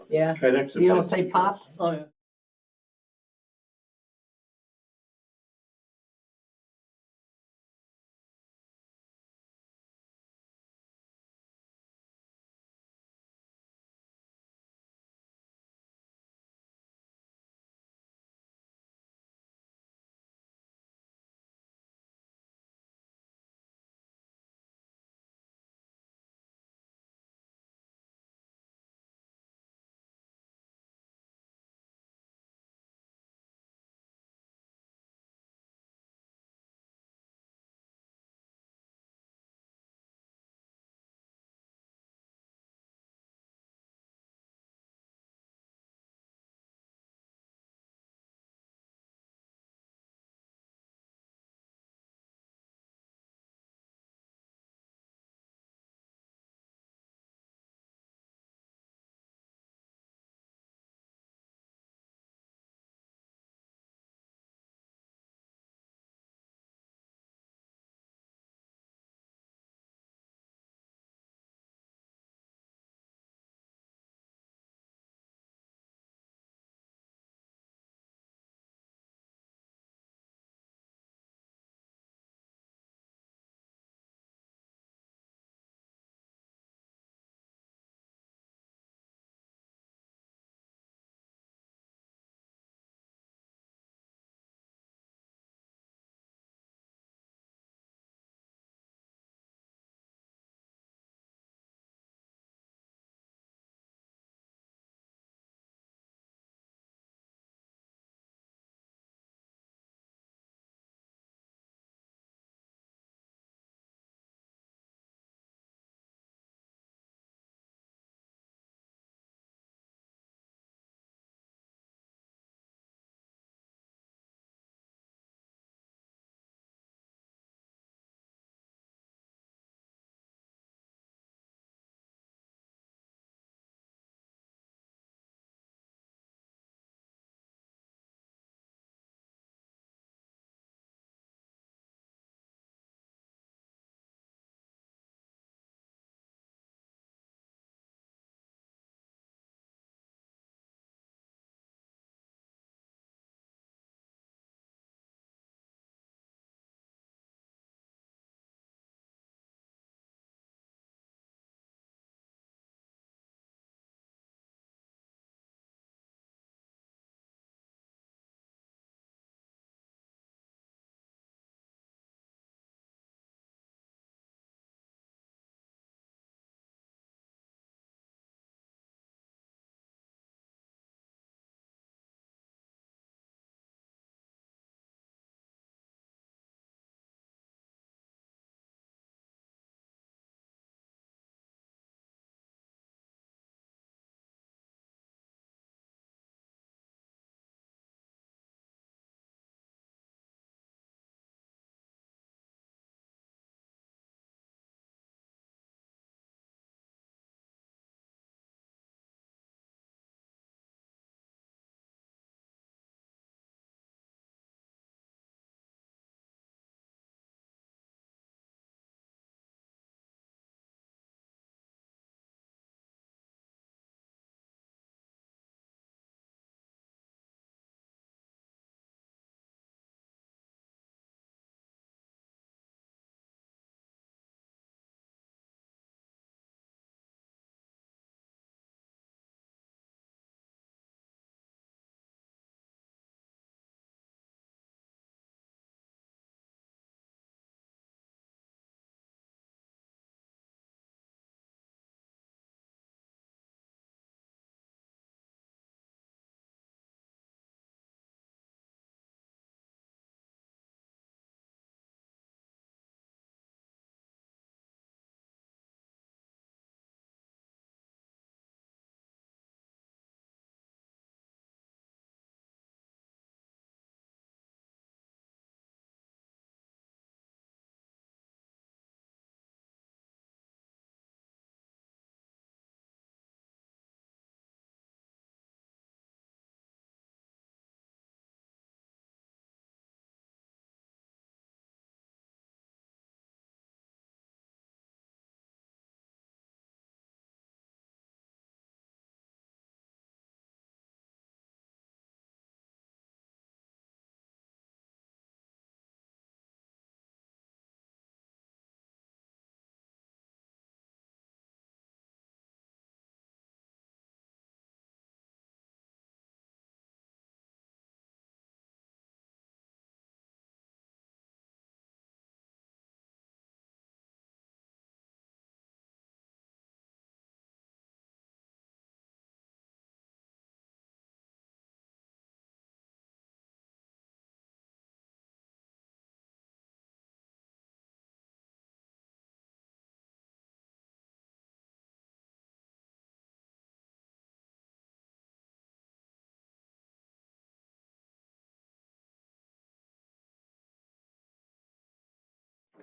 Yeah. FedEx. You don't say pop? Oh, yeah.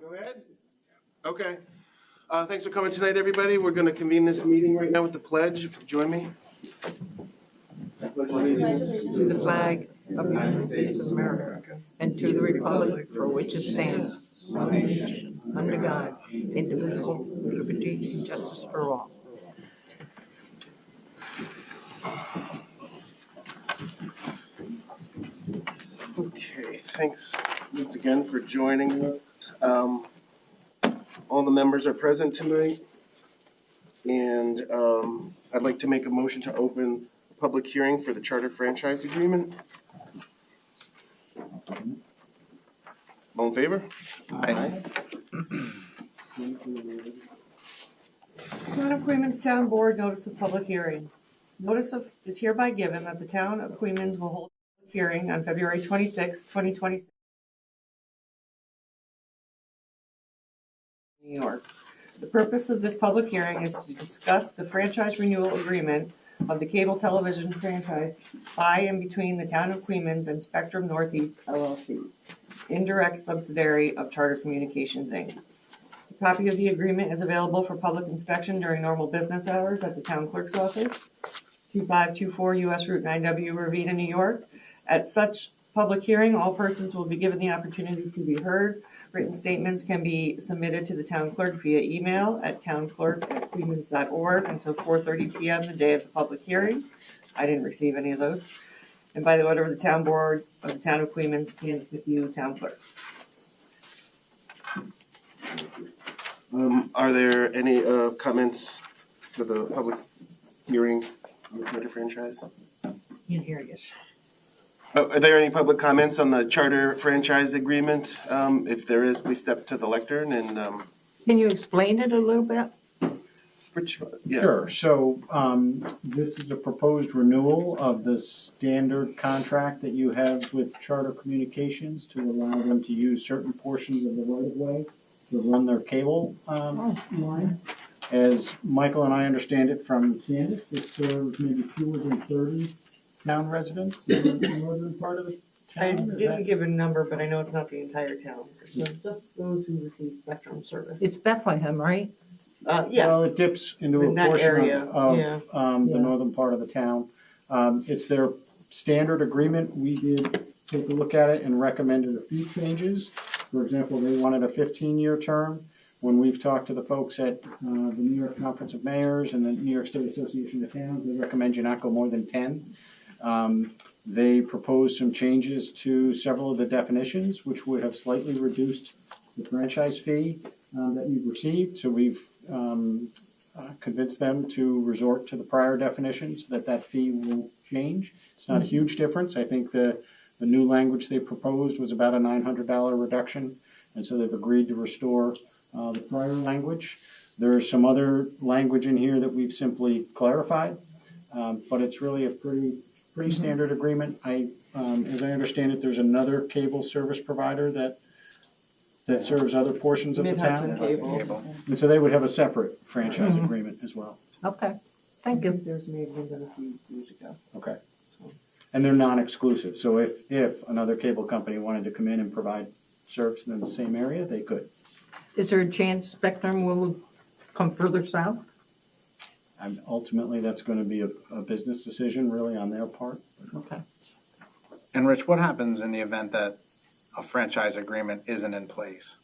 Go ahead. Okay. Thanks for coming tonight, everybody. We're going to convene this meeting right now with the pledge. If you join me. To the flag of the United States of America and to the republic for which it stands, one nation, under God, indivisible, with liberty and justice for all. Okay, thanks once again for joining us. All the members are present tonight, and I'd like to make a motion to open a public hearing for the charter franchise agreement. All in favor? Aye. Town of Queens Town Board Notice of Public Hearing. Notice is hereby given that the Town of Queens will hold a public hearing on February 26, 2026. New York. The purpose of this public hearing is to discuss the franchise renewal agreement of the cable television franchise by and between the Town of Queens and Spectrum Northeast LLC, indirect subsidiary of Charter Communications, Inc. A copy of the agreement is available for public inspection during normal business hours at the Town Clerk's Office, 2524 U.S. Route 9W, Ravena, New York. At such public hearing, all persons will be given the opportunity to be heard. Written statements can be submitted to the town clerk via email at townclerk@queens.org until 4:30 p.m. the day of the public hearing. I didn't receive any of those. And by the order of the town board of the Town of Queens, Kansas City, Town Clerk. Are there any comments for the public hearing on the charter franchise? In here, yes. Are there any public comments on the charter franchise agreement? If there is, please step to the lectern and. Can you explain it a little bit? Yeah. Sure. So this is a proposed renewal of the standard contract that you have with Charter Communications to allow them to use certain portions of the right-of-way to run their cable line. As Michael and I understand it from Candace, this serves maybe fewer than 30 town residents in the northern part of the I town. didn't give a number, but I know it's not the entire town. So just those who receive Spectrum service. It's Bethlehem, right? Yeah. Well, it dips into In a that portion area, of yeah. the Yeah. northern part of the town. It's their standard agreement. We did take a look at it and recommended a few changes. For example, they wanted a 15-year term. When we've talked to the folks at the New York Conference of Mayors and the New York State Association of Towns, they recommend you not go more than 10. They proposed some changes to several of the definitions, which would have slightly reduced the franchise fee that you've received. So we've convinced them to resort to the prior definitions, that fee will change. It's not a huge difference. I think the new language they proposed was about a $900 reduction, and so they've agreed to restore the prior language. There's some other language in here that we've simply clarified, but it's really a pretty standard agreement. As I understand it, there's another cable service provider that serves other portions of the Mid-Hudson town. Cable. And so they would have a separate franchise agreement as well. Okay, thank you. There's maybe been a few years ago. Okay. And they're non-exclusive, so if another cable company wanted to come in and provide service in the same area, they could. Is there a chance Spectrum will come further south? And ultimately, that's going to be a business decision really on their part. Okay. And Rich, what happens in the event that a franchise agreement isn't in place?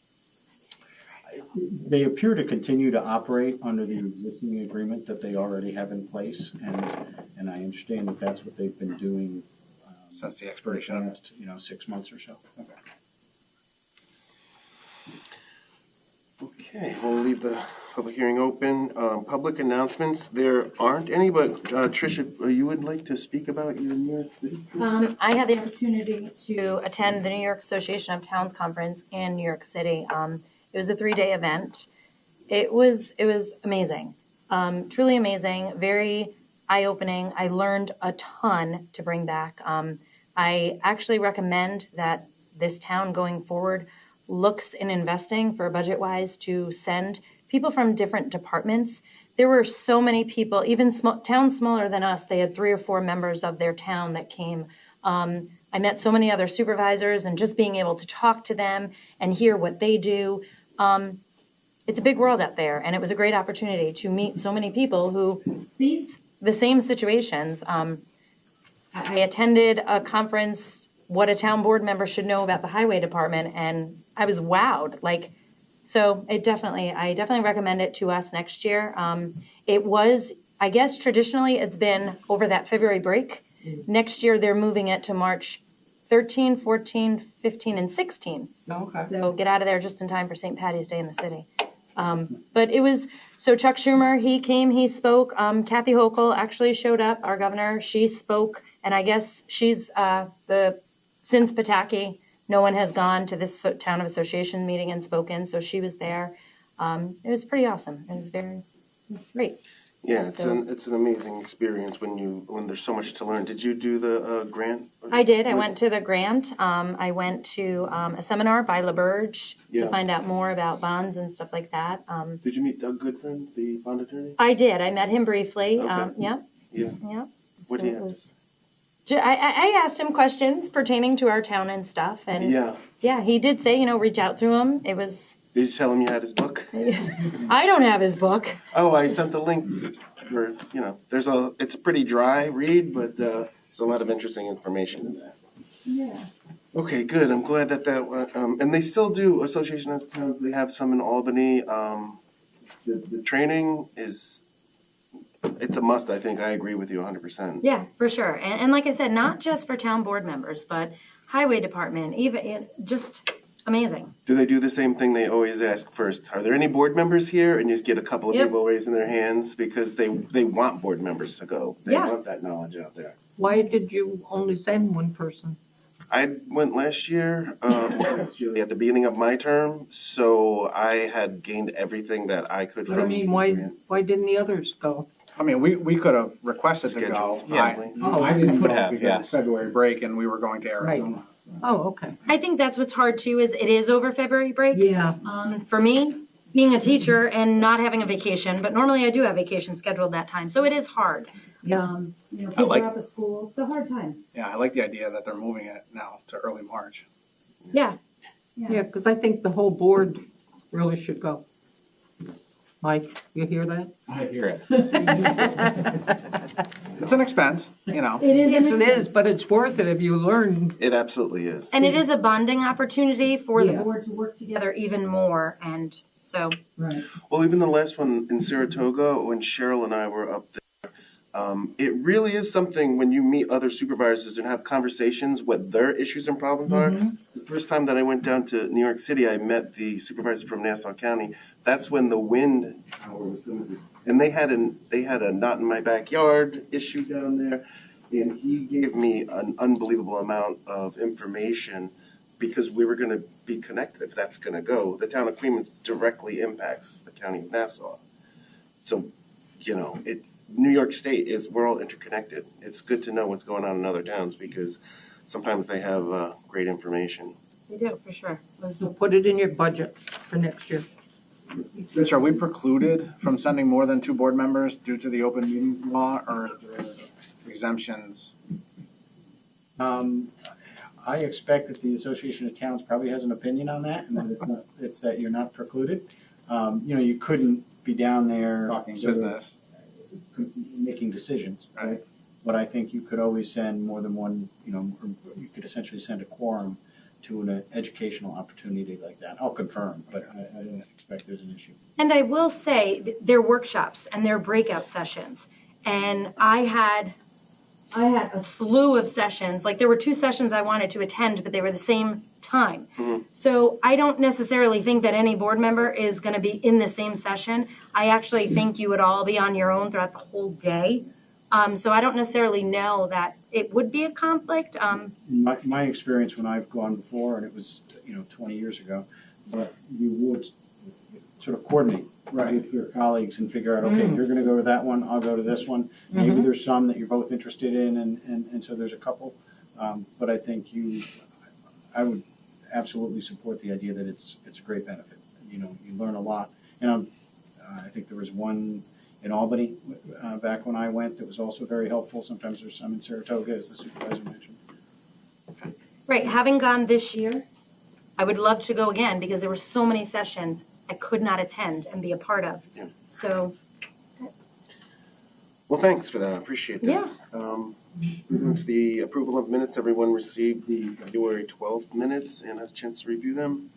They appear to continue to operate under the existing agreement that they already have in place, and I understand that that's what they've been doing Since the for the expiration of it? past, 6 months or so. Okay, we'll leave the public hearing open. Public announcements, there aren't any, but Tricia, you would like to speak about your New York City trip? I had the opportunity to attend the New York Association of Towns Conference in New York City. It was a 3-day event. It was amazing, truly amazing, very eye-opening. I learned a ton to bring back. I actually recommend that this town going forward looks in investing for budget-wise to send people from different departments. There were so many people, even towns smaller than us, they had 3 or 4 members of their town that came. I met so many other supervisors, and just being able to talk to them and hear what they do it's a big world out there, and it was a great opportunity to meet so many people who face the same situations. I attended a conference, what a town board member should know about the highway department, and I was wowed. So I definitely recommend it to us next year. It was, I guess, traditionally it's been over that February break. Next year they're moving it to March 13, 14, 15, and 16. Okay. So get out of there just in time for St. Patty's Day in the city. But it was, so Chuck Schumer, he came, he spoke. Kathy Hochul actually showed up, our governor. She spoke, and I guess she's since Pataki, no one has gone to this town of association meeting and spoken, so she was there. It was pretty awesome. It was great. Yeah, it's an amazing experience when there's so much to learn. Did you do the grant? I did. I went to the grant. I went to a seminar by LaBerge to find out more about bonds and stuff like that. Did you meet Doug Goodfriend, the bond attorney? I did. I met him briefly. Okay. Yeah. What do you have to say? I asked him questions pertaining to our town and stuff, and yeah, he did say, reach out to him. It was. Did you tell him you had his book? I don't have his book. Oh, I sent the link. Where it's a pretty dry read, but there's a lot of interesting information in that. Yeah. Okay, good. I'm glad that and they still do Association of Towns. They have some in Albany. The training it's a must. I think I agree with you 100%. Yeah, for sure. And like I said, not just for town board members, but highway department, even just amazing. Do they do the same thing they always ask first? Are there any board members here? And you just get a couple of people raising their hands because they want board members to go. They want that knowledge out there. Why did you only send one person? I went last year, at the beginning of my term, so I had gained everything that I could But from. I mean, why didn't the others go? I mean, we could have requested to go. Scheduled, Yeah. probably. I didn't Could go have, because yes. of February break and we were going to Arizona. so. Oh, okay. I think that's what's hard too, is it is over February break. Yeah. For me, being a teacher and not having a vacation, but normally I do have vacation scheduled that time, so it is hard. Yeah. Kids like- are out of school. It's a hard time. Yeah, I like the idea that they're moving it now to early March. Yeah. Yeah, because I think the whole board really should go. Mike, you hear that? I hear it. It's an expense, It is. Yes, it is, but it's worth it if you learn. It absolutely is. And it is a bonding opportunity for the Yeah. board to work together even more, and so. Right. Well, even the last one in Saratoga, when Cheryl and I were up there, it really is something when you meet other supervisors and have conversations what their issues and problems are. The first time that I went down to New York City, I met the supervisor from Nassau County. That's when the wind tower was going to be. And they had a not in my backyard issue down there. And he gave me an unbelievable amount of information because we were going to be connected if that's going to go. The town of Queens directly impacts the county of Nassau. So, it's New York State we're all interconnected. It's good to know what's going on in other towns because sometimes they have great information. They do, for sure. So put it in your budget for next year. Rich, are we precluded from sending more than 2 board members due to the open meetings law or are there exemptions? I expect that the Association of Towns probably has an opinion on that, and that it's that you're not precluded. You couldn't be down there Talking sort of business. making decisions, right? Right. But I think you could always send more than one, or you could essentially send a quorum to an educational opportunity like that. I'll confirm, but I don't expect there's an issue. And I will say, they're workshops and they're breakout sessions. And I had a slew of sessions. Like, there were 2 sessions I wanted to attend, but they were the same time. So I don't necessarily think that any board member is going to be in the same session. I actually think you would all be on your own throughout the whole day. So I don't necessarily know that it would be a conflict. My experience when I've gone before, and it was 20 years ago, but you would sort of coordinate with your colleagues and figure out, okay, you're going to go to that one, I'll go to this one. Maybe there's some that you're both interested in, and so there's a couple. But I think I would absolutely support the idea that it's a great benefit. You learn a lot. And I think there was one in Albany back when I went that was also very helpful. Sometimes there's some in Saratoga, as the supervisor mentioned. Right, having gone this year, I would love to go again because there were so many sessions I could not attend and be a part of. Yeah. So, Well, thanks for that, I appreciate that. Yeah. Moving to the approval of minutes, everyone received the February 12th minutes and had a chance to review them.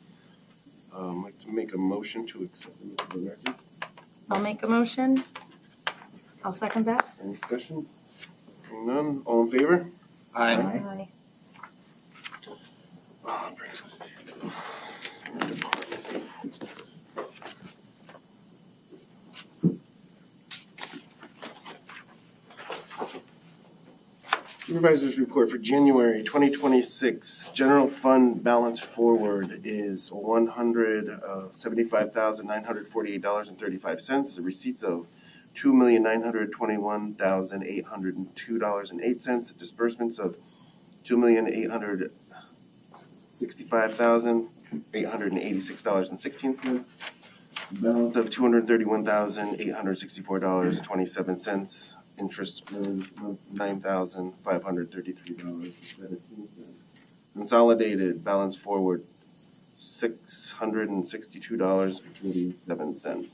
I'd like to make a motion to accept them for the record. I'll make a motion. I'll second that. Any discussion? Hearing none, all in favor? Aye. Aye. Ah, brings us to the department. Supervisor's report for January 2026. General fund balance forward is $175,948.35. The receipts of $2,921,802.08. Disbursements of $2,865,886.16. Balance of $231,864.27. Interest earned $9,533.17. Consolidated balance forward $662.47.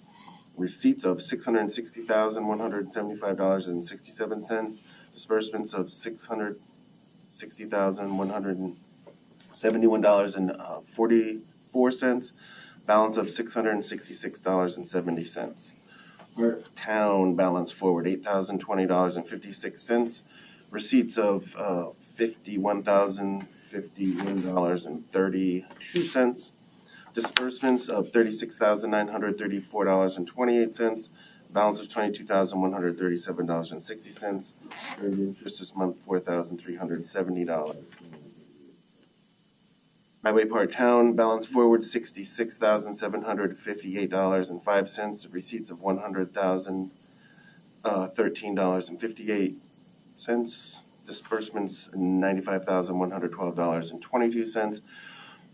Receipts of $660,175.67. Disbursements of $660,171.44. Balance of $666.70. Town balance forward $8,020.56. Receipts of $51,051.32. Disbursements of $36,934.28. Balance of $22,137.60. Earned interest this month $4,370. Highway Part Town balance forward $66,758.05. Receipts of $100,013.58. Disbursements $95,112.22.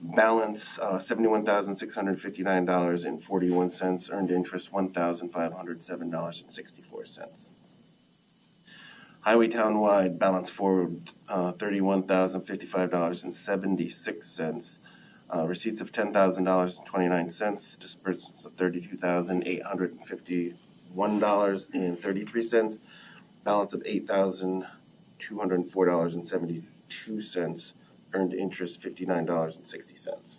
Balance $71,659.41. Earned interest $1,507.64. Highway Townwide balance forward $31,055.76. Receipts of $10,000.29. Disbursements of $32,851.33. Balance of $8,204.72. Earned interest $59.60.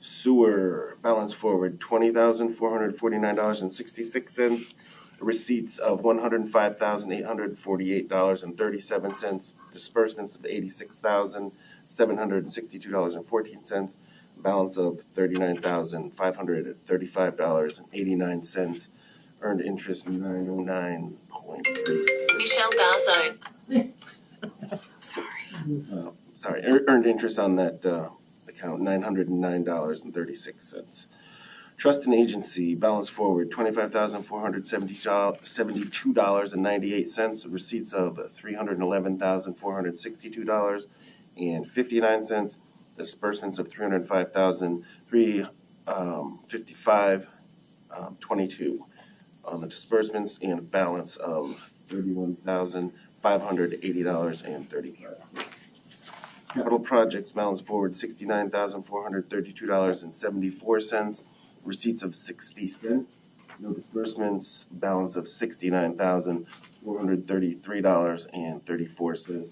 Sewer balance forward $20,449.66. Receipts of $105,848.37. Disbursements of $86,762.14. Balance of $39,535.89. Earned interest $909.36. Michelle Garzone. Earned interest on that account $909.36. Trust and agency balance forward $25,472.98. Receipts of $311,462.59. Disbursements of $305,355.22 on the disbursements, and a balance of $31,580.35. Capital projects balance forward $69,432.74. Receipts of 60 cents. No disbursements. Balance of $69,433.34.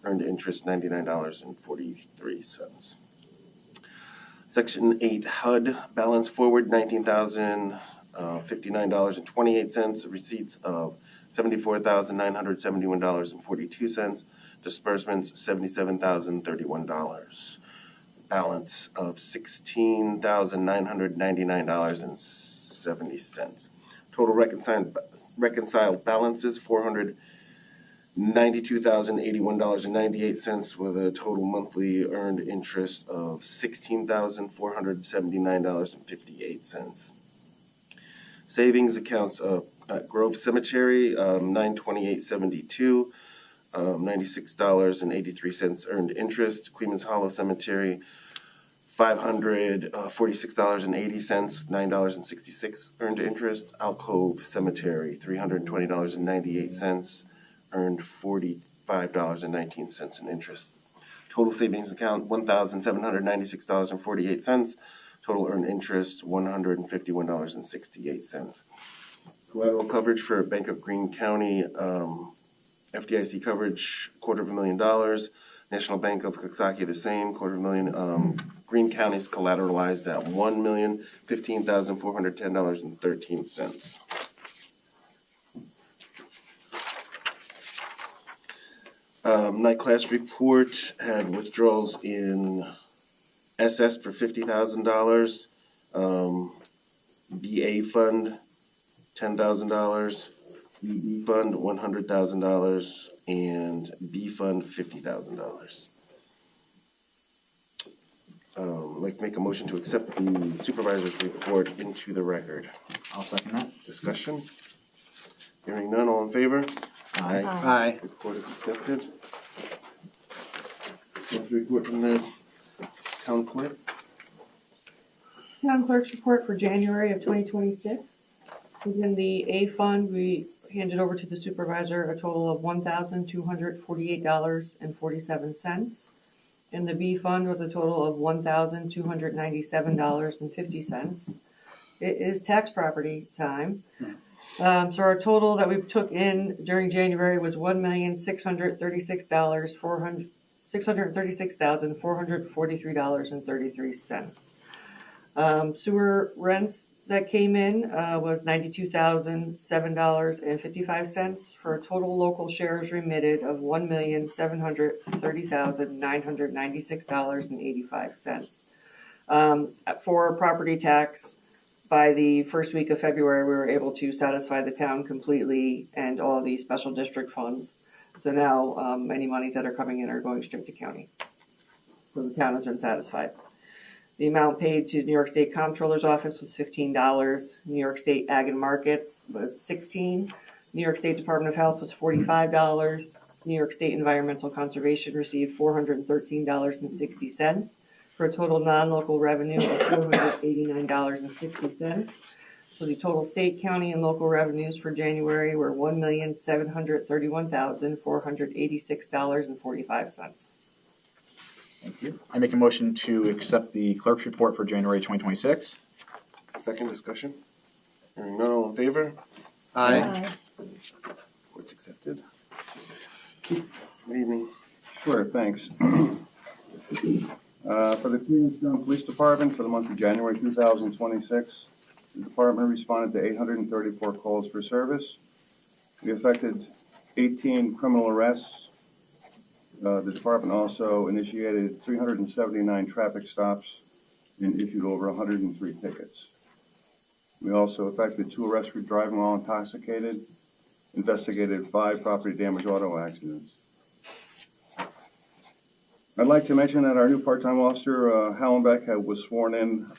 Earned interest $99.43. Section 8 HUD balance forward $19,059.28. Receipts of $74,971.42. Disbursements $77,031. Balance of $16,999.70. Total reconciled balances $492,081.98 with a total monthly earned interest of $16,479.58. Savings accounts of Grove Cemetery $928.72. $96.83 earned interest. Queens Hollow Cemetery, $546.80, $9.66 earned interest. Alcove Cemetery, $320.98, earned $45.19 in interest. Total savings account, $1,796.48. Total earned interest, $151.68. Collateral coverage for Bank of Greene County, FDIC coverage, $250,000. National Bank of Coxsackie, the same, $250,000. Greene County's collateralized at $1,015,410.13. Night class report had withdrawals in SS for $50,000, VA fund $10,000, EB fund $100,000, and B fund $50,000. I'd like to make a motion to accept the supervisor's report into the record. I'll second that. Discussion? Hearing none, all in favor? Aye. Report is accepted. Report from the town clerk. Town clerk's report for January of 2026. Within the A fund, we handed over to the supervisor a total of $1,248.47. And the B fund was a total of $1,297.50. It is tax property time. So our total that we took in during January was $1,636,443.33. Sewer rents that came in was $92,007.55 for a total local shares remitted of $1,730,996.85. For property tax, by the first week of February, we were able to satisfy the town completely and all the special district funds. So now any monies that are coming in are going straight to county. So the town has been satisfied. The amount paid to New York State Comptroller's Office was $15. New York State Ag and Markets was $16. New York State Department of Health was $45. New York State Environmental Conservation received $413.60 for a total non-local revenue of $489.60. So the total state, county, and local revenues for January were $1,731,486.45. Thank you. I make a motion to accept the clerk's report for January 2026. Second discussion. Hearing none, all in favor? Aye. Report's accepted. Good evening. Sure, thanks. For the Queenstown Police Department for the month of January 2026, the department responded to 834 calls for service. We effected 18 criminal arrests. The department also initiated 379 traffic stops and issued over 103 tickets. We also effected 2 arrests for driving while intoxicated, investigated 5 property damage auto accidents. I'd like to mention that our new part-time officer, Hallenbeck, was sworn in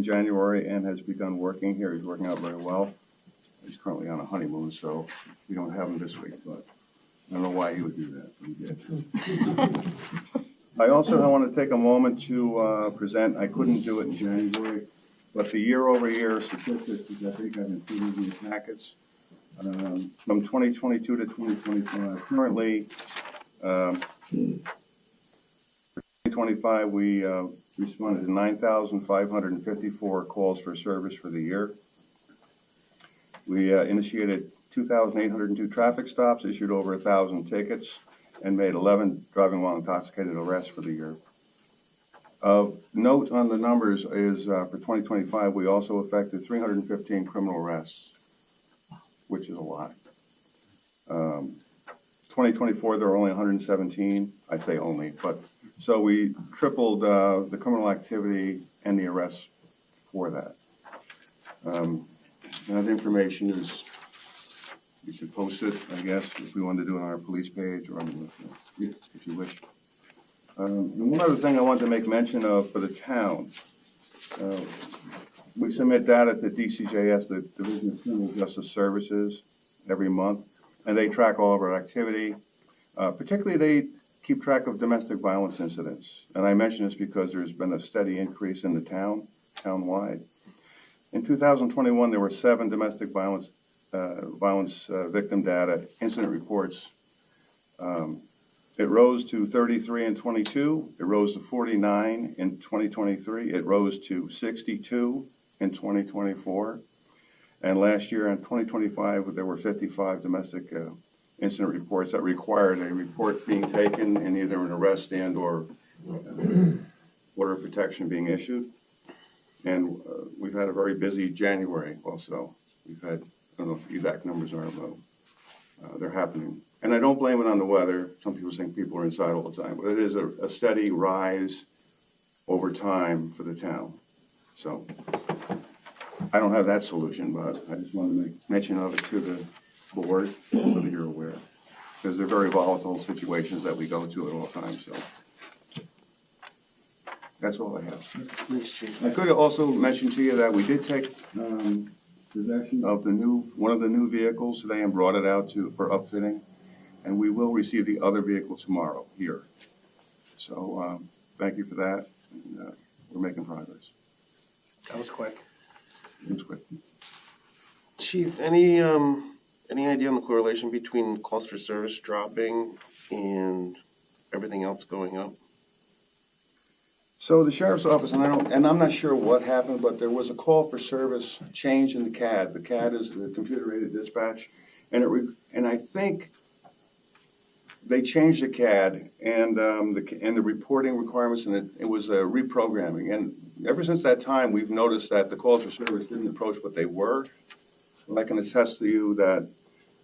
January and has begun working here. He's working out very well. He's currently on a honeymoon, so we don't have him this week, but I don't know why he would do that, but he did. I also want to take a moment to present, I couldn't do it in January, but the year-over-year statistics, which I think I've included in the packets, from 2022 to 2025. Currently, 2025, we responded to 9,554 calls for service for the year. We initiated 2,802 traffic stops, issued over 1,000 tickets, and made 11 driving while intoxicated arrests for the year. Of note on the numbers is for 2025, we also effected 315 criminal arrests, which is a lot. 2024, there were only 117. I say only, but so we tripled the criminal activity and the arrests for that. That information is, you should post it, I guess, if we want to do it on our police page or on the, if you wish. And one other thing I want to make mention of for the town, we submit data to DCJS, the Division of Criminal Justice Services, every month, and they track all of our activity. Particularly, they keep track of domestic violence incidents. And I mention this because there's been a steady increase in the town-wide. In 2021, there were 7 domestic violence victim data incident reports It rose to 33 in '22. It rose to 49 in 2023. It rose to 62 in 2024. And last year in 2025, there were 55 domestic incident reports that required a report being taken and either an arrest and or order of protection being issued. And we've had a very busy January also. We've had, I don't know if the exact numbers aren't low. They're happening. And I don't blame it on the weather. Some people think people are inside all the time, but it is a steady rise over time for the town. So I don't have that solution, but I just wanted to make mention of it to the board so that you're aware. Because they're very volatile situations that we go to at all times, so. That's all I have. Thanks, Chief. I could also mention to you that we did take possession of one of the new vehicles today and brought it out for upfitting. And we will receive the other vehicle tomorrow here. So thank you for that. And, we're making progress. That was quick. It was quick. Chief, any idea on the correlation between calls for service dropping and everything else going up? So the sheriff's office, and I'm not sure what happened, but there was a call for service change in the CAD. The CAD is the computer-aided dispatch, and I think they changed the CAD and the reporting requirements, and it was a reprogramming. And ever since that time, we've noticed that the calls for service didn't approach what they were. And I can attest to you that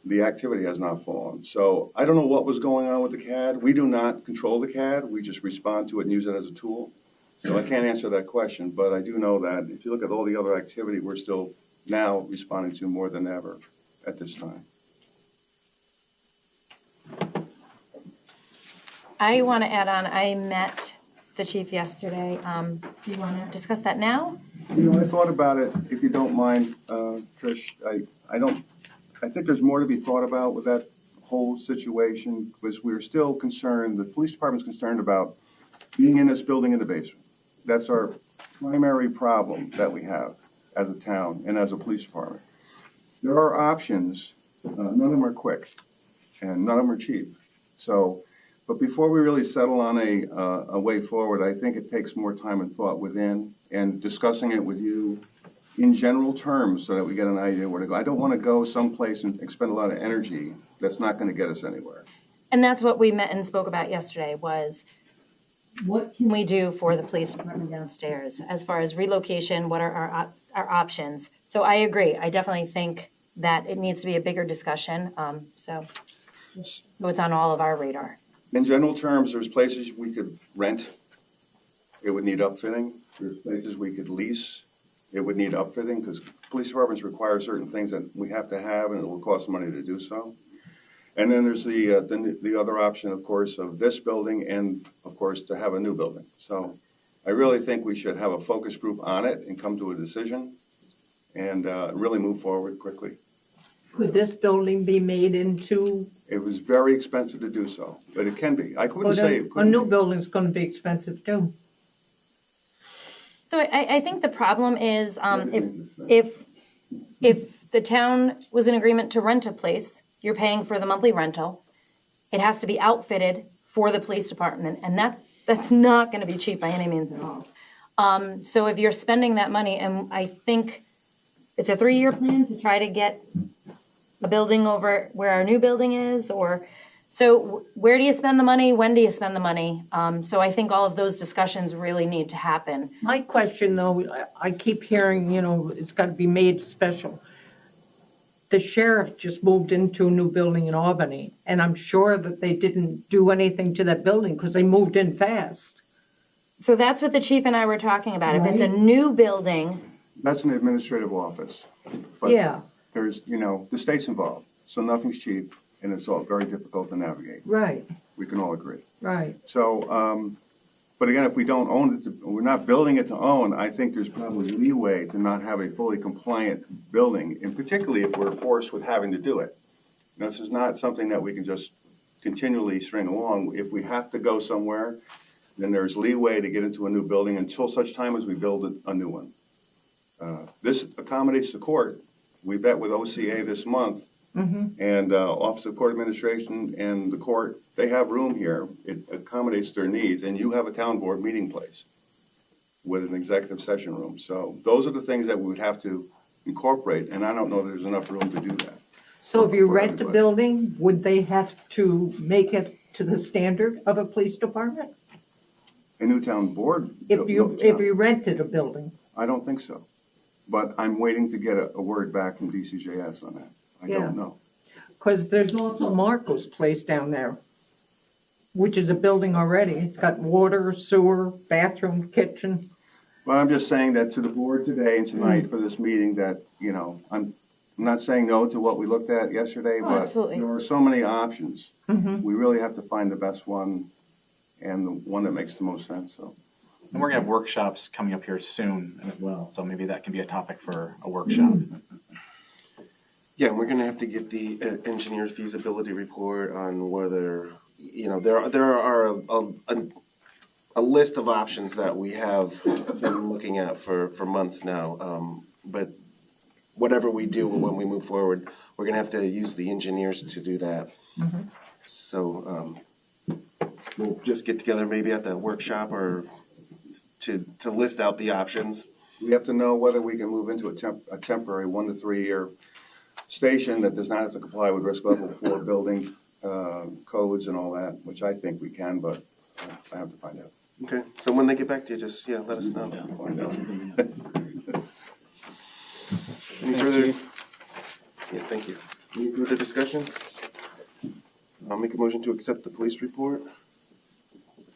the activity has not fallen. So I don't know what was going on with the CAD. We do not control the CAD. We just respond to it and use it as a tool. So I can't answer that question, but I do know that if you look at all the other activity, we're still now responding to more than ever at this time. I want to add on, I met the chief yesterday. Do you want to discuss that now? You know, I thought about it, if you don't mind, Trish. I think there's more to be thought about with that whole situation, because we're still concerned, the police department's concerned about being in this building in the basement. That's our primary problem that we have as a town and as a police department. There are options, none of them are quick, and none of them are cheap. So, but before we really settle on a way forward, I think it takes more time and thought within, and discussing it with you in general terms so that we get an idea where to go. I don't want to go someplace and expend a lot of energy that's not going to get us anywhere. And that's what we met and spoke about yesterday was, what can we do for the police department downstairs as far as relocation? What are our options? So I agree. I definitely think that it needs to be a bigger discussion. So it's on all of our radar. In general terms, there's places we could rent. It would need upfitting. There's places we could lease. It would need upfitting because police departments require certain things that we have to have, and it will cost money to do so. And then there's the other option, of course, of this building and, of course, to have a new building. So I really think we should have a focus group on it and come to a decision and really move forward quickly. Could this building be made into? It was very expensive to do so, but it can be. I couldn't say it A couldn't new be. building's going to be expensive too. So I think the problem is if the town was in agreement to rent a place, you're paying for the monthly rental. It has to be outfitted for the police department, and that's not going to be cheap by any means at all. So if you're spending that money, and I think it's a 3-year plan to try to get a building over where our new building is, or so where do you spend the money? When do you spend the money? So I think all of those discussions really need to happen. My question though, I keep hearing, it's got to be made special. The sheriff just moved into a new building in Albany, and I'm sure that they didn't do anything to that building because they moved in fast. So that's what the chief and I were talking about. If it's a Right. new building, That's an administrative office. But Yeah, there's, the state's involved, so nothing's cheap, and it's all very difficult to navigate. right, We can all agree. right. So, but again, if we don't own it, we're not building it to own, I think there's probably leeway to not have a fully compliant building, and particularly if we're forced with having to do it. This is not something that we can just continually string along. If we have to go somewhere, then there's leeway to get into a new building until such time as we build a new one. This accommodates the court. We met with OCA this month, And Office of Court Administration and the court, they have room here. It accommodates their needs, and you have a town board meeting place with an executive session room. So those are the things that we would have to incorporate, and I don't know there's enough room to do that. So if you For rent a everybody. building, would they have to make it to the standard of a police department? A new town board. If you rented a building? I don't think so. But I'm waiting to get a word back from DCJS on that. I Yeah. don't know. Because there's also Marco's place down there, which is a building already. It's got water, sewer, bathroom, kitchen. Well, I'm just saying that to the board today and tonight for this meeting that, you know, I'm not saying no to what we looked at yesterday, Oh, but absolutely. there are so many options. Mm-hmm. We really have to find the best one and the one that makes the most sense, so. And we're gonna have workshops coming up here soon as well, so maybe that can be a topic for a workshop. Yeah, and we're gonna have to get the engineer feasibility report on whether, you know, there are a list of options that we have been looking at for months now. But whatever we do when we move forward, we're gonna have to use the engineers to do that. So we'll just get together maybe at the workshop or to list out the options. We have to know whether we can move into a temporary 1 to 3 year station that does not have to comply with risk level 4 building codes and all that, which I think we can, but I have to find out. Okay, so when they get back to you, just, let us know. Find out. Any further? Yeah, thank you. Any further discussion? I'll make a motion to accept the police report,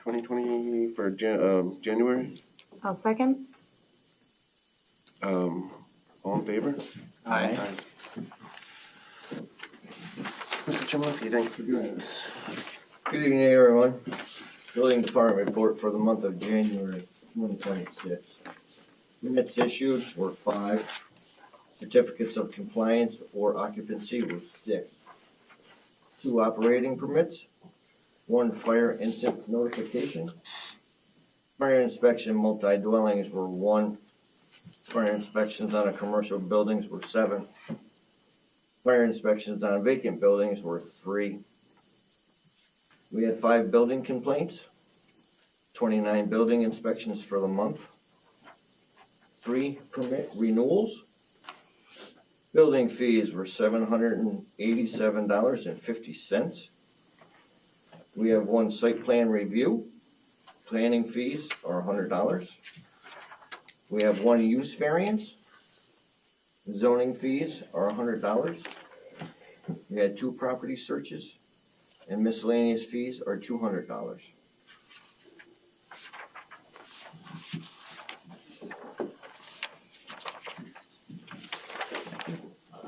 2020 for January. I'll second. All in favor? Aye. Mr. Chemalisky, thanks for doing this. Good evening, everyone. Building Department report for the month of January 2026. Minutes issued were 5. Certificates of compliance or occupancy were 6. 2 operating permits. 1 fire incident notification. Fire inspection multi-dwellings were 1. Fire inspections on commercial buildings were 7. Fire inspections on vacant buildings were 3. We had 5 building complaints, 29 building inspections for the month, 3 permit renewals. Building fees were $787.50. We have 1 site plan review. Planning fees are $100. We have 1 use variance. Zoning fees are $100. We had 2 property searches, and miscellaneous fees are $200.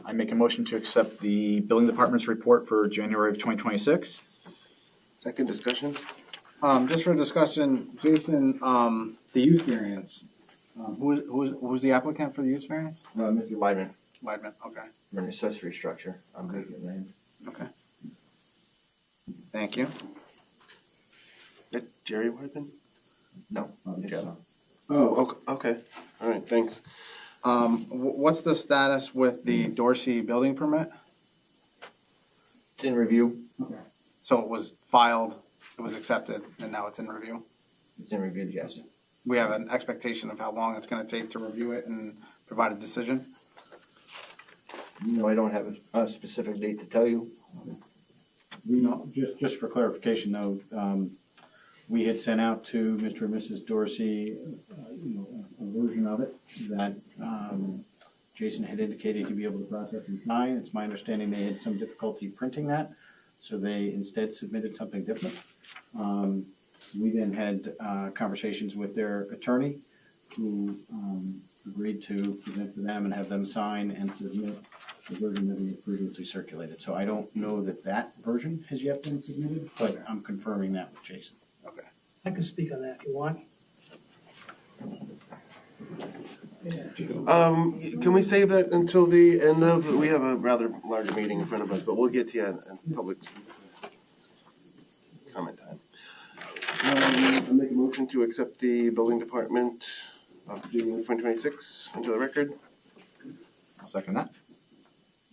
I make a motion to accept the building department's report for January of 2026. Second discussion? Just for discussion, Jason, the use variance, who's the applicant for the use variance? Mr. Weidman, Weidman, okay, for an accessory structure on vacant land. okay. Thank you. Jerry Whitman? No, it's, Oh, okay. All right, thanks. What's the status with the Dorsey building permit? it's in review. So it was filed, it was accepted, and now it's in review? It's in review, yes. We have an expectation of how long it's gonna take to review it and provide a decision? No, I don't have a specific date to tell you. No, just for clarification though, we had sent out to Mr. and Mrs. Dorsey, a version of it that Jason had indicated he'd be able to process and sign. It's my understanding they had some difficulty printing that, so they instead submitted something different. We then had conversations with their attorney, who agreed to present to them and have them sign and submit the version that we had previously circulated. So I don't know that version has yet been submitted, but I'm confirming that with Jason. Okay. I can speak on that if you want. Can we save that until the end of, we have a rather large meeting in front of us, but we'll get to you in public comment time. I make a motion to accept the building department of January 2026 into the record. I'll second that.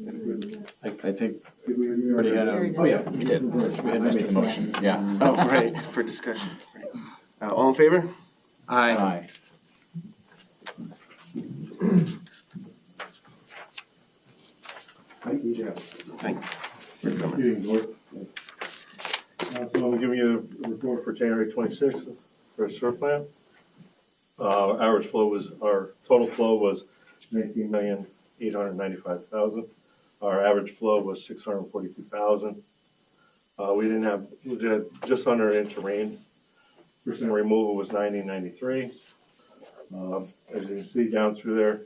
I think we already had a. Oh, yeah. We had Mr. Motion. Yeah. Oh, right, for discussion. All in favor? Aye. Thanks. Meeting board. So I'm giving you a report for January 26th for a sewer plant. Our total flow was 19,895,000. Our average flow was 642,000. We did just under an inch of rain. Percent removal was 90.93. As you can see down through there,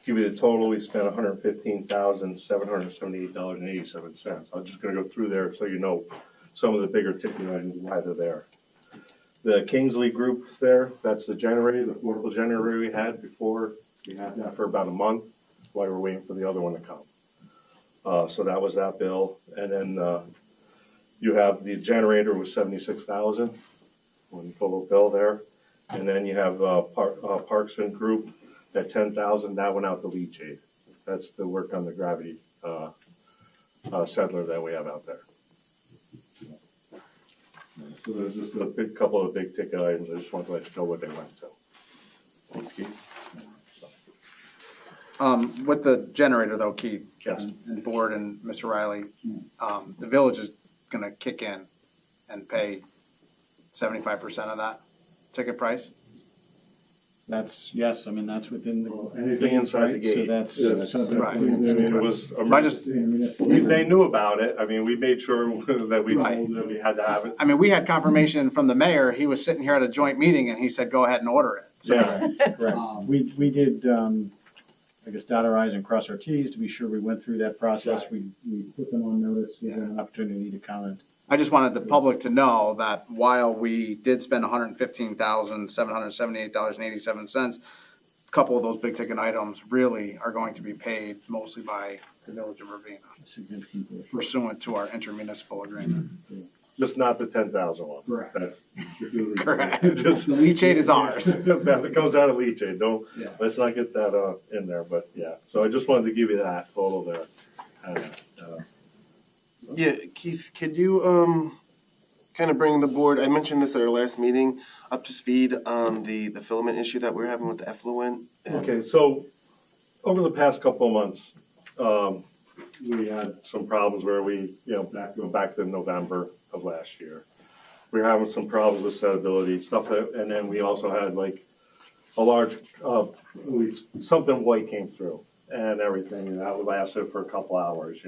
give you the total, we spent $115,778.87. I'm just gonna go through there so you know some of the bigger ticket items, why they're there. The Kingsley group there, that's the generator, the portable generator we had before. We had that for about a month while we were waiting for the other one to come. So that was that bill. And then you have the generator was 76,000 on total bill there. And then you have Parks and Group at 10,000, that went out to leachate. That's the work on the gravity settler that we have out there. So there's just a couple of big ticket items. I just wanted to let you know what they went to. Thanks, Keith. With the generator though, Keith, Yes. and Board and Mr. Riley, the village is gonna kick in and pay 75% of that ticket price? That's, yes, I mean, that's within the. Anything inside the right? gate. So that's. Yes. subject Right. to It was, I just- they knew about it. I mean, we made sure that we Right. told them we had to have it. I mean, we had confirmation from the mayor, he was sitting here at a joint meeting and he said, go ahead and order it. So, Yeah. Correct. We did, I guess, dot our i's and cross our t's to be sure we went through that process. We put them on notice, gave them an opportunity to comment. I just wanted the public to know that while we did spend $115,778.87, a couple of those big ticket items really are going to be paid mostly by the village of Ravena A significant portion. pursuant to our intermunicipal agreement. Just not the 10,000 one. Correct. Correct. Just The leachate is ours. that goes out of leachate. Don't, Yeah. let's not get that in there, but yeah. So I just wanted to give you that total there. Yeah, Keith, could you kind of bring the board, I mentioned this at our last meeting, up to speed on the filament issue that we're having with the effluent? Okay, so over the past couple of months, we had some problems where we, go back to November of last year. We were having some problems with settability, and then we also had like a large, something white came through and everything, and that lasted for a couple hours,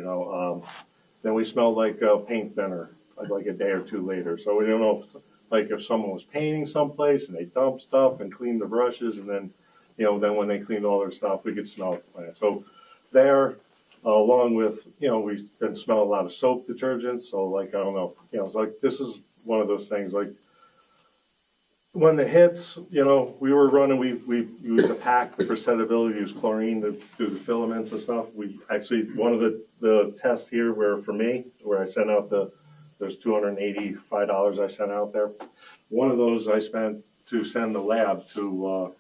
Then we smelled like paint thinner, like a day or two later. So we don't know if someone was painting someplace and they dumped stuff and cleaned the brushes, and then, then when they cleaned all their stuff, we could smell the plant. So there, along with, we've been smelling a lot of soap detergents. So I don't know, it's like, this is one of those things, like, when the hits, we were running, we used a pack for settability, use chlorine to do the filaments and stuff. We actually, one of the tests here where I sent out there's $285 I sent out there. One of those I spent to send the lab to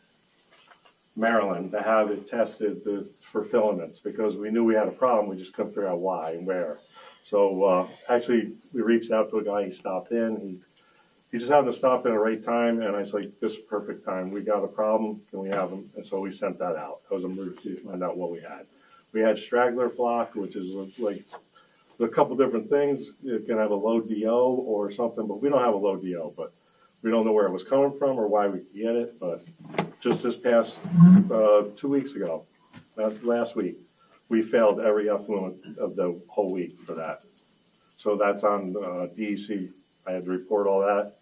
Maryland to have it tested for filaments, because we knew we had a problem, we just couldn't figure out why and where. So actually, we reached out to a guy, he stopped in, he just happened to stop in at the right time, and I was like, this is perfect time. We got a problem, can we have them? And so we sent that out. That was an emergency to find out what we had. We had straggler flock, which is like a couple different things. It can have a low DO or something, but we don't have a low DO, but we don't know where it was coming from or why we could get it. But just this past 2 weeks ago, last week, we failed every effluent of the whole week for that. So that's on DEC. I had to report all that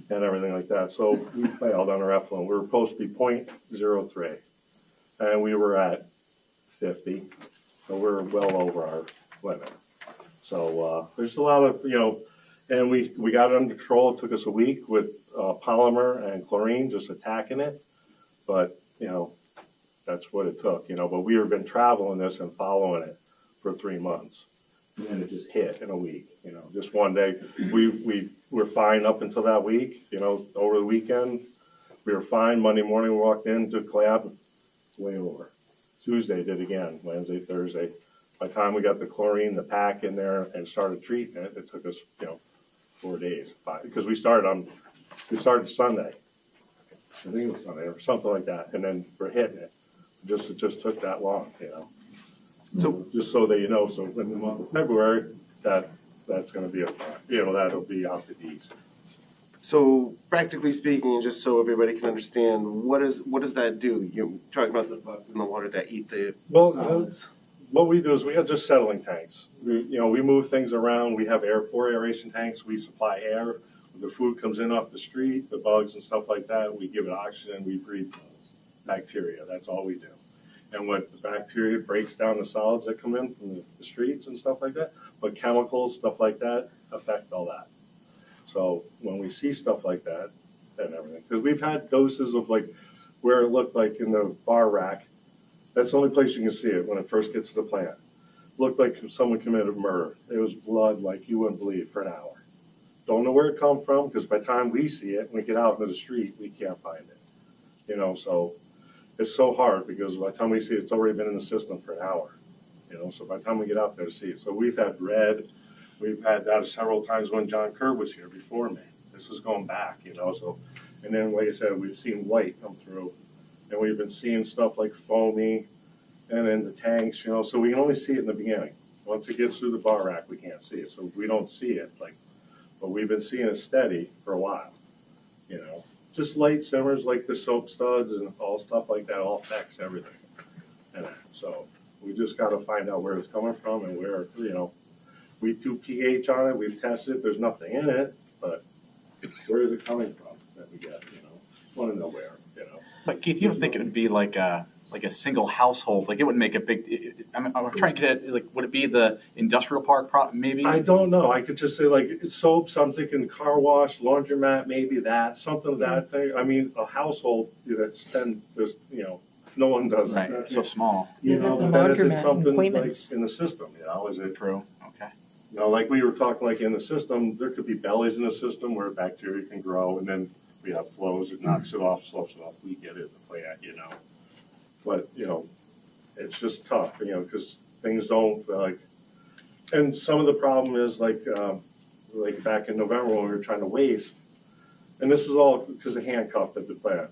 and everything like that. So we failed on our effluent. We were supposed to be 0.03, and we were at 50. So we're well over our limit. So there's a lot of, and we got it under control. It took us a week with polymer and chlorine just attacking it. But, that's what it took, but we have been traveling this and following it for 3 months. And then it just hit in a week, just one day. We were fine up until that week, over the weekend. We were fine. Monday morning, we walked in, took lab, way over. Tuesday did again, Wednesday, Thursday. By the time we got the chlorine, the pack in there and started treating it, it took us, 4 days, because we started Sunday. I think it was Sunday or something like that, and then we're hitting it. It just took that long, So- just so that you know, so in the month of February, that's gonna be that'll be out to the east. So practically speaking, and just so everybody can understand, what does that do? You're talking about the bugs in the water that eat the Well, solids? What we do is we have just settling tanks. We move things around. We have four aeration tanks. We supply air. The food comes in off the street, the bugs and stuff like that. We give it oxygen. We breed bacteria. That's all we do. And what the bacteria breaks down the solids that come in from the streets and stuff like that. But chemicals, stuff like that, affect all that. So when we see stuff like that and everything, because we've had doses of like where it looked like in the bar rack. That's the only place you can see it when it first gets to the plant. Looked like someone committed murder. It was blood like you wouldn't believe for an hour. Don't know where it come from because by the time we see it, when we get out into the street, we can't find it. So it's so hard because by the time we see it, it's already been in the system for an hour. So by the time we get out there to see it. So we've had red. We've had that several times when John Kerr was here before me. This is going back, so. And then, like I said, we've seen white come through. And we've been seeing stuff like foamy and in the tanks, so we can only see it in the beginning. Once it gets through the bar rack, we can't see it. So we don't see it, but we've been seeing it steady for a while, Just light simmers like the soap studs and all stuff like that all affects everything. And so we just got to find out where it's coming from and where, we do pH on it. We've tested it. There's nothing in it, but where is it coming from that we get, Want to know where, But Keith, you don't think it would be like a single household? Like it would make a big. I'm trying to get at, like, would it be the industrial park? Maybe. I don't know. I could just say like it's soaps. I'm thinking car wash, laundromat, maybe that something of that thing. I mean, a household that's been there's no one does Right. that. So small. But then is it laundromat in something like Queens. in the system? Is it True. Okay. like we were talking like in the system, there could be bellies in the system where bacteria can grow, and then we have flows. It knocks it off, sloughs it off. We get it in the plant, But it's just tough, because things don't like. And some of the problem is like back in November when we were trying to waste, and this is all because of handcuffed at the plant.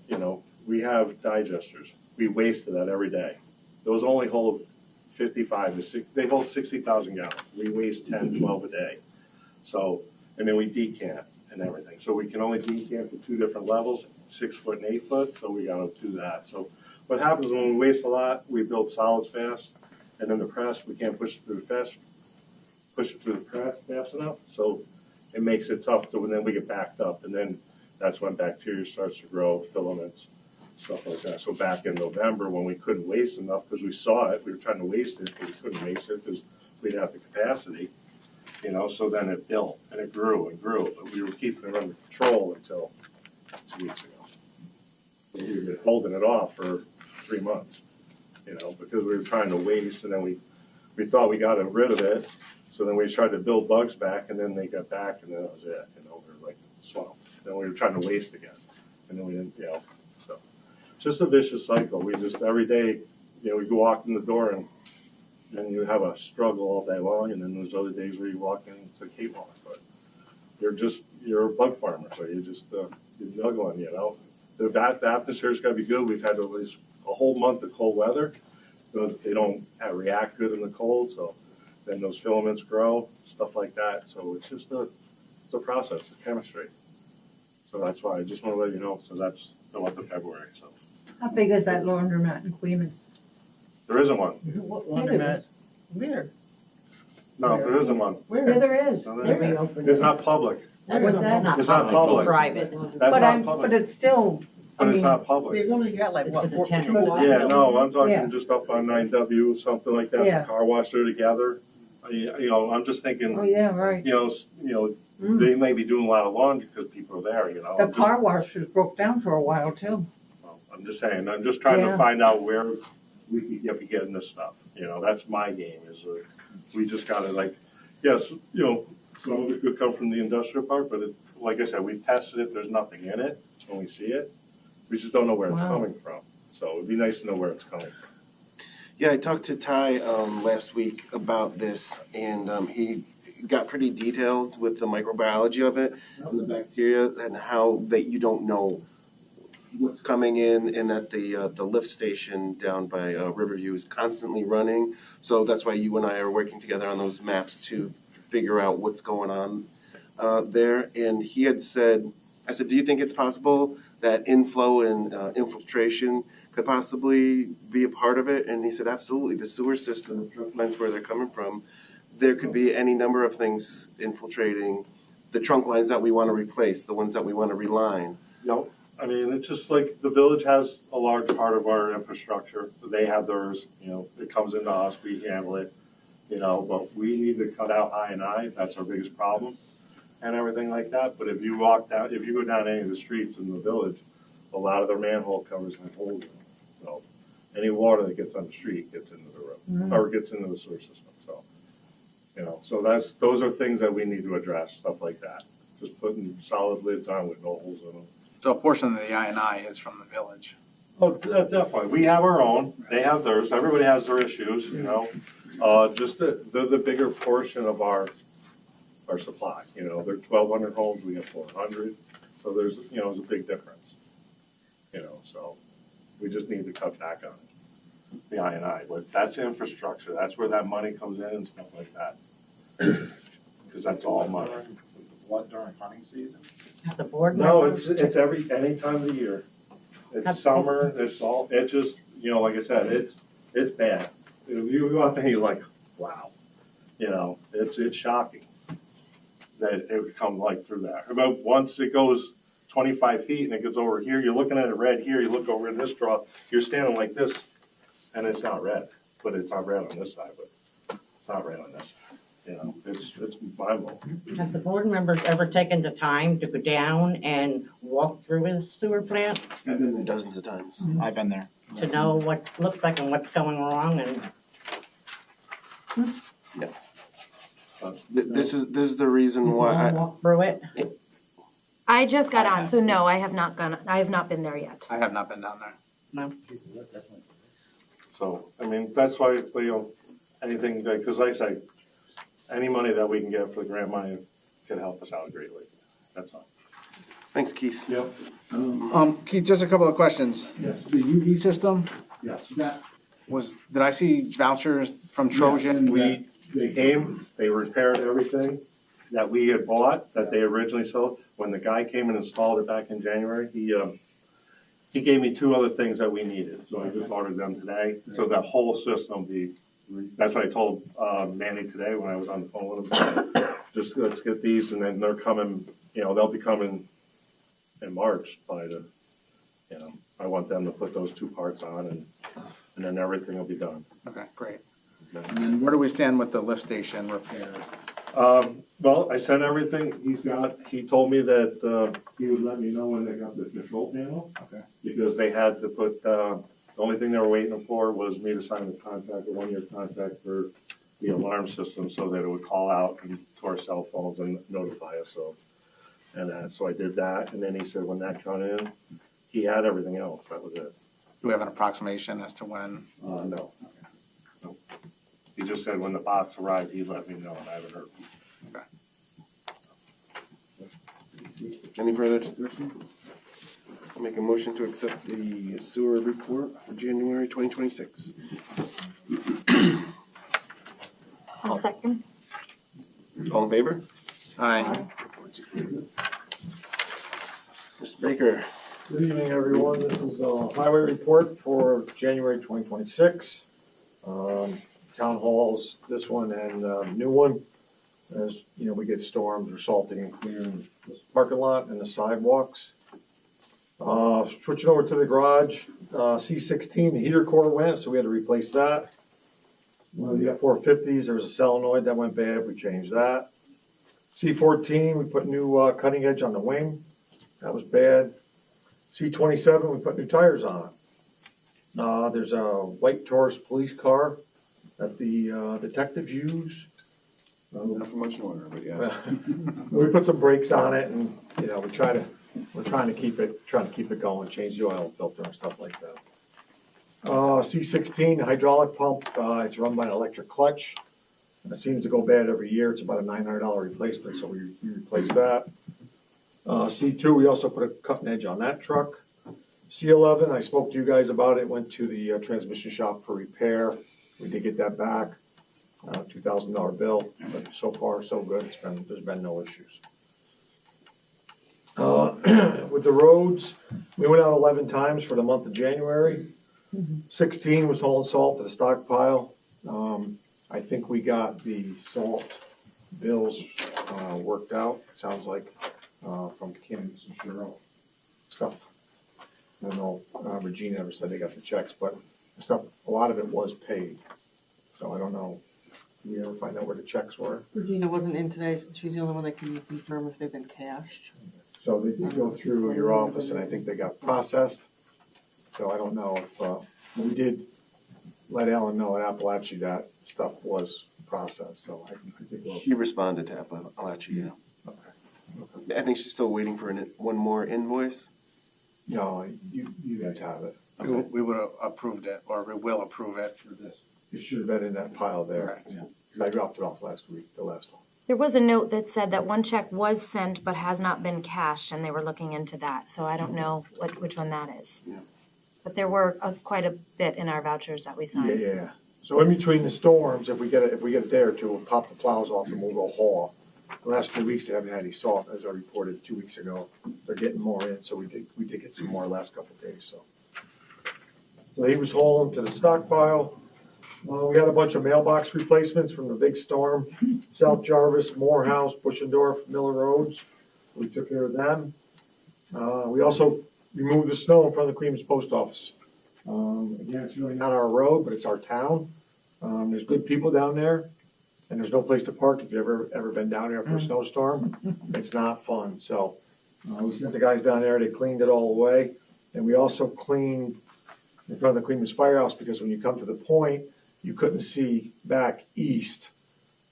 We have digesters. We wasted that every day. Those only hold 55 to 60. They hold 60,000 gallons. We waste 10, 12 a day. So, and then we decant and everything. So we can only decant to two different levels, 6 foot and 8 foot. So we got to do that. So what happens when we waste a lot? We build solids fast, and then the press we can't push it through the press fast enough. So it makes it tough to when then we get backed up, and then that's when bacteria starts to grow, filaments, stuff like that. So back in November when we couldn't waste enough because we saw it, we were trying to waste it, but we couldn't waste it because we didn't have the capacity. So then it built and it grew and grew, but we were keeping it under control until 2 weeks ago. We've been holding it off for 3 months, because we were trying to waste, and then we thought we got rid of it. So then we tried to build bugs back, and then they got back, and then that was it. We were like swamped. Then we were trying to waste again, and then we didn't, So it's just a vicious cycle. We just every day, we go walk in the door and you have a struggle all day long, and then there's other days where you walk in, it's a cakewalk. But you're a bug farmer, so you're juggling, The atmosphere's got to be good. We've had at least a whole month of cold weather. They don't react good in the cold, so then those filaments grow, stuff like that. So it's just it's a process, it's chemistry. So that's why I just want to let you know. So that's the month of February. So How big is that laundromat in Queens? there isn't one. What laundromat? Where? No, there isn't one. Yeah, there is. No, there isn't. It's not public. What's that? It's not public. Private. That's not But public. it's still, But it's mean, not public. They've only got like, what, To the 2 tenants. offices? Yeah, no, I'm Yeah. talking just up on 9W, something like that. Yeah. The car wash there together. I'm just thinking. oh, yeah, right. They may be doing a lot of laundry because people are there. The car wash was broke down for a while too. I'm just saying. I'm just trying to Yeah. find out where we can be getting this stuff. That's my game. Is we just got to yes, some of it could come from the industrial park, but like I said, we've tested it. There's nothing in it when we see it. We just don't know where it's Wow. coming from. So it'd be nice to know where it's coming from. Yeah, I talked to Ty last week about this, and he got pretty detailed with the microbiology of it and the bacteria and how that you don't know what's coming in, and that the lift station down by Riverview is constantly running. So that's why you and I are working together on those maps to figure out what's going on there. And he had said, I said, do you think it's possible that inflow and infiltration could possibly be a part of it? And he said, absolutely. The sewer system, the trunk lines where they're coming from, there could be any number of things infiltrating the trunk lines that we want to replace, the ones that we want to reline. I mean, it's just like the village has a large part of our infrastructure. They have theirs, it comes into us, we handle it, but we need to cut out I&I. That's our biggest problem and everything like that. But if you go down any of the streets in the village, a lot of their manhole covers have holes in them. So any water that gets on the street gets into the road or gets into the sewer system. So, so those are things that we need to address, stuff like that. Just putting solid lids on with no holes in them. So a portion of the I&I is from the village. Oh, definitely. We have our own. They have theirs. Everybody has their issues, Just the bigger portion of our supply. They're 1,200 homes. We have 400. So there's a big difference. So we just need to cut back on it. The I&I, but that's infrastructure. That's where that money comes in and stuff like that. Because that's all money. What, during hunting season? The board No, members? it's any time of the year. It's summer, it's just, like I said, it's bad. If you go out there, you're like, wow. It's shocking that it would come like through that. But once it goes 25 feet and it gets over here, you're looking at it red here, you look over in this draw, you're standing like this, and it's not red. But it's not red on this side, but it's not red on this side. It's mind-blowing. Have the board members ever taken the time to go down and walk through a sewer plant I've been there dozens of times. I've been there. to know what it looks like and what's going wrong? And This is the reason why walk through it? I just got on, so no, I have not been there yet. I have not been down there. No. So, I mean, that's why, anything, because like I say, any money that we can get for the grant money can help us out greatly. That's all. Thanks, Keith. Yep. Keith, just a couple of questions. Yes. The UV system, Yes. did I see vouchers from Trojan? They came, they repaired everything that we had bought, that they originally sold. When the guy came and installed it back in January, he gave me 2 other things that we needed. So I just ordered them today. So that whole system that's what I told Manny today when I was on the phone with him. Just let's get these, and then they're coming, they'll be coming in March by I want them to put those 2 parts on, and then everything will be done. Okay, great. And then where do we stand with the lift station repair? Well, I sent everything he told me that he would let me know when they got the control panel. Okay. Because they had to put, the only thing they were waiting for was me to sign the contract, a 1-year contract for the alarm system, so that it would call out to our cell phones and notify us. So I did that, and then he said when that got in, he had everything else. That was it. Do we have an approximation as to when? No. Nope. He just said when the box arrived, he'd let me know, and I haven't heard. Okay. Any further discussion? I'll make a motion to accept the sewer report for January 2026. I'll second. All in favor? Aye. Mr. Baker. Good evening, everyone. This is a highway report for January 2026. Town halls, this one and new one. As you know, we get storms, we're salting and clearing the parking lot and the sidewalks. Switching over to the garage, C16, the heater core went, so we had to replace that. One of the F450s, there was a solenoid that went bad, we changed that. C14, we put new cutting edge on the wing, that was bad. C27, we put new tires on it. There's a white Taurus police car that the detectives use. Enough emotional order, but yeah. We put some brakes on it, and we're trying to keep it going, change the oil filter and stuff like that. C16 hydraulic pump, it's run by an electric clutch. It seems to go bad every year. It's about a $900 replacement, so we replaced that. C2, we also put a cutting edge on that truck. C11, I spoke to you guys about it, went to the transmission shop for repair. We did get that back, $2,000 bill, but so far so good. There's been no issues. With the roads, we went out 11 times for the month of January. 16 was hauling salt to the stockpile. I think we got the salt bills worked out, it sounds like, from Kim's and Cheryl stuff. I don't know, Regina ever said they got the checks, but the stuff, a lot of it was paid. So I don't know, did we ever find out where the checks were? Regina wasn't in today, so she's the only one that can confirm if they've been cashed. So they did go through your office and I think they got processed. So I don't know if, we did let Ellen know at Appalachia that stuff was processed, so I think we'll. She responded to Appalachia, yeah. Okay. I think she's still waiting for one more invoice. No, you guys have it. We would have approved it, or we will approve it for this. It should have been in that pile there. Correct. Yeah. 'Cause I dropped it off last week, the last one. There was a note that said that one check was sent but has not been cashed, and they were looking into that, so I don't know which one that is. Yeah. But there were quite a bit in our vouchers that we signed. Yeah. So in between the storms, if we get a day or two, we'll pop the plows off and we'll go haul. The last 2 weeks, they haven't had any salt, as I reported 2 weeks ago. They're getting more in, so we did get some more last couple of days, So he was hauling to the stockpile. We had a bunch of mailbox replacements from the big storm, South Jarvis, Morehouse, Buschendorf, Miller Roads. We took care of them. We also removed the snow in front of the Queens Post Office. Again, it's really not our road, but it's our town. There's good people down there, and there's no place to park if you've ever been down there for a snowstorm. It's not fun, so we sent the guys down there, they cleaned it all away. And we also cleaned in front of the Queens Firehouse, because when you come to the point, you couldn't see back east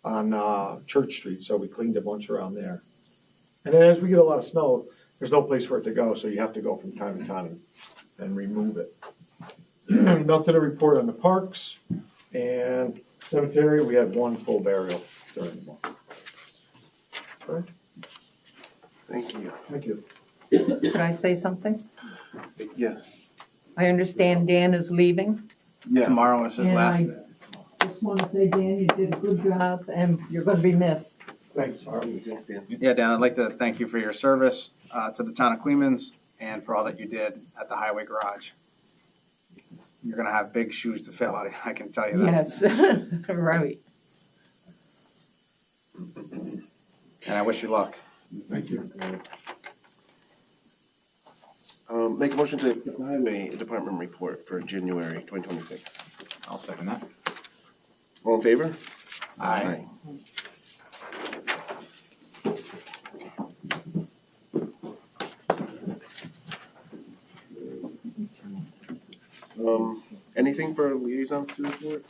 on Church Street, so we cleaned a bunch around there. And then as we get a lot of snow, there's no place for it to go, so you have to go from time to time and remove it. Nothing to report on the parks. And cemetery, we had one full burial during the month. Right. Thank you. Thank you. Could I say something? Yes. I understand Dan is leaving. Yeah. Tomorrow is his And last. I just want to say, Dan, you did a good job and you're going to be missed. Thanks, Harvey. Thanks, Dan. Yeah, Dan, I'd like to thank you for your service to the town of Queens and for all that you did at the highway garage. You're going to have big shoes to fill, I can tell you that. Yes, right. And I wish you luck. Thank you. Make a motion to accept the highway department report for January 2026. I'll second that. All in favor? Aye. Anything for liaison to the board?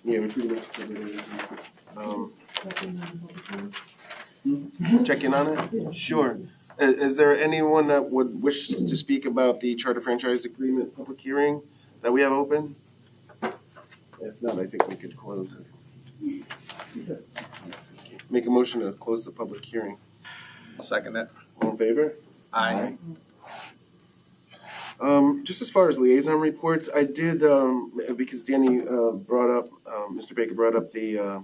Yeah, we pretty much covered everything. Check in on it? Sure. Is there anyone that would wish to speak about the charter franchise agreement public hearing that we have open? If not, I think we could close it. Make a motion to close the public hearing. I'll second it. All in favor? Aye. Just as far as liaison reports, I did, because Danny brought up, Mr. Baker brought up the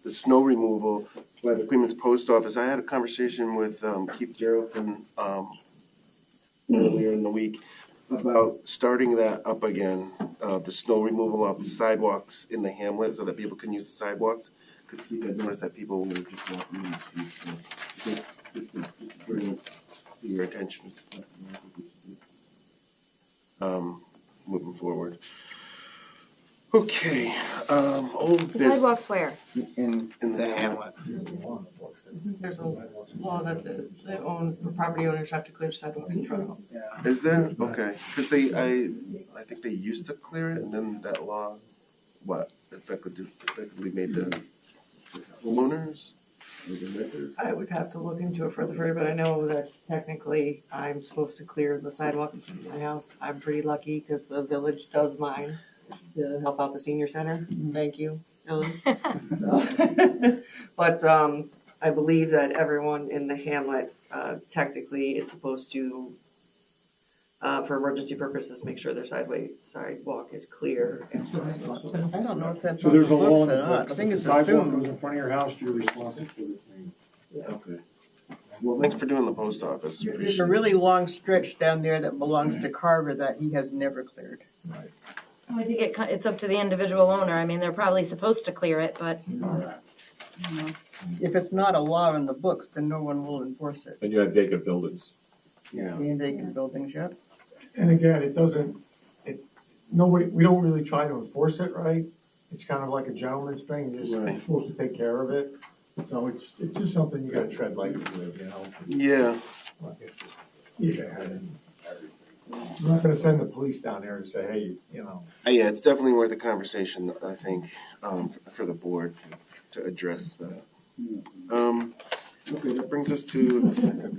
snow removal by the Queens Post Office. I had a conversation with Keith Geraldson earlier in the week about starting that up again, the snow removal off the sidewalks in the hamlet so that people can use the sidewalks. Because we had noticed that people were just walking in the streets. So just to bring your attention to something moving forward. Okay, old The business. sidewalks where? In the hamlet. There's a law that the property owners have to clear sidewalks in front of them. Is there? Okay, because I think they used to clear it, and then that law, effectively made the homeowners? I would have to look into it further, but I know that technically I'm supposed to clear the sidewalk in front of my house. I'm pretty lucky because the village does mine to help out the senior center. Thank you, Ellen. So, but I believe that everyone in the hamlet technically is supposed to, for emergency purposes, make sure their sidewalk is clear. I don't know if that's So on the there's a law books in or the not. books. I think If it's the sidewalk assumed. goes in front of your house, you're responsible for the thing. Okay. Well, thanks for doing the post office. There's Appreciate a it. really long stretch down there that belongs to Carver that he has never cleared. I think it's up to the individual owner. I mean, they're probably supposed to clear it, but If it's not a law in the books, then no one will enforce it. And you have vacant buildings. Yeah. In vacant buildings, yep. And again, we don't really try to enforce it, right? It's kind of like a gentleman's thing, you're Right. just supposed to take care of it. So it's just something you gotta tread lightly with, you know? Yeah. Yeah. I'm not gonna send the police down there to say, hey, you know. Yeah, it's definitely worth a conversation, I think, for the board to address that. Okay, that brings us to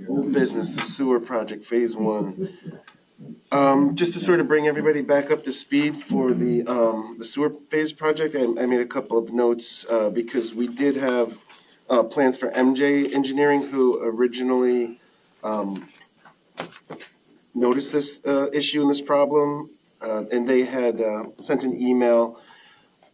old business, the sewer project, phase one. Just to sort of bring everybody back up to speed for the sewer phase project, I made a couple of notes, because we did have, plans for MJ Engineering, who originally, noticed this, issue and this problem, and they had, sent an email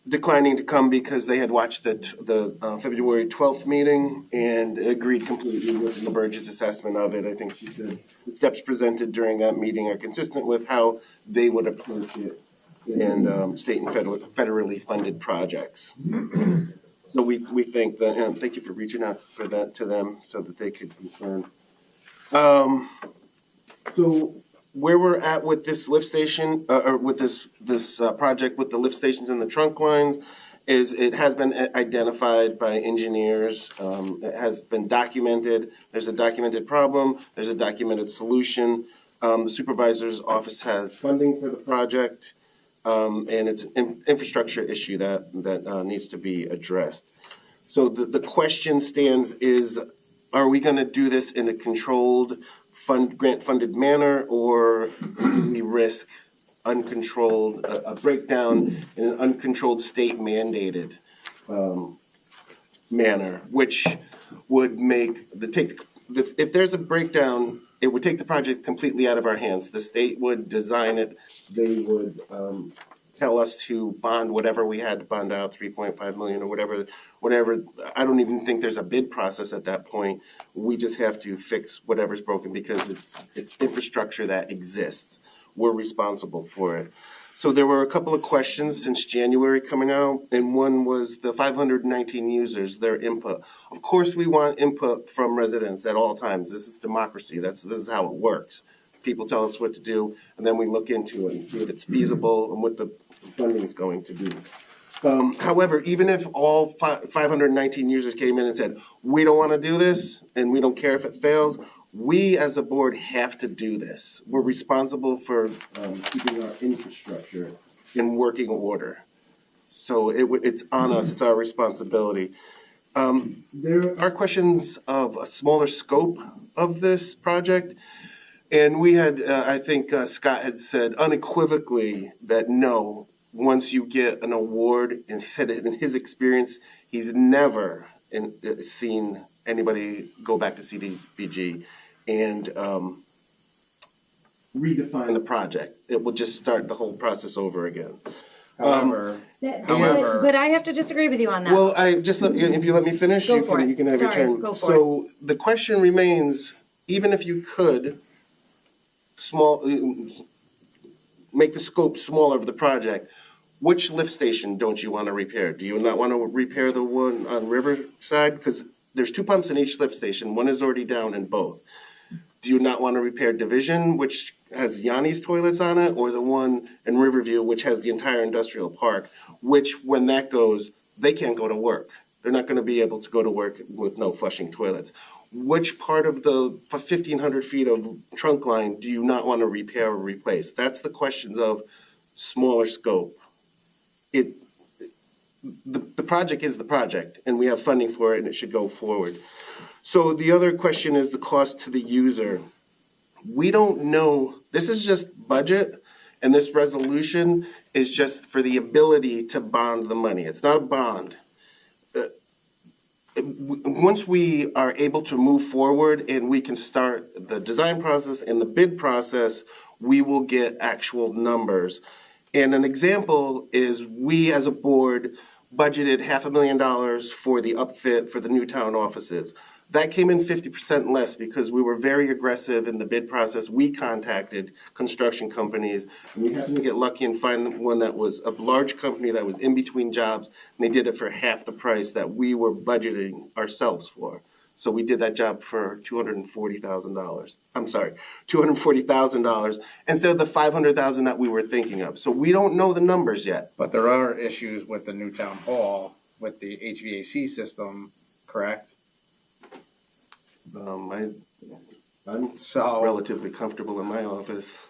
declining to come because they had watched the February 12th meeting and agreed completely with the Burgess assessment of it. I think she said the steps presented during that meeting are consistent with how they would approach it in state and federally funded projects. So we think that, and thank you for reaching out for that to them so that they could confirm. So where we're at with this lift station, or with this project with the lift stations and the trunk lines, is it has been identified by engineers. It has been documented. There's a documented problem. There's a documented solution. The supervisor's office has funding for the project, and it's an infrastructure issue that needs to be addressed. So the question stands is, are we going to do this in a controlled, grant-funded manner, or do we risk uncontrolled, a breakdown in an uncontrolled state-mandated manner, which would make if there's a breakdown, it would take the project completely out of our hands. The state would design it. They would tell us to bond whatever we had to bond out, 3.5 million or whatever. I don't even think there's a bid process at that point. We just have to fix whatever's broken because it's infrastructure that exists. We're responsible for it. So there were a couple of questions since January coming out, and one was the 519 users, their input. Of course, we want input from residents at all times. This is democracy. This is how it works. People tell us what to do, and then we look into it and see if it's feasible and what the funding is going to be. However, even if all 519 users came in and said, we don't want to do this, and we don't care if it fails, we as a board have to do this. We're responsible for keeping our infrastructure in working order. So it's on us, it's our responsibility. There are questions of a smaller scope of this project. And we had, I think Scott had said unequivocally that no, once you get an award, and he said in his experience, he's never seen anybody go back to CDBG and redefine the project. It will just start the whole process over again. However, but I have to disagree with you on that. Well, if you let me finish, Go you for it. can have your Sorry, turn. go for So the question remains, even if you could make the scope smaller of the project, which lift station don't you want to repair? Do you not want to repair the one on Riverside? Because there's 2 pumps in each lift station. One is already down in both. Do you not want to repair Division, which has Yanni's toilets on it, or the one in Riverview, which has the entire industrial park, which when that goes, they can't go to work. They're not going to be able to go to work with no flushing toilets. Which part of the 1,500 feet of trunk line do you not want to repair or replace? That's the questions of smaller scope. the project is the project, and we have funding for it, and it should go forward. So the other question is the cost to the user. We don't know, this is just budget, and this resolution is just for the ability to bond the money. It's not a bond. Once we are able to move forward and we can start the design process and the bid process, we will get actual numbers. And an example is we as a board budgeted $500,000 for the upfit for the new town offices. That came in 50% less because we were very aggressive in the bid process. We contacted construction companies, and we happened to get lucky and find one that was a large company that was in between jobs, and they did it for half the price that we were budgeting ourselves for. So we did that job for $240,000. I'm sorry, $240,000 instead of the $500,000 that we were thinking of. So we don't know the numbers yet. But there are issues with the new town hall with the HVAC system, correct? I'm So relatively comfortable in my office.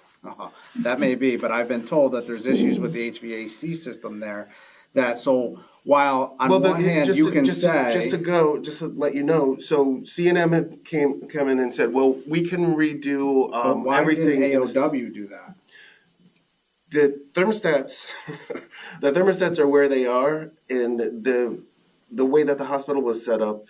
that may be, but I've been told that there's issues with the HVAC system there. That so while on one hand you can say just to let you know. So C&M had come in and said, well, we can redo but why everything. didn't AOW do that? The thermostats, the thermostats are where they are, and the way that the hospital was set up,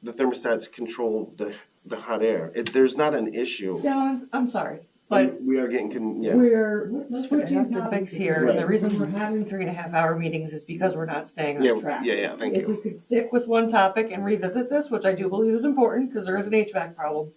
the thermostats control the hot air. There's not an issue. Dylan, I'm sorry, but We are getting, yeah. we're switching topics here, and the Right. reason we're having 3.5-hour meetings is because we're not staying on track. Yeah, thank If we you. could stick with one topic and revisit this, which I do believe is important, because there is an HVAC problem,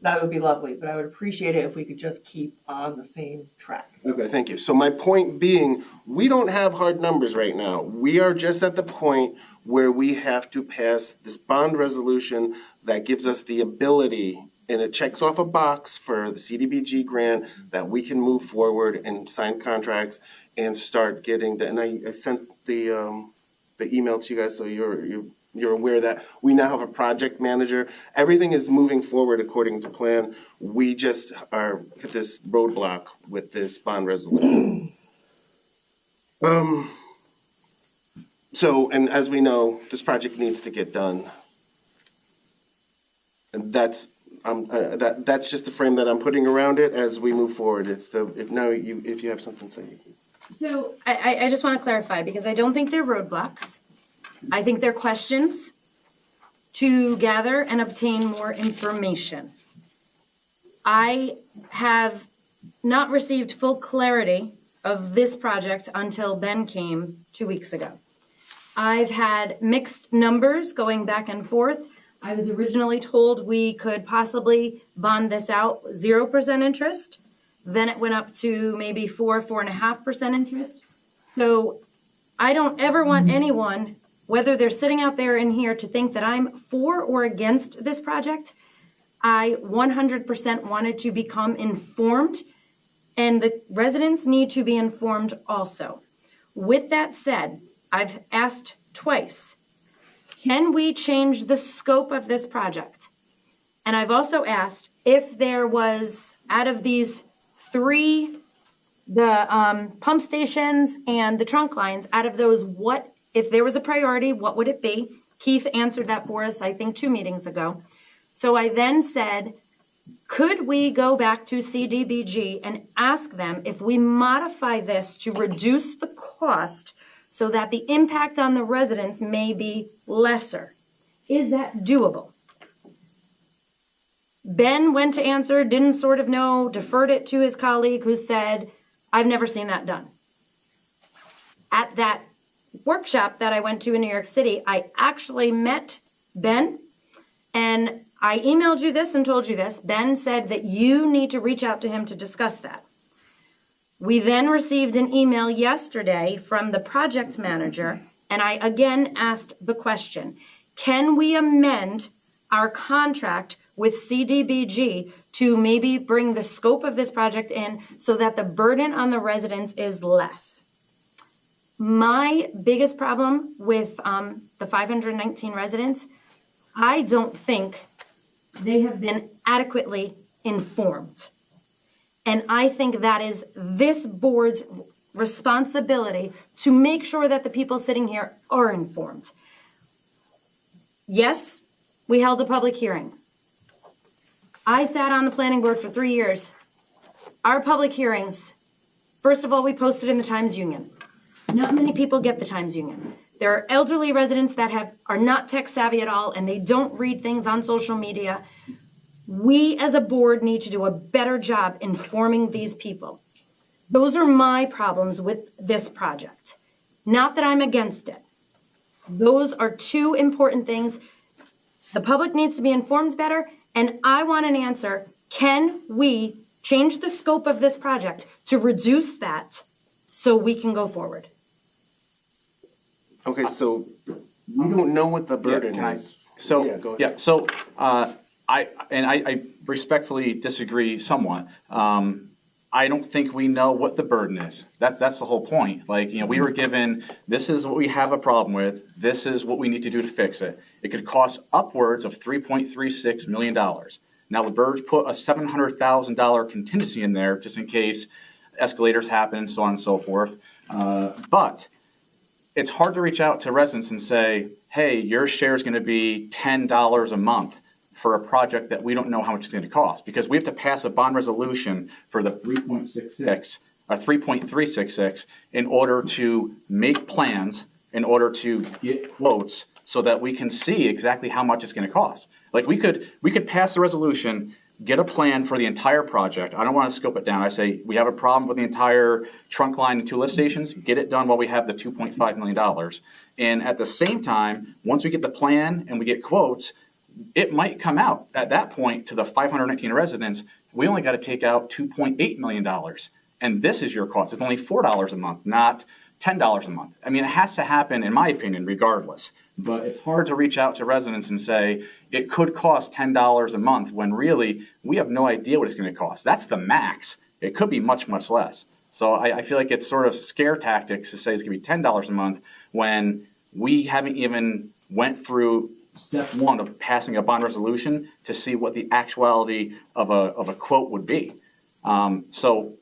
that would be lovely, but I would appreciate it if we could just keep on the same track. Okay, thank you. So my point being, we don't have hard numbers right now. We are just at the point where we have to pass this bond resolution that gives us the ability, and it checks off a box for the CDBG grant, that we can move forward and sign contracts and start getting the, and I sent the email to you guys, so you're aware that we now have a project manager. Everything is moving forward according to plan. We just are at this roadblock with this bond resolution. So, and as we know, this project needs to get done. And that's just the frame that I'm putting around it as we move forward. If you have something to say. So I just want to clarify, because I don't think they're roadblocks. I think they're questions to gather and obtain more information. I have not received full clarity of this project until Ben came 2 weeks ago. I've had mixed numbers going back and forth. I was originally told we could possibly bond this out 0% interest. Then it went up to maybe 4.5% interest. So I don't ever want anyone, whether they're sitting out there in here, to think that I'm for or against this project. I 100% wanted to become informed, and the residents need to be informed also. With that said, I've asked twice, can we change the scope of this project? And I've also asked if there was, out of these three, the pump stations and the trunk lines, out of those, what, if there was a priority, what would it be? Keith answered that for us, I think, 2 meetings ago. So I then said, could we go back to CDBG and ask them if we modify this to reduce the cost so that the impact on the residents may be lesser? Is that doable? Ben went to answer, didn't sort of know, deferred it to his colleague who said, I've never seen that done. At that workshop that I went to in New York City, I actually met Ben, and I emailed you this and told you this. Ben said that you need to reach out to him to discuss that. We then received an email yesterday from the project manager, and I again asked the question, can we amend our contract with CDBG to maybe bring the scope of this project in so that the burden on the residents is less? My biggest problem with the 519 residents, I don't think they have been adequately informed. And I think that is this board's responsibility to make sure that the people sitting here are informed. Yes, we held a public hearing. I sat on the planning board for 3 years. Our public hearings, first of all, we posted in the Times Union. Not many people get the Times Union. There are elderly residents that are not tech savvy at all, and they don't read things on social media. We as a board need to do a better job informing these people. Those are my problems with this project. Not that I'm against it. Those are two important things. The public needs to be informed better, and I want an answer. Can we change the scope of this project to reduce that so we can go forward? Okay, so we don't know what the burden can I- is. So, Yeah, go ahead. yeah, so, I respectfully disagree somewhat. I don't think we know what the burden is. That's the whole point. Like, we were given, this is what we have a problem with, this is what we need to do to fix it. It could cost upwards of $3.36 million. Now, the Burge put a $700,000 contingency in there just in case escalators happen and so on and so forth. But it's hard to reach out to residents and say, hey, your share is going to be $10 a month for a project that we don't know how much it's going to cost, because we have to pass a bond resolution for the 3.366 in order to make plans, in order to get quotes so that we can see exactly how much it's going to cost. Like we could pass the resolution, get a plan for the entire project. I don't want to scope it down. I say we have a problem with the entire trunk line and 2 lift stations. Get it done while we have the $2.5 million. And at the same time, once we get the plan and we get quotes, it might come out at that point to the 519 residents, we only got to take out $2.8 million. And this is your cost. It's only $4 a month, not $10 a month. I mean, it has to happen, in my opinion, regardless. But it's hard to reach out to residents and say, it could cost $10 a month when really we have no idea what it's going to cost. That's the max. It could be much, much less. So I feel like it's sort of scare tactics to say it's going to be $10 a month when we haven't even went through step one of passing a bond resolution to see what the actuality of a quote would be. So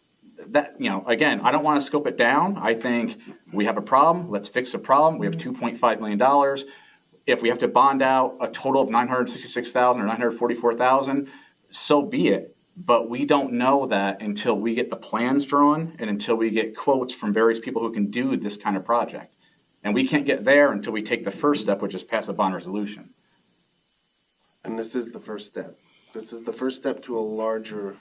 that, again, I don't want to scope it down. I think we have a problem. Let's fix the problem. We have $2.5 million. If we have to bond out a total of $966,000 or $944,000, so be it. But we don't know that until we get the plans drawn and until we get quotes from various people who can do this kind of project. And we can't get there until we take the first step, which is pass a bond resolution. And this is the first step. This is the first step to a larger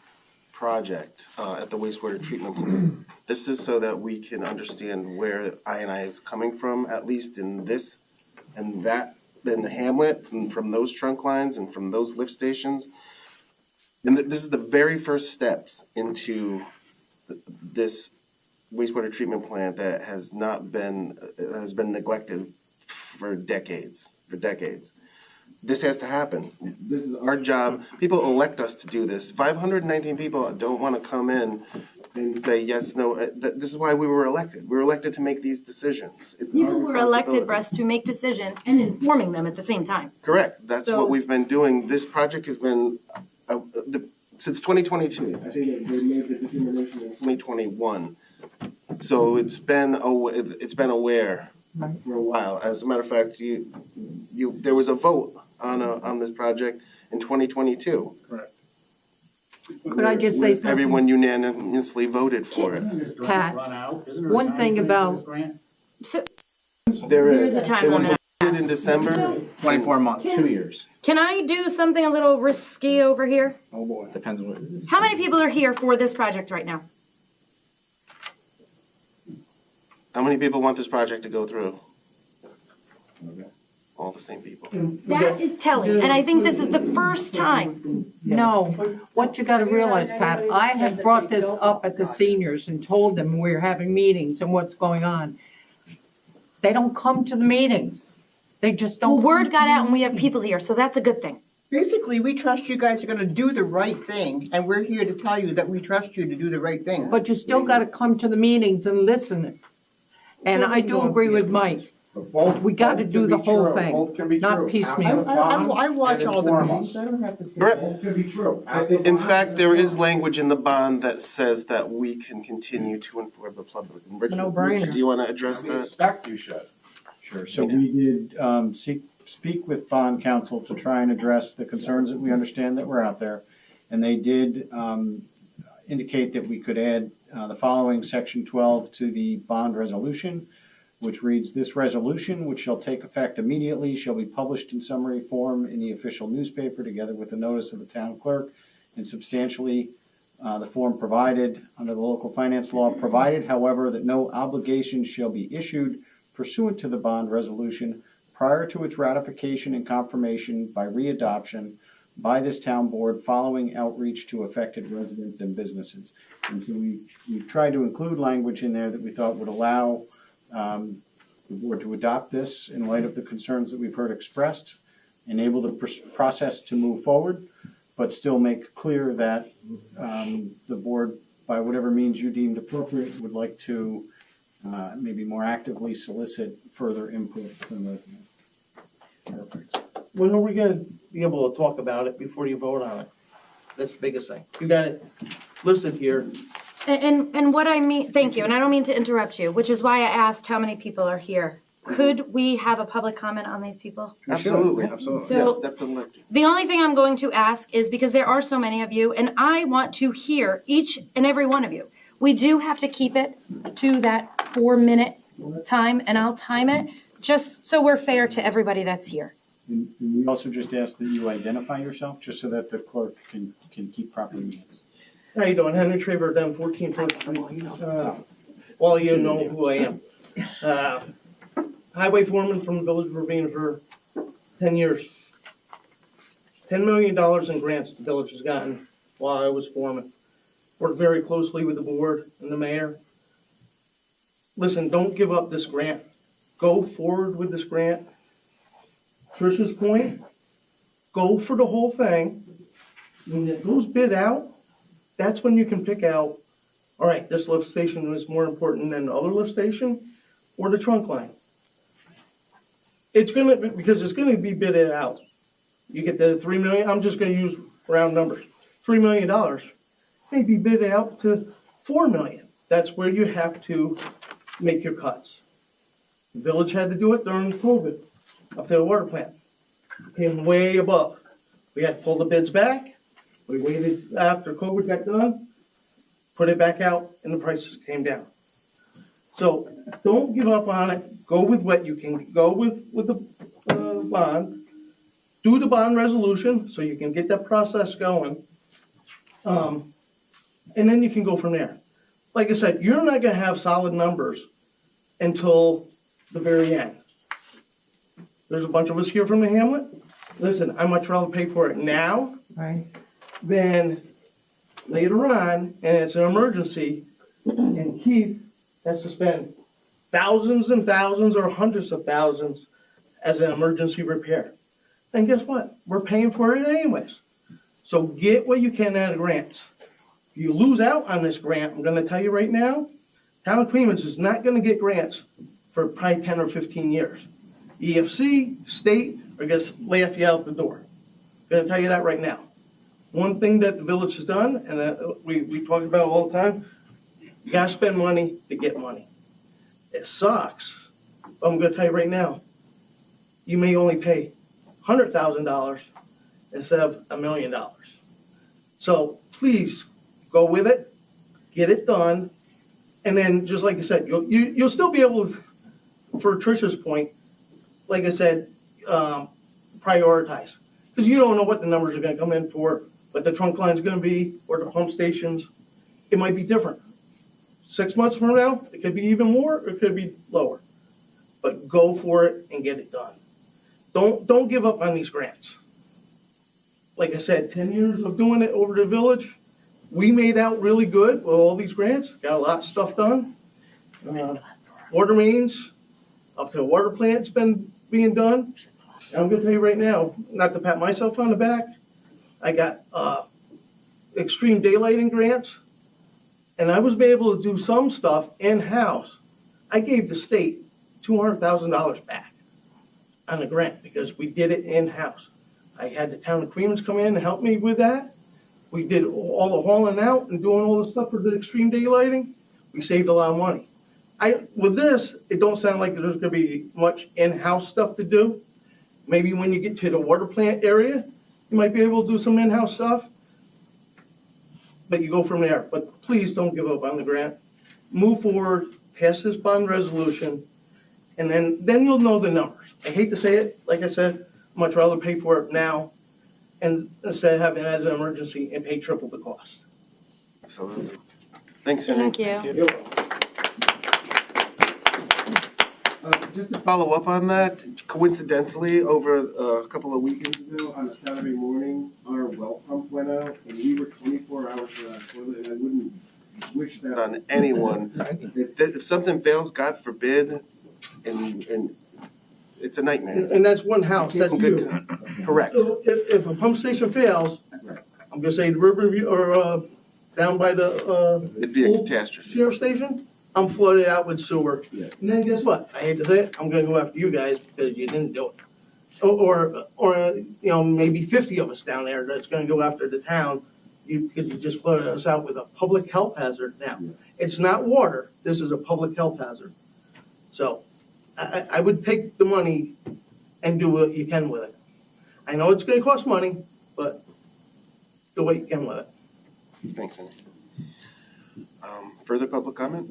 project at the wastewater treatment plant. This is so that we can understand where I&I is coming from, at least in this and that, in the hamlet, and from those trunk lines and from those lift stations. And this is the very first steps into this wastewater treatment plant that has been neglected for decades. This has to happen. This is our job. People elect us to do this. 519 people don't want to come in and say yes, no. This is why we were elected. We were elected to make these decisions. People were elected for us to make decisions and informing them at the same time. Correct. That's what we've been doing. This project has been since 2022. I think they made the determination in 2021. So it's been aware for a while. As a matter of fact, there was a vote on this project in 2022. Correct. Could I just say something? Everyone unanimously voted for it. Pat, one thing about, So There is. There's a time It was limit. voted in December. So 24 months. 2 years. can I do something a little risky over here? Oh boy. Depends on what it is. How many people are here for this project right now? How many people want this project to go through? All the same people. That is telling, and I think this is the first time. no, what you gotta realize, Pat, I have brought this up at the seniors and told them we're having meetings and what's going on. They don't come to the meetings. They just don't. Well, word got out and we have people here, so that's a good thing. Basically, we trust you guys are gonna do the right thing, and we're here to tell you that we trust you to do the right thing. But you still gotta come to the meetings and listen. And I do agree with Mike. Both- We gotta both do can the be whole true. thing, Both can be not true. Ask piecemeal. the bond I watch and all the inform meetings, us. I don't have to see. Correct. Both can be true. Ask the In bond fact, and there inform is us. language in the bond that says that we can continue to inform the public. Richard, No-brainer. do you want to address I that? expect you should. Sure, so we did speak with bond counsel to try and address the concerns that we understand that were out there. And they did indicate that we could add the following section 12 to the bond resolution, which reads, "This resolution, which shall take effect immediately, shall be published in summary form in the official newspaper together with the notice of the town clerk and substantially the form provided under the local finance law, provided, however, that no obligation shall be issued pursuant to the bond resolution prior to its ratification and confirmation by readoption by this town board following outreach to affected residents and businesses." And so we've tried to include language in there that we thought would allow the board to adopt this in light of the concerns that we've heard expressed, enable the process to move forward, but still make clear that the board, by whatever means you deemed appropriate, would like to maybe more actively solicit further input from residents. Perfect. When are we gonna be able to talk about it before you vote on it? That's the biggest thing. You got it listed here. And what I mean, thank you, and I don't mean to interrupt you, which is why I asked how many people are here. Could we have a public comment on these people? Absolutely, absolutely. So- Yes, step to the left. The only thing I'm going to ask is because there are so many of you, and I want to hear each and every one of you. We do have to keep it to that 4-minute time, and I'll time it just so we're fair to everybody that's here. And we also just ask that you identify yourself, just so that the clerk can keep proper minutes. How you doing? Henry Traver, down 14 First Street. Well, you know who I am. Highway foreman from the village of Ravena for 10 years. $10 million in grants the village has gotten while I was foreman. Worked very closely with the board and the mayor. Listen, don't give up this grant. Go forward with this grant. Trish's point, go for the whole thing. When it goes bid out, that's when you can pick out, all right, this lift station is more important than the other lift station or the trunk line. It's gonna be, because it's gonna be bidded out. You get the 3 million, I'm just gonna use round numbers, $3 million. Maybe bid it out to 4 million. That's where you have to make your cuts. The village had to do it during COVID, up to the water plant. Came way above. We had to pull the bids back. We waited after COVID got done, put it back out, and the prices came down. So don't give up on it. Go with what you can go with the bond. Do the bond resolution so you can get that process going. And then you can go from there. Like I said, you're not gonna have solid numbers until the very end. There's a bunch of us here from the hamlet. Listen, I'd much rather pay for it now Right. than later on, and it's an emergency, and Keith has to spend thousands and thousands or hundreds of thousands as an emergency repair. And guess what? We're paying for it anyways. So get what you can out of grants. If you lose out on this grant, I'm gonna tell you right now, Town of Clemens is not gonna get grants for probably 10 or 15 years. EFC, state, are gonna laugh you out the door. Gonna tell you that right now. One thing that the village has done, and that we talk about all the time, you gotta spend money to get money. It sucks, but I'm gonna tell you right now, you may only pay $100,000 instead of $1 million. So please, go with it, get it done, and then, just like I said, you'll still be able to, for Tricia's point, like I said, prioritize. Because you don't know what the numbers are gonna come in for, what the trunk line's gonna be, or the pump stations. It might be different. 6 months from now, it could be even more, or it could be lower. But go for it and get it done. Don't give up on these grants. Like I said, 10 years of doing it over the village, we made out really good with all these grants, got a lot of stuff done. Water mains, up to a water plant's been being done. And I'm gonna tell you right now, not to pat myself on the back, I got extreme daylighting grants, and I was able to do some stuff in-house. I gave the state $200,000 back on the grant because we did it in-house. I had the town of Queens come in and help me with that. We did all the hauling out and doing all the stuff for the extreme daylighting. We saved a lot of money. With this, it don't sound like there's gonna be much in-house stuff to do. Maybe when you get to the water plant area, you might be able to do some in-house stuff. But you go from there. But please don't give up on the grant. Move forward, pass this bond resolution, and then you'll know the numbers. I hate to say it, like I said, I'd much rather pay for it now and instead of having it as an emergency and pay triple the cost. Absolutely. Thanks, Henry. Thank you. Yep. Just to follow up on that, coincidentally, over a couple of weekends ago, on a Saturday morning, our well pump went out, and we were 24 hours without toilet, and I wouldn't wish that on anyone. If something fails, God forbid, and it's a nightmare. And that's one house, that's you. Correct. So if a pump station fails, I'm gonna say the Riverview, or down by the It'd be a old catastrophe. sheriff station, I'm flooded out with sewer. Yeah. And then guess what? I hate to say it, I'm gonna go after you guys because you didn't do it. Or you know, maybe 50 of us down there that's gonna go after the town because you just flooded us out with a public health hazard now. Yeah. It's not water, this is a public health hazard. So I would take the money and do what you can with it. I know it's gonna cost money, but do what you can with it. Thanks, Henry. Further public comment?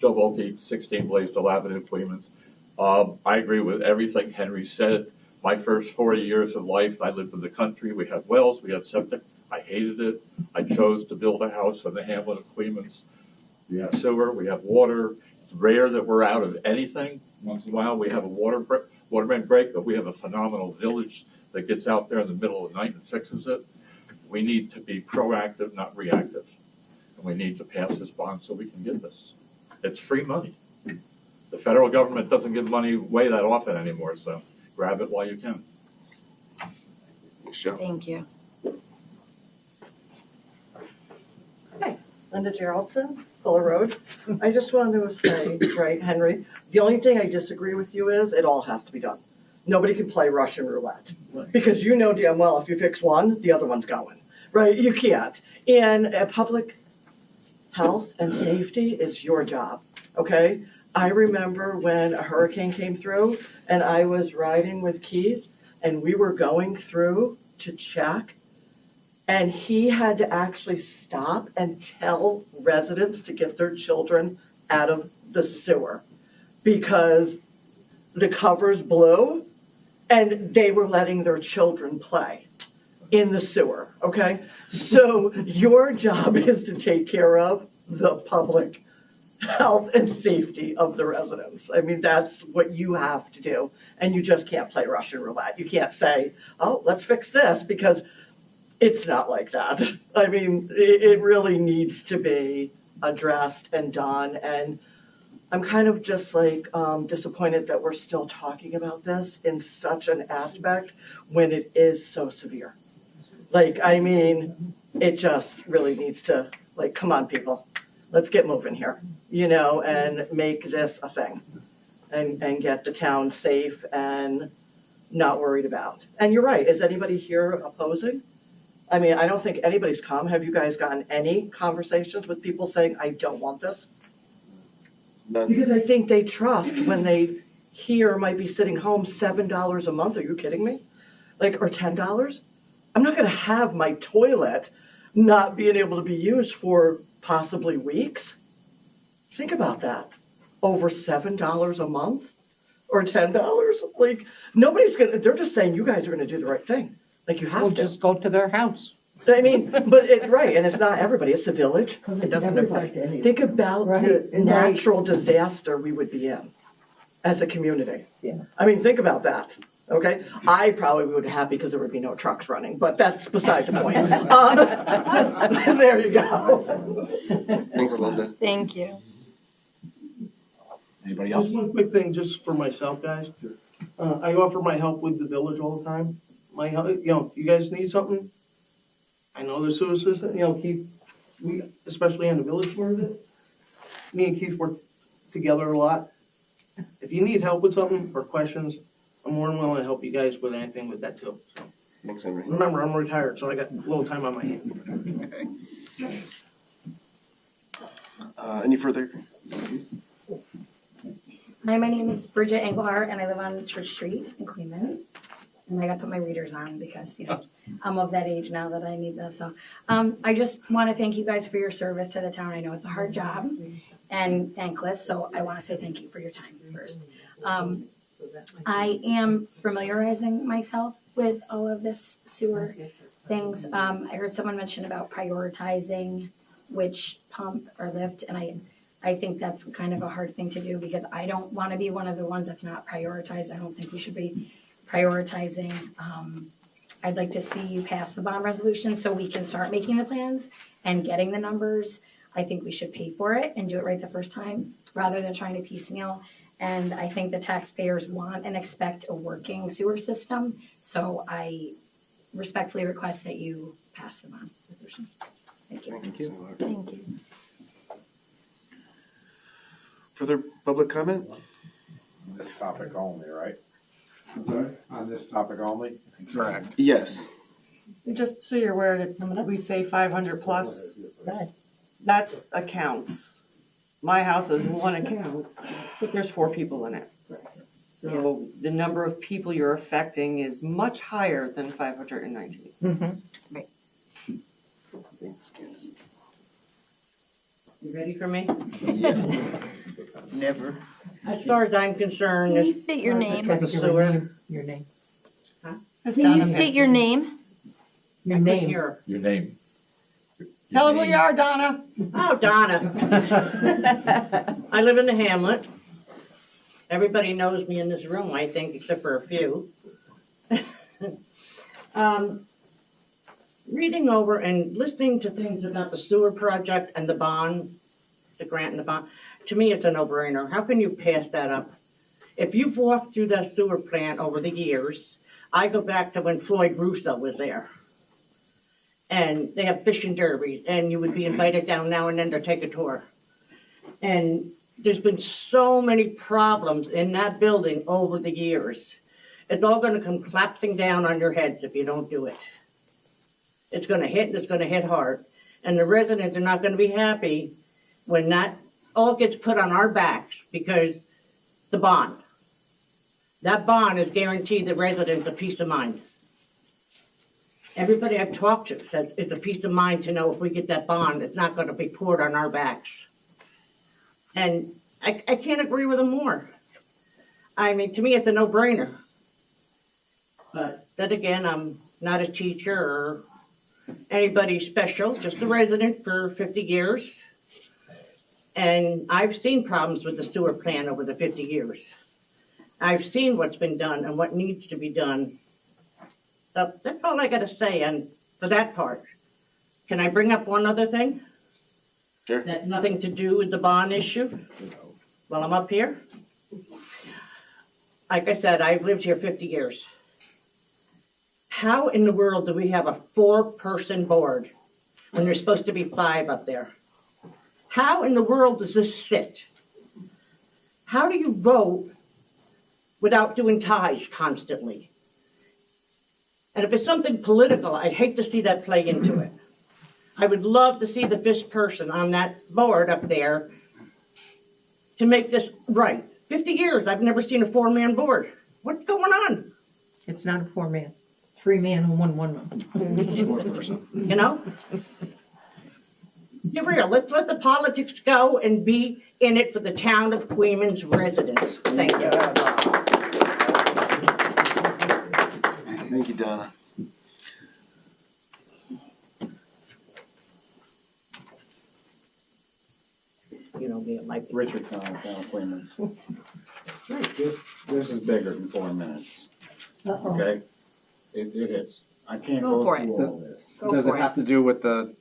Joe Volke, 16 Blaisdell Avenue, Clemens. I agree with everything Henry said. My first 40 years of life, I lived in the country. We had wells, we had septic. I hated it. I chose to build a house in the hamlet of Clemens. We have sewer, we have water. It's rare that we're out of anything. Once in a while, we have a water main break, but we have a phenomenal village that gets out there in the middle of the night and fixes it. We need to be proactive, not reactive. And we need to pass this bond so we can get this. It's free money. The federal government doesn't give money away that often anymore, so grab it while you can. Thanks, Joe. Thank you. Linda Geraldson, Fuller Road. I just wanted to say, right, Henry, the only thing I disagree with you is it all has to be done. Nobody can play Russian roulette because you know damn well if you fix one, the other one's going, right? You can't. And public health and safety is your job, okay? I remember when a hurricane came through and I was riding with Keith and we were going through to check. And he had to actually stop and tell residents to get their children out of the sewer because the covers blew and they were letting their children play in the sewer, okay? So your job is to take care of the public health and safety of the residents. I mean, that's what you have to do. And you just can't play Russian roulette. You can't say, oh, let's fix this because it's not like that. I mean, it really needs to be addressed and done. And I'm kind of just like disappointed that we're still talking about this in such an aspect when it is so severe. Like, I mean, it just really needs to, like, come on, people. Let's get moving here, you know, and make this a thing and get the town safe and not worried about. And you're right. Is anybody here opposing? I mean, I don't think anybody's come. Have you guys gotten any conversations with people saying, I don't want this? None. Because I think they trust when they hear might be sitting home $7 a month. Are you kidding me? Like, or $10? I'm not going to have my toilet not being able to be used for possibly weeks. Think about that. Over $7 a month or $10? Like, nobody's going to, they're just saying you guys are going to do the right thing. Like, you have We'll to. just go to their house. I mean, but it's right, and it's not everybody, it's the village. It doesn't affect anyone. Think about the natural disaster we would be in as a community. Yeah. I mean, think about that, okay? I probably would be happy because there would be no trucks running, but that's beside the point. There you go. Thanks, Linda. Thank you. Anybody else? Just one quick thing, just for myself, guys. I offer my help with the village all the time. My help, you know, if you guys need something, I know the sewer system, you know, keep especially on the village part of it, me and Keith work together a lot. If you need help with something or questions, I'm more than willing to help you guys with anything with that too. So Thanks, Henry. remember, I'm retired, so I got a little time on my hand. Any further? Hi, my name is Bridget Engelhart, and I live on Church Street in Queens. And I got to put my readers on because, I'm of that age now that I need those. So I just want to thank you guys for your service to the town. I know it's a hard job and thankless, so I want to say thank you for your time first. I am familiarizing myself with all of this sewer things. I heard someone mention about prioritizing which pump or lift, and I think that's kind of a hard thing to do because I don't want to be one of the ones that's not prioritized. I don't think we should be prioritizing. I'd like to see you pass the bond resolution so we can start making the plans and getting the numbers. I think we should pay for it and do it right the first time rather than trying to piecemeal. And I think the taxpayers want and expect a working sewer system. So I respectfully request that you pass the bond resolution. Thank you. Thank you. Thank you. Further public comment? This topic only, right? I'm sorry? On this topic only? Correct. Yes. Just so you're aware that we say 500 plus, that's accounts. My house is one account, but there's 4 people in it. So the number of people you're affecting is much higher than 519. Mm-hmm. Right. Thanks, Candace. You ready for me? Yes. Never. As far as I'm concerned, Can you state your name? the sewer. Your name. That's Can you Donna. state your name? Your name. Your name. Tell them who you are, Donna. Oh, Donna. I live in the hamlet. Everybody knows me in this room, I think, except for a few. Reading over and listening to things about the sewer project and the bond, the grant and the bond, to me, it's a no-brainer. How can you pass that up? If you've walked through that sewer plant over the years, I go back to when Floyd Russo was there. And they have fishing derbies, and you would be invited down now and then to take a tour. And there's been so many problems in that building over the years. It's all going to come collapsing down on your heads if you don't do it. It's going to hit, and it's going to hit hard. And the residents are not going to be happy when that all gets put on our backs because the bond. That bond is guaranteed the residents a peace of mind. Everybody I've talked to says it's a peace of mind to know if we get that bond, it's not going to be poured on our backs. And I can't agree with them more. I mean, to me, it's a no-brainer. But then again, I'm not a teacher or anybody special, just a resident for 50 years. And I've seen problems with the sewer plant over the 50 years. I've seen what's been done and what needs to be done. So that's all I got to say for that part. Can I bring up one other thing? Sure. That's nothing to do with the bond issue while I'm up here? Like I said, I've lived here 50 years. How in the world do we have a 4-person board when there's supposed to be 5 up there? How in the world does this sit? How do you vote without doing ties constantly? And if it's something political, I'd hate to see that play into it. I would love to see the 5th person on that board up there to make this right. 50 years, I've never seen a 4-man board. What's going on? It's not a 4-man. 3-man and 1 woman. You know? Get real. Let's let the politics go and be in it for the town of Queens residents. Thank you. Thank you, Donna. You know me, like Richard Town appointments. This is bigger than 4 minutes, okay? It is. I can't Go go for through it. all this. Does it have to do with the,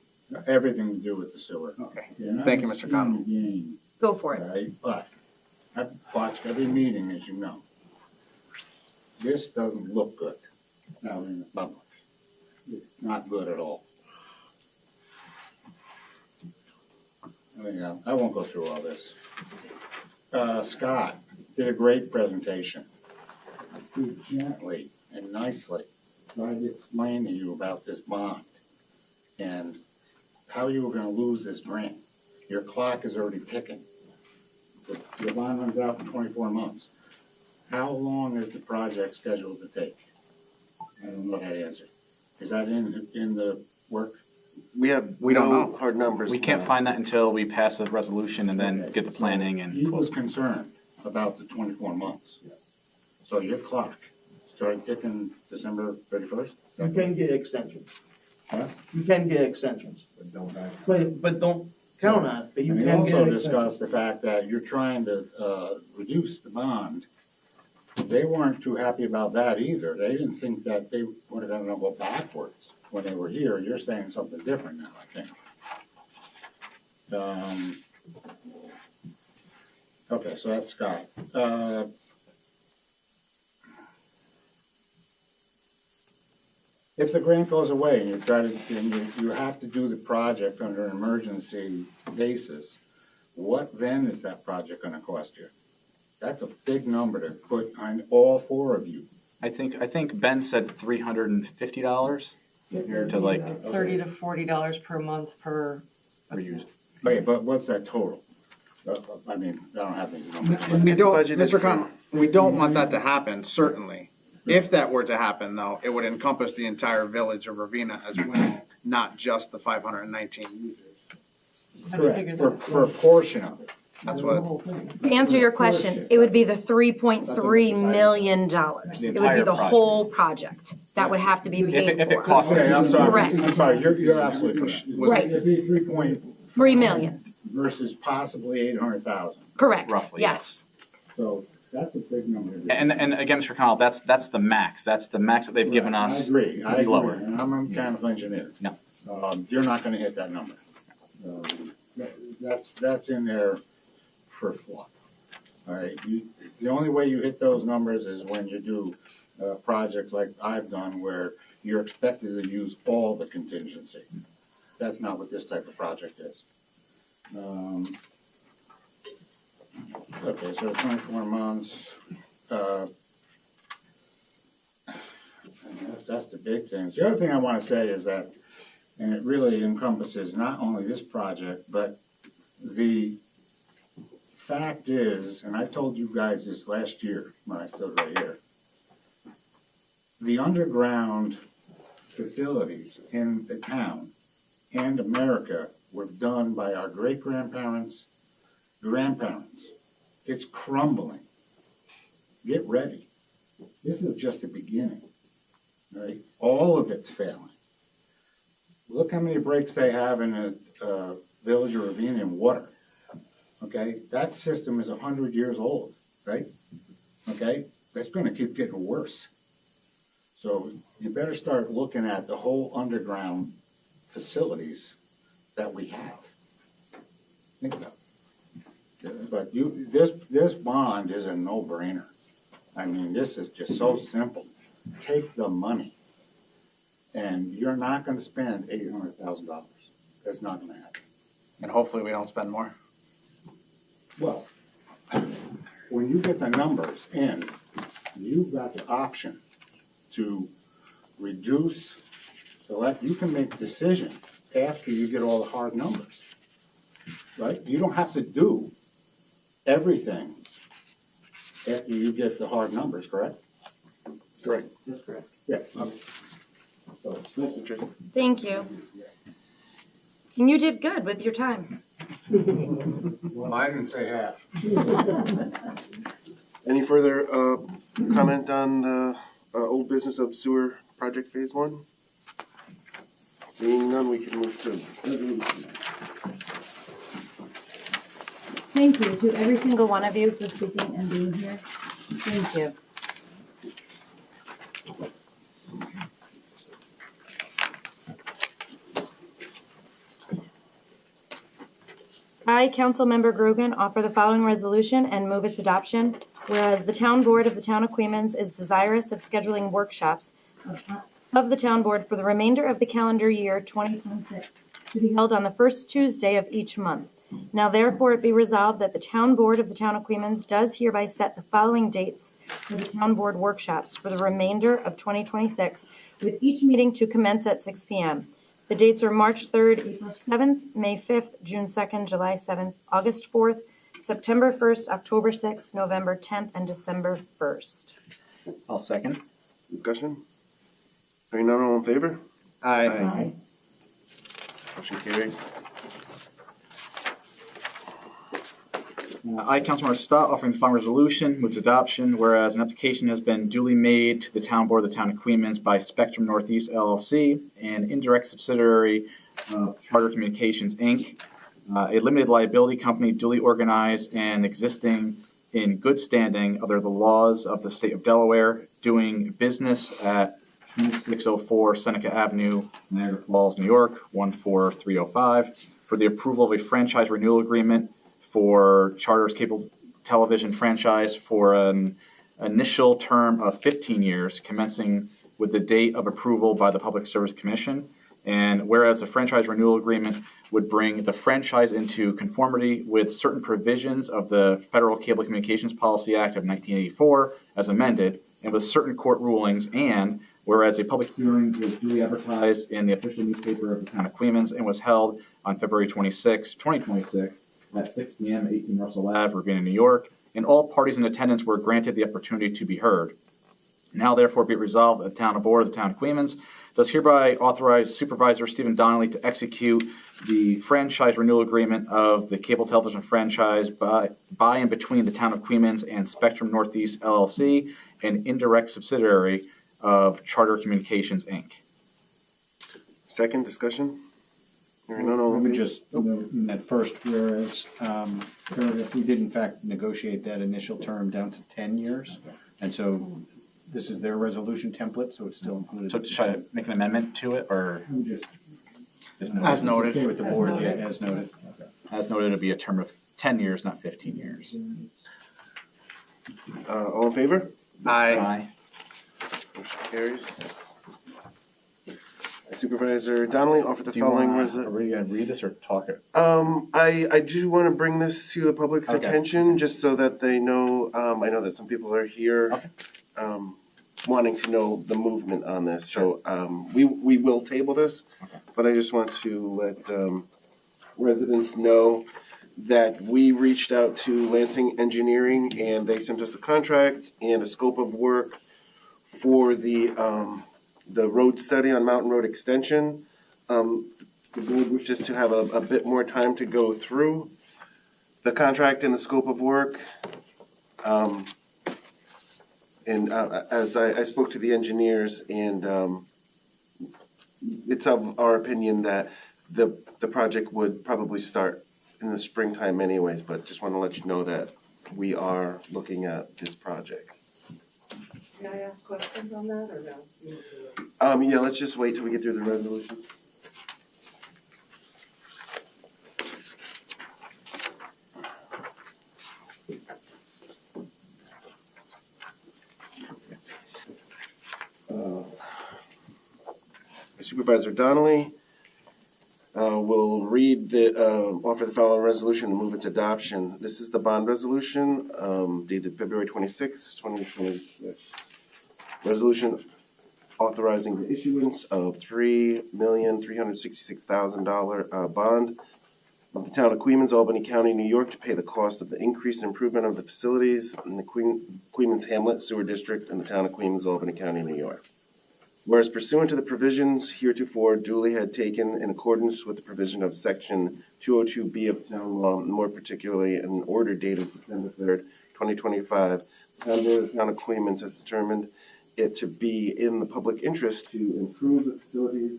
Everything to do with the sewer. okay, You're not thank you, gonna Mr. Connell. skin the game, Go for it. right? But I've watched every meeting, as you know. This doesn't look good out in the public. It's not good at all. I won't go through all this. Scott did a great presentation. He gently and nicely tried to explain to you about this bond and how you were gonna lose this grant. Your clock is already ticking. The bond runs out in 24 months. How long is the project scheduled to take? I don't know that answer. Is that in the work? We have We don't no know. hard numbers. We can't find that until we pass the resolution and then get the planning and. He was concerned about the 24 months. So your clock started ticking December 31st? You can get extensions. Huh? You can get extensions. But don't count on it, but you And he can also get discussed the fact that you're trying to reduce the bond. They weren't too happy about that either. They didn't think that they were going to go backwards when they were here. You're saying something different now, I think. Okay, so that's Scott. If the grant goes away and you have to do the project under an emergency basis, what then is that project going to cost you? That's a big number to put on all four of you. I think Ben said $350 compared to like $30 to $40 per month per. reused. Okay, but what's that total? I mean, I don't have any numbers. We don't, budgeted Mr. for- Connell, we don't want that to happen, certainly. If that were to happen, though, it would encompass the entire village of Ravena as well, not just the 519 users. How do you figure For that? a portion of it. That's The what, whole thing. To answer your question, it would be the $3.3 million. It would be entire the project. whole project that would have to be paid If it for. costs. Okay, I'm sorry. Correct. I'm sorry, you're absolutely correct. Right. It'd be 3 $3 million, versus possibly 800,000. correct, Roughly, yes. So that's a big number. And again, Mr. Connell, that's the max. That's the max that they've given I us. agree, I Could be agree. lower. And I'm a mechanical engineer. No. You're not gonna hit that number. That's in there for fluff. All right, the only way you hit those numbers is when you do projects like I've done where you're expected to use all the contingency. That's not what this type of project is. Okay, so 24 months. That's the big things. The other thing I want to say is that, and it really encompasses not only this project, but the fact is, and I told you guys this last year when I stood right here, the underground facilities in the town and America were done by our great-grandparents, grandparents. It's crumbling. Get ready. This is just the beginning, right? All of it's failing. Look how many breaks they have in the village of Ravena in water. Okay, that system is 100 years old, right? Okay, that's going to keep getting worse. So you better start looking at the whole underground facilities that we have. Think about it. But this bond is a no-brainer. I mean, this is just so simple. Take the money, and you're not going to spend $800,000. That's not going to happen. and hopefully we don't spend more. Well, when you get the numbers in, you've got the option to reduce, so that you can make a decision after you get all the hard numbers, right? You don't have to do everything after you get the hard numbers, correct? Correct. That's correct. Yeah. So, Thank you. And you did good with your time. well, I didn't say half. Any further comment on the old business of sewer project phase 1? Seeing none, we can move to resolution. Thank you to every single one of you for speaking and being here. Thank you. I, Councilmember Grogan, offer the following resolution and move its adoption. Whereas the Town Board of the Town of Queens is desirous of scheduling workshops of the Town Board for the remainder of the calendar year 2026 to be held on the first Tuesday of each month. Now therefore it be resolved that the town board of the town of Queens does hereby set the following dates for the town board workshops for the remainder of 2026, with each meeting to commence at 6 p.m. The dates are March 3rd, April 7th, May 5th, June 2nd, July 7th, August 4th, September 1st, October 6th, November 10th, and December 1st. I'll second. Discussion? Hearing none, all in favor? Aye. Motion carries. I, Councilmember Stott, offering the following resolution with its adoption, whereas an application has been duly made to the town board of the town of Queens by Spectrum Northeast LLC, an indirect subsidiary of Charter Communications, Inc., a limited liability company duly organized and existing in good standing under the laws of the state of Delaware, doing business at 2604 Seneca Avenue, Niagara Falls, New York, 14305, for the approval of a franchise renewal agreement for Charter's cable television franchise for an initial term of 15 years, commencing with the date of approval by the Public Service Commission. And whereas the franchise renewal agreement would bring the franchise into conformity with certain provisions of the Federal Cable Communications Policy Act of 1984 as amended, and with certain court rulings, and whereas a public hearing was duly advertised in the official newspaper of the town of Queens and was held on February 26, 2026, at 6 p.m. 18 Russell Ave, Ravena, New York, and all parties in attendance were granted the opportunity to be heard. Now therefore be it resolved that the town board of the town of Queens does hereby authorize Supervisor Stephen Donnelly to execute the franchise renewal agreement of the cable television franchise by and between the town of Queens and Spectrum Northeast LLC, an indirect subsidiary of Charter Communications, Inc. Second discussion? Hearing none, all I in would favor? just note in that first whereas, if we did in fact negotiate that initial term down to 10 years, and so this is their resolution template, so it's still included. So should I make an amendment to it, or Just As noted. Okay with the board, yeah, as noted. as noted, it'll be a term of 10 years, not 15 years? All in favor? Aye. Motion carries. Supervisor Donnelly, offer the Do you following want resolution. are we gonna read this or talk it? I do want to bring this to the public's Okay. attention, just so that they know, I know that some people are here, Okay. wanting to know the movement on this, so, we will table this, but I just want to let, residents know that we reached out to Lansing Engineering, and they sent us a contract and a scope of work for the road study on Mountain Road Extension. The board wishes to have a bit more time to go through the contract and the scope of work. As I spoke to the engineers, and it's of our opinion that the project would probably start in the springtime anyways, but just want to let you know that we are looking at this project. Can I ask questions on that or no? Yeah, let's just wait till we get through the resolution. Supervisor Donnelly will read offer the following resolution and move its adoption. This is the bond resolution dated February 26, 2026. Resolution authorizing the issuance of $3,366,000 bond of the town of Queens, Albany County, New York, to pay the cost of the increased improvement of the facilities in the Queens Hamlet Sewer District in the town of Queens, Albany County, New York. Whereas pursuant to the provisions heretofore duly had taken in accordance with the provision of Section 202B of Town Law, more particularly an order dated September 3rd, 2025, the Town Board of the Town of Queens has determined it to be in the public interest to improve the facilities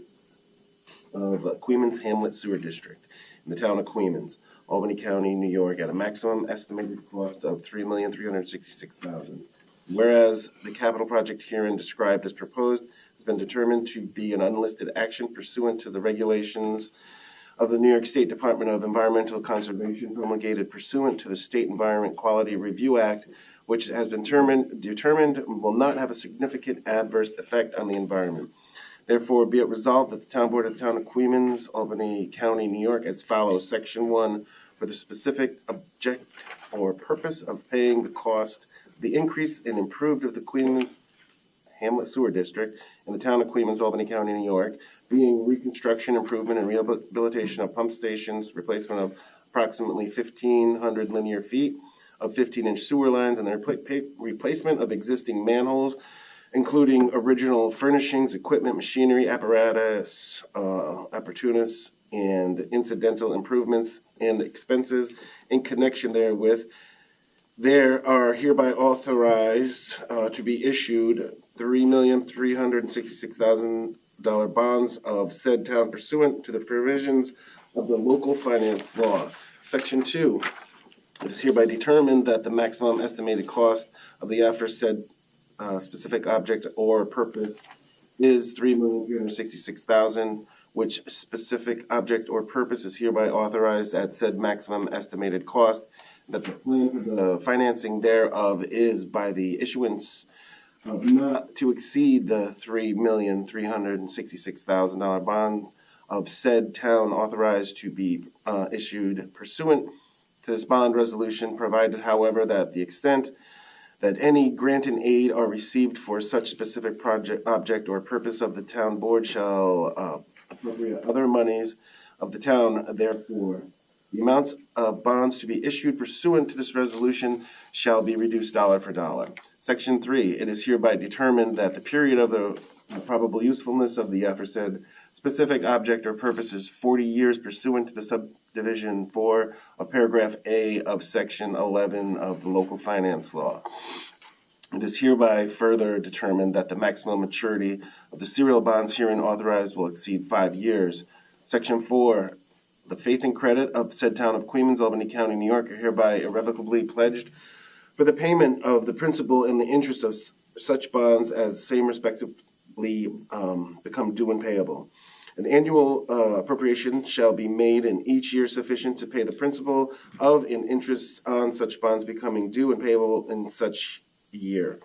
of the Queens Hamlet Sewer District in the town of Queens, Albany County, New York, at a maximum estimated cost of $3,366,000. Whereas the capital project herein described as proposed has been determined to be an unlisted action pursuant to the regulations of the New York State Department of Environmental Conservation, promulgated pursuant to the State Environment Quality Review Act, which has been determined will not have a significant adverse effect on the environment. Therefore, be it resolved that the Town Board of the Town of Queens, Albany County, New York, as follows. Section 1, for for the specific object or purpose of paying the cost of the increase and improved of the Queens Hamlet Sewer District in the town of Queens, Albany County, New York, being reconstruction, improvement, and rehabilitation of pump stations, replacement of approximately 1,500 linear feet of 15-inch sewer lines, and the replacement of existing manholes, including original furnishings, equipment, machinery, apparatus, appurtenances, and incidental improvements and expenses in connection therewith. There are hereby authorized to be issued $3,366,000 bonds of said town pursuant to the provisions of the local finance law. Section 2, it is hereby determined that the maximum estimated cost of the aforesaid specific object or purpose is $3,366,000, which specific object or purpose is hereby authorized at said maximum estimated cost, that the plan for the financing thereof is by the issuance of not to exceed the $3,366,000 bond of said town authorized to be issued pursuant to this bond resolution, provided, however, that the extent that any grant and aid are received for such specific project, object, or purpose of the town board shall appropriate other monies of the town. Therefore, the amounts of bonds to be issued pursuant to this resolution shall be reduced dollar for dollar. Section 3, it is hereby determined that the period of the probable usefulness of the aforesaid specific object or purpose is 40 years pursuant to the subdivision 4 of paragraph A of section 11 of the local finance law. It is hereby further determined that the maximum maturity of the serial bonds herein authorized will exceed 5 years. Section 4, the faith and credit of said town of Queens, Albany County, New York, are hereby irrevocably pledged for the payment of the principal and the interest of such bonds as same respectively become due and payable. An annual appropriation shall be made in each year sufficient to pay the principal of and interest on such bonds becoming due and payable in such year.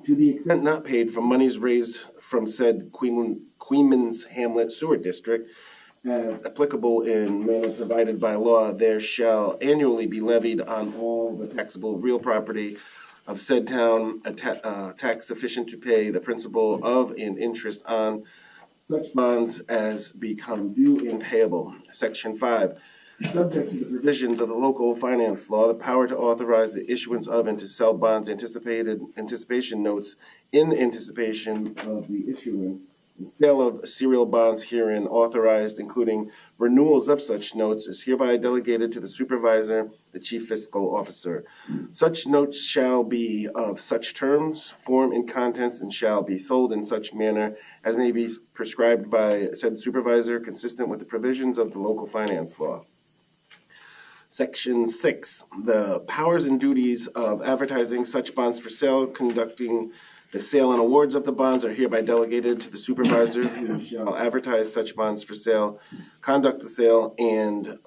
To the extent not paid from monies raised from said Queens Hamlet Sewer District, as applicable in manner provided by law, there shall annually be levied on all the taxable real property of said town a tax sufficient to pay the principal of and interest on such bonds as become due and payable. Section 5, subject to the provisions of the local finance law, the power to authorize the issuance of and to sell bonds, anticipation notes in anticipation of the issuance and sale of serial bonds herein authorized, including renewals of such notes, is hereby delegated to the supervisor, the chief fiscal officer. Such notes shall be of such terms, form, and contents, and shall be sold in such manner as may be prescribed by said supervisor, consistent with the provisions of the local finance law. Section 6, the powers and duties of advertising such bonds for sale, conducting the sale and awards of the bonds are hereby delegated to the supervisor, who shall advertise such bonds for sale, conduct the sale, and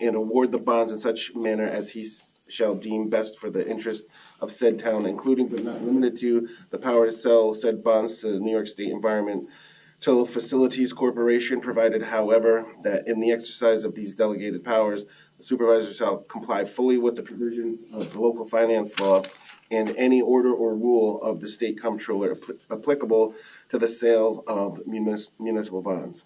award the bonds in such manner as he shall deem best for the interest of said town, including but not limited to the power to sell said bonds to the New York State Environmental Facilities Corporation, provided, however, that in the exercise of these delegated powers, the supervisor shall comply fully with the provisions of the local finance law and any order or rule of the state comptroller applicable to the sales of municipal bonds.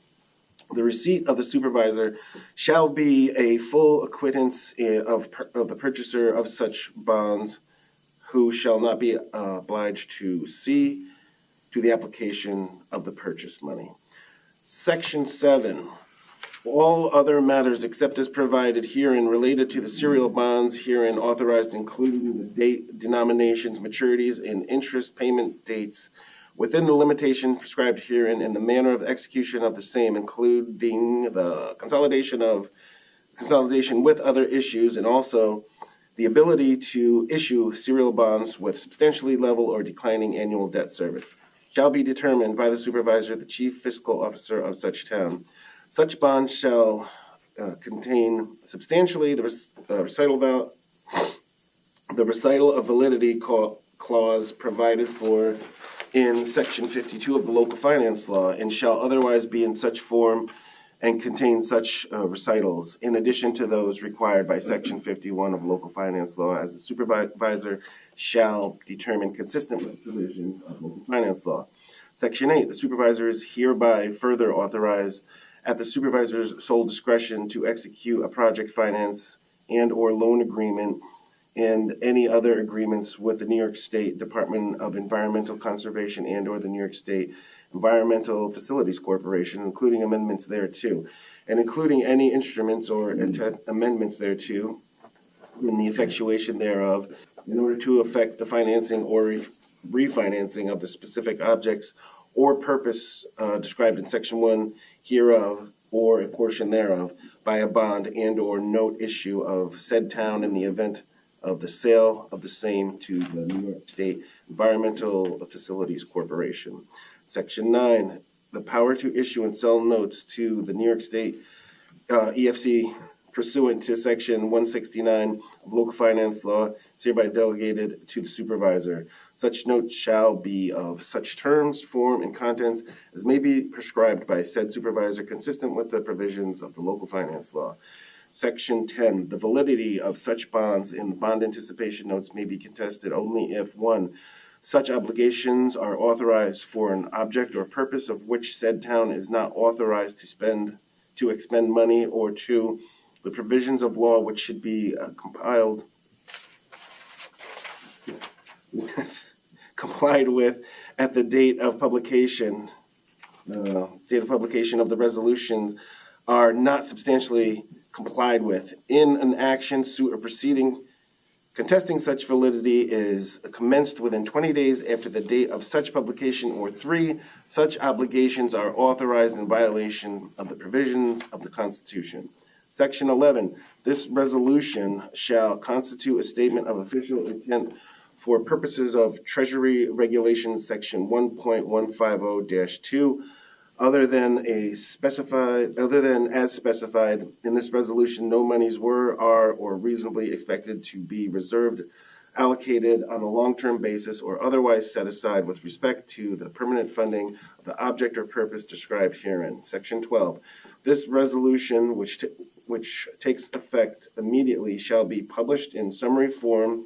The receipt of the supervisor shall be a full acquittance of the purchaser of such bonds, who shall not be obliged to see to the application of the purchase money. Section 7. All other matters except as provided herein related to the serial bonds herein authorized, including the date, denominations, maturities, and interest payment dates within the limitation prescribed herein and the manner of execution of the same, including the consolidation with other issues, and also the ability to issue serial bonds with substantially level or declining annual debt service, shall be determined by the supervisor, the chief fiscal officer of such town. Such bonds shall contain substantially the recital of validity clause provided for in Section 52 of the local finance law, and shall otherwise be in such form and contain such recitals in addition to those required by Section 51 of local finance law, as the supervisor shall determine consistent with the provisions of local finance law. Section 8, the supervisor is hereby further authorized at the supervisor's sole discretion to execute a project finance and/or loan agreement and any other agreements with the New York State Department of Environmental Conservation and/or the New York State Environmental Facilities Corporation, including amendments thereto, and including any instruments or amendments thereto in the effectuation thereof, in order to effect the financing or refinancing of the specific objects or purpose described in Section 1 hereof, or a portion thereof, by a bond and/or note issue of said town in the event of the sale of the same to the New York State Environmental Facilities Corporation. Section 9, the power to issue and sell notes to the New York State EFC pursuant to Section 169 of local finance law is hereby delegated to the supervisor. Such notes shall be of such terms, form, and contents as may be prescribed by said supervisor, consistent with the provisions of the local finance law. Section 10, the validity of such bonds in the bond anticipation notes may be contested only if 1, such obligations are authorized for an object or purpose of which said town is not authorized to expend money, or 2, the provisions of law which should be complied with at the date of publication of the resolutions are not substantially complied with in an action, suit, or proceeding contesting such validity is commenced within 20 days after the date of such publication, or 3, such obligations are authorized in violation of the provisions of the Constitution. Section 11, this resolution shall constitute a statement of official intent for purposes of Treasury Regulations, Section 1.150-2, other than as specified in this resolution, no monies were, are, or reasonably expected to be reserved, allocated on a long-term basis, or otherwise set aside with respect to the permanent funding of the object or purpose described herein. Section 12, this resolution, which takes effect immediately, shall be published in summary form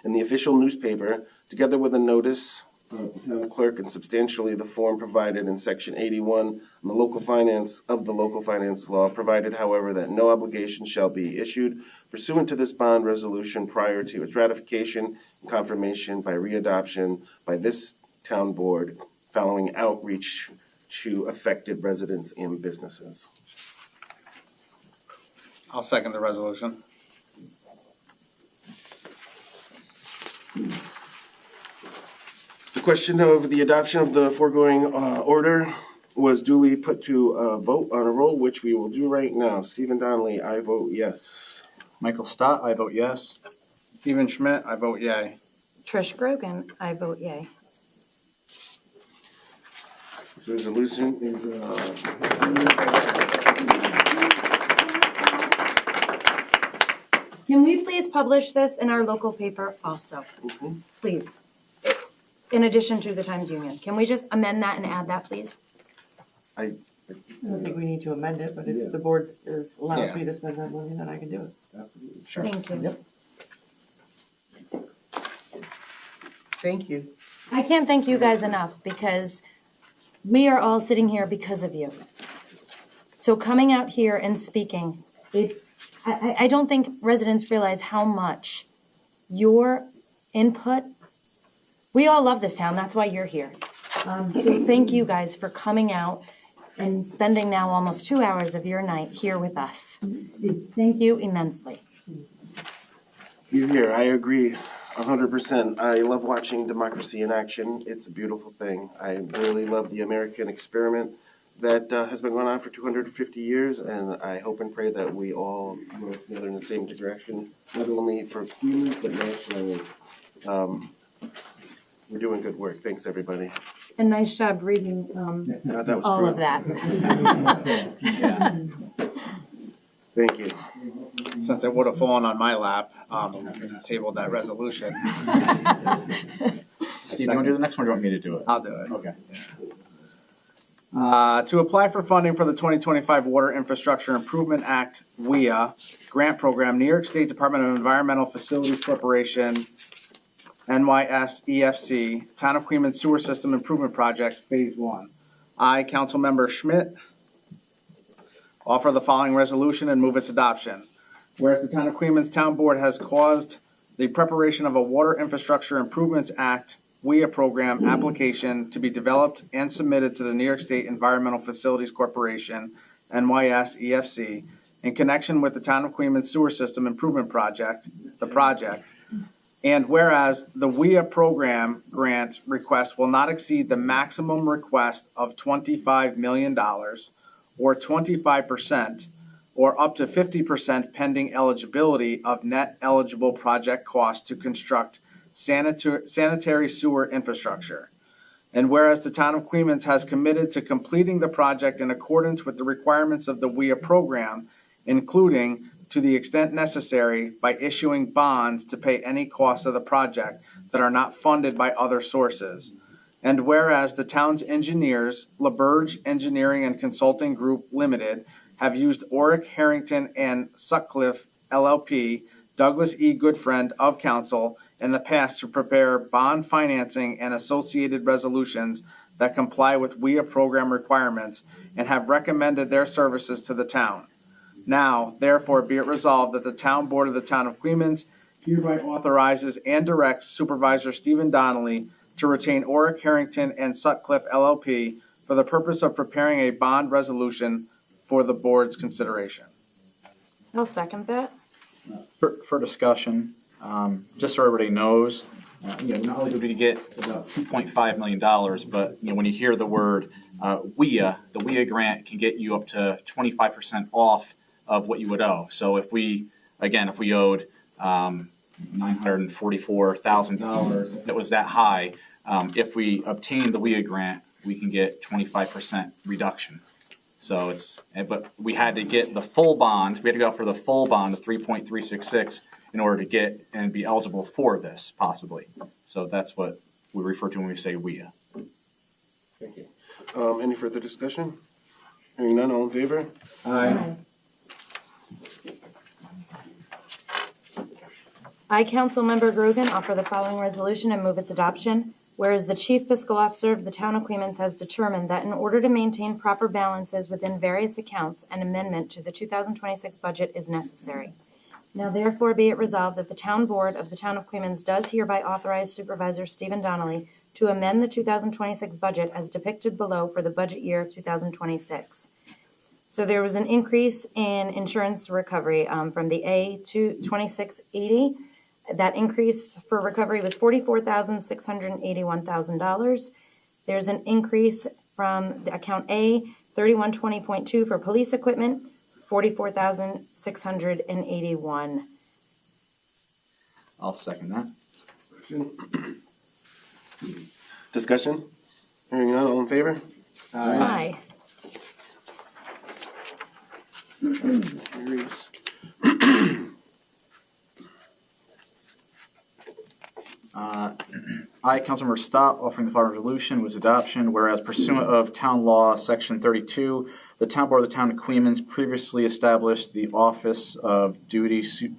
in the official newspaper, together with a notice of the town clerk and substantially the form provided in Section 81 on the local finance law, provided, however, that no obligation shall be issued pursuant to this bond resolution prior to its ratification and confirmation by readoption by this town board, following outreach to affected residents and businesses. I'll second the resolution. The question of the adoption of the foregoing order was duly put to a vote on a roll, which we will do right now. Stephen Donnelly, I vote yes. Michael Stott, I vote yes. Stephen Schmidt, I vote yay. Trish Grogan, I vote yay. This resolution is Can we please publish this in our local paper also? Please. In addition to the Times Union. Can we just amend that and add that, please? I don't think we need to amend it, but if the board allows me to spend that money, then I can do it. Absolutely. Sure. Thank you. Yep. Thank you. I can't thank you guys enough because we are all sitting here because of you. So coming out here and speaking, I don't think residents realize how much your input, we all love this town, that's why you're here. So thank you guys for coming out and spending now almost 2 hours of your night here with us. Thank you immensely. Here, I agree 100%. I love watching democracy in action. It's a beautiful thing. I really love the American experiment that has been going on for 250 years, and I hope and pray that we all work together in the same direction, not only for Queens, but nationally. We're doing good work. Thanks, everybody. And nice job reading that was all great. of that. Thank you. Since it would have fallen on my lap, tabled that resolution. Steve, you want to do the next one or do you want me to do it? I'll do it. Okay. To apply for funding for the 2025 Water Infrastructure Improvement Act, WIA, grant program, New York State Department of Environmental Facilities Corporation, NYSEFC, Town of Queens Sewer System Improvement Project, Phase 1. I, Councilmember Schmidt, offer the following resolution and move its adoption. Whereas the Town of Queens Town Board has caused the preparation of a Water Infrastructure Improvements Act WIA program application to be developed and submitted to the New York State Environmental Facilities Corporation, NYSEFC, in connection with the Town of Queens Sewer System Improvement Project, the project. And whereas the WIA program grant request will not exceed the maximum request of $25 million or 25% or up to 50% pending eligibility of net eligible project costs to construct sanitary sewer infrastructure. And whereas the Town of Queens has committed to completing the project in accordance with the requirements of the WIA program, including, to the extent necessary, by issuing bonds to pay any costs of the project that are not funded by other sources. And whereas the town's engineers, LaBerge Engineering and Consulting Group Limited, have used Orrick, Harrington, and Sutcliffe LLP, Douglas E. Goodfriend of Council, in the past to prepare bond financing and associated resolutions that comply with WIA program requirements and have recommended their services to the town. Now, therefore, be it resolved that the Town Board of the Town of Queens hereby authorizes and directs Supervisor Stephen Donnelly to retain Orrick, Harrington, and Sutcliffe LLP for the purpose of preparing a bond resolution for the board's consideration. I'll second that. For discussion, just so everybody knows, not only did we get about $2.5 million, but when you hear the word WIA, the WIA grant can get you up to 25% off of what you would owe. So if we owed $944,000, that was that high. If we obtain the WIA grant, we can get 25% reduction. So but we had to get the full bond. We had to go for the full bond of 3.366 in order to get and be eligible for this, possibly. So that's what we refer to when we say WIA. Thank you. Any further discussion? Hearing none, all in favor? Aye. I, Councilmember Grogan, offer the following resolution and move its adoption. Whereas the Chief Fiscal Officer of the Town of Queens has determined that in order to maintain proper balances within various accounts, an amendment to the 2026 budget is necessary. Now therefore be it resolved that the Town Board of the Town of Queens does hereby authorize Supervisor Stephen Donnelly to amend the 2026 budget as depicted below for the budget year 2026. So there was an increase in insurance recovery from the A to 2680. That increase for recovery was $44,681,000. There's an increase from the account A, 3120.2 for police equipment, $44,681. I'll second that. Discussion? Hearing none, all in favor? Aye. Carries. I, Councilmember Stott, offering the following resolution with adoption, whereas pursuant of Town Law, Section 32, the Town Board of the Town of Queens previously established the Office of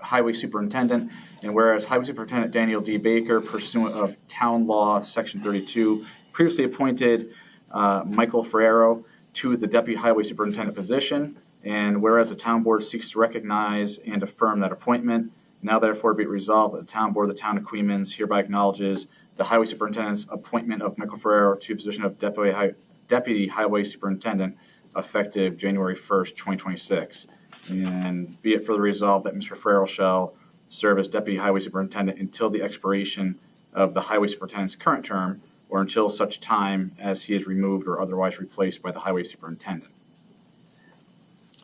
Highway Superintendent, and whereas Highway Superintendent Daniel D. Baker, pursuant of Town Law, Section 32, previously appointed Michael Ferrero to the Deputy Highway Superintendent position, and whereas the Town Board seeks to recognize and affirm that appointment, now therefore be it resolved that the Town Board of the Town of Queens hereby acknowledges the Highway Superintendent's appointment of Michael Ferrero to the position of Deputy Highway Superintendent effective January 1st, 2026. And be it further resolved that Mr. Ferrero shall serve as Deputy Highway Superintendent until the expiration of the Highway Superintendent's current term or until such time as he is removed or otherwise replaced by the Highway Superintendent.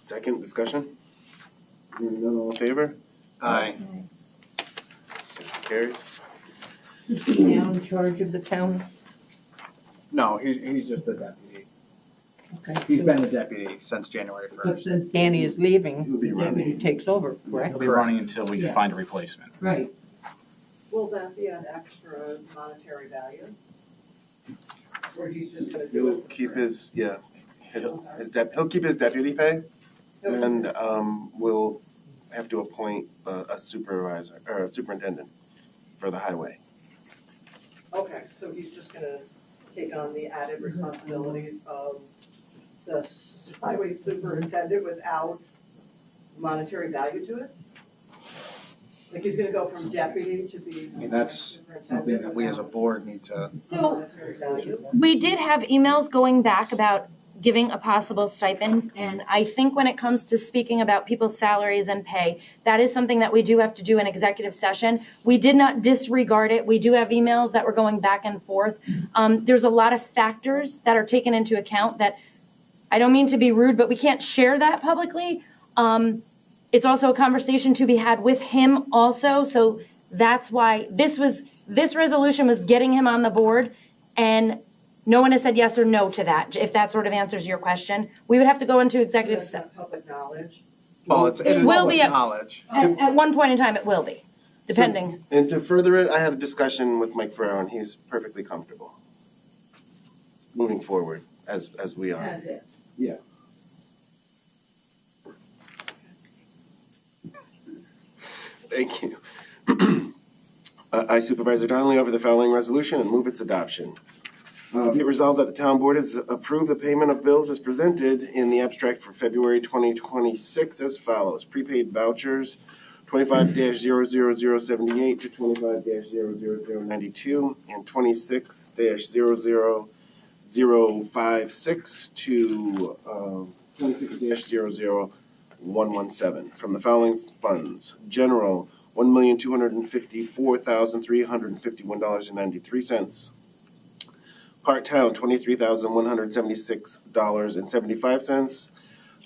Second, discussion? Hearing none, all in favor? Aye. Motion carries. Is he now in charge of the town? No, he's just the deputy. Okay. He's been the deputy since January But 1st. since Danny is leaving, He'll be the running. deputy takes over, correct? He'll be running until we find a replacement. Right. Will that be an extra monetary value? Or he's just gonna do He'll it? keep his, he'll keep his deputy pay, and we'll have to appoint a supervisor or a superintendent for the highway. Okay, so he's just gonna take on the added responsibilities of the highway superintendent without monetary value to it? Like he's gonna go from deputy to be. I mean, that's something that we as a board need to. So Monetary value? we did have emails going back about giving a possible stipend. And I think when it comes to speaking about people's salaries and pay, that is something that we do have to do in executive session. We did not disregard it. We do have emails that were going back and forth. There's a lot of factors that are taken into account that, I don't mean to be rude, but we can't share that publicly. It's also a conversation to be had with him also. So that's why this resolution was getting him on the board, and no one has said yes or no to that, if that sort of answers your question. We would have to go into executive That's session. not public knowledge. Well, it's It will public be knowledge. At one point in time, it will be, depending. And to further it, I had a discussion with Mike Ferrero, and he's perfectly comfortable moving forward as we are. As is. Yeah. Thank you. I, Supervisor Donnelly, offer the following resolution and move its adoption. Be it resolved that the town board has approved the payment of bills as presented in the abstract for February 2026 as follows. Prepaid vouchers 25-00078 to 25-00092 and 26-00056 to 26-00117 from the following funds. General, $1,254,351.93. Part-town, $23,176.75.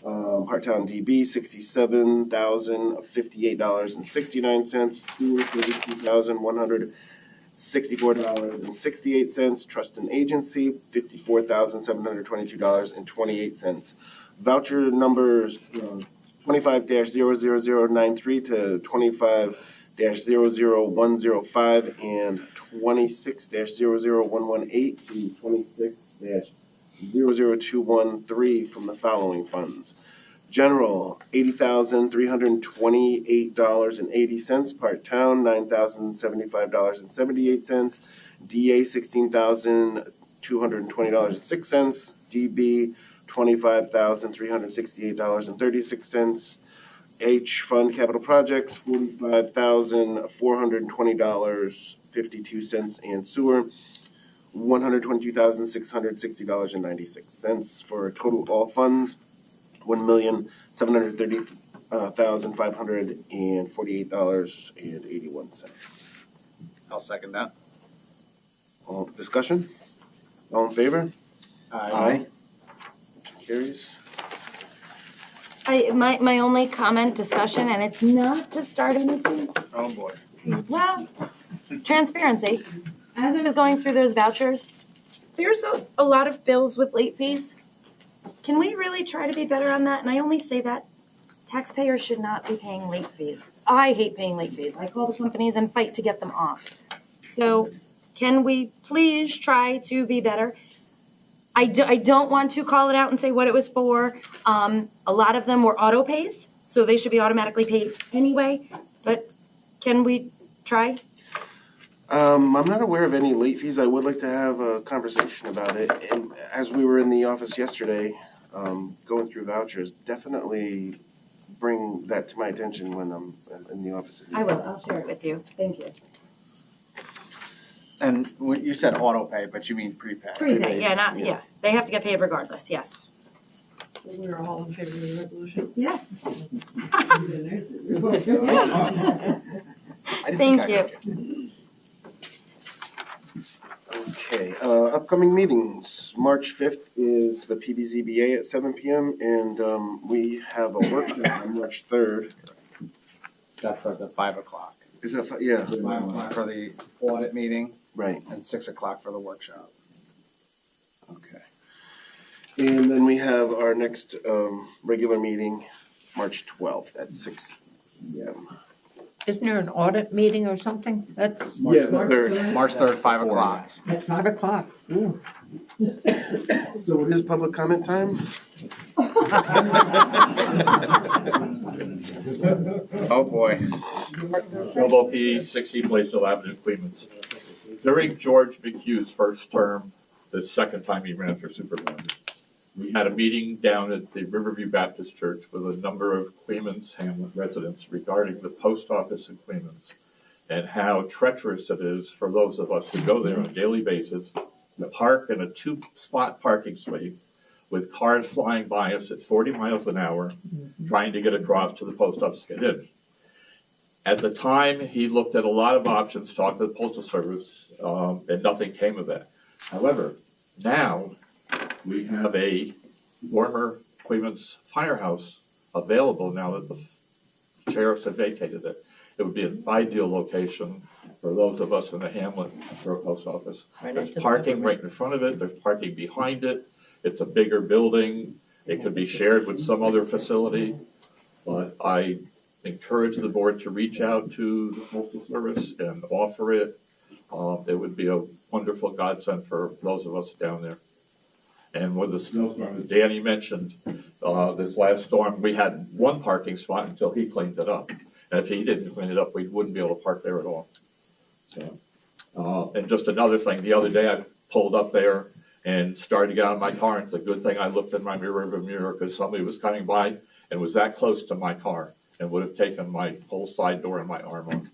Part-town DB, $67,058.69. Sewer, $32,164.68. Trust and agency, $54,722.28. Voucher numbers 25-00093 to 25-00105 and 26-00118 to 26-00213 from the following funds. General, $80,328.80. Part-town, $9,075.78. DA, $16,220.06. DB, $25,368.36. H Fund Capital Projects, $45,420.52, and sewer, $122,660.96, for a total of all funds, $1,730,548.81. I'll second that. All discussion? All in favor? Aye. Motion carries. My only comment, discussion, and it's not to start anything. Oh, boy. Well, transparency. As I was going through those vouchers, there's a lot of bills with late fees. Can we really try to be better on that? And I only say that taxpayers should not be paying late fees. I hate paying late fees. I call the companies and fight to get them off. So can we please try to be better? I don't want to call it out and say what it was for. A lot of them were auto pays, so they should be automatically paid anyway. But can we try? I'm not aware of any late fees. I would like to have a conversation about it. And as we were in the office yesterday, going through vouchers, definitely bring that to my attention when I'm in the office. I will. I'll share it with you. Thank you. And you said auto pay, but you mean prepay. Prepay, yeah. They have to get paid regardless, yes. We are all in favor of the resolution? Yes. Yes. Thank you. Okay, upcoming meetings. March 5th is the PBZBA at 7 p.m. and we have a workshop on March 3rd. That's at the 5 o'clock. Is that, yeah. So 5 o'clock for the audit meeting. Right. And 6 o'clock for the workshop. Okay. And then we have our next regular meeting, March 12th at 6 p.m. Isn't there an audit meeting or something? That's Yeah, the 3rd. March 3rd, 5 o'clock. at 5 o'clock. Ooh. So it is public comment time? Oh, boy. Provo P, 60 Blaisdell Avenue, Clemens. During George McHugh's first term, the second time he ran for supervisor, we had a meeting down at the Riverview Baptist Church with a number of Clemens Hamlet residents regarding the post office in Clemens and how treacherous it is for those of us who go there on a daily basis to park in a 2-spot parking space with cars flying by us at 40 miles an hour trying to get across to the post office to get in. At the time, he looked at a lot of options, talked to the Postal Service, and nothing came of that. However, now we have a former Clemens firehouse available now that the sheriffs have vacated it. It would be an ideal location for those of us in the hamlet for a post office. There's parking right in front of it. There's parking behind it. It's a bigger building. It could be shared with some other facility. But I encourage the board to reach out to the Postal Service and offer it. It would be a wonderful godsend for those of us down there. And with the snowstorm, as Danny mentioned, this last storm, we had one parking spot until he cleaned it up. And if he didn't clean it up, we wouldn't be able to park there at all. So, and just another thing, the other day I pulled up there and started to get out of my car. And it's a good thing I looked in my mirror because somebody was coming by and was that close to my car and would have taken my whole side door and my arm off.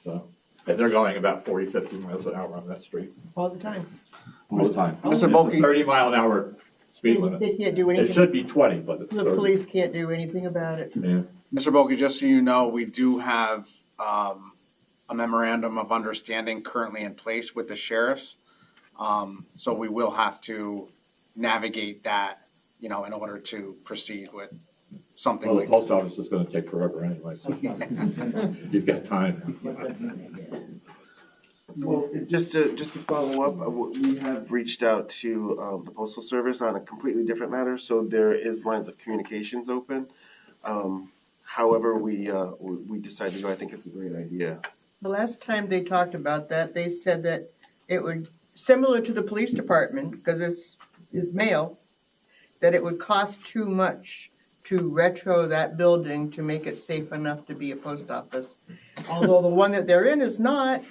So, and they're going about 40, 50 miles an hour on that street. All the time. All the time. Mr. Bulkey. 30-mile-an-hour speed limit. They can't do It anything. should be 20, but it's The 30. police can't do anything about it. Yeah. Mr. Bulkey, just so you know, we do have a memorandum of understanding currently in place with the sheriffs. So we will have to navigate that, in order to proceed with something Well, the like. post office is going to take forever anyway, so you've got time. Well, just to follow up, we have reached out to the Postal Service on a completely different matter, so there is lines of communications open. However, we decided to go, I think it's a great idea. The last time they talked about that, they said that it would, similar to the police department, because it's mail, that it would cost too much to retro that building to make it safe enough to be a post office. Although the one that they're in is not,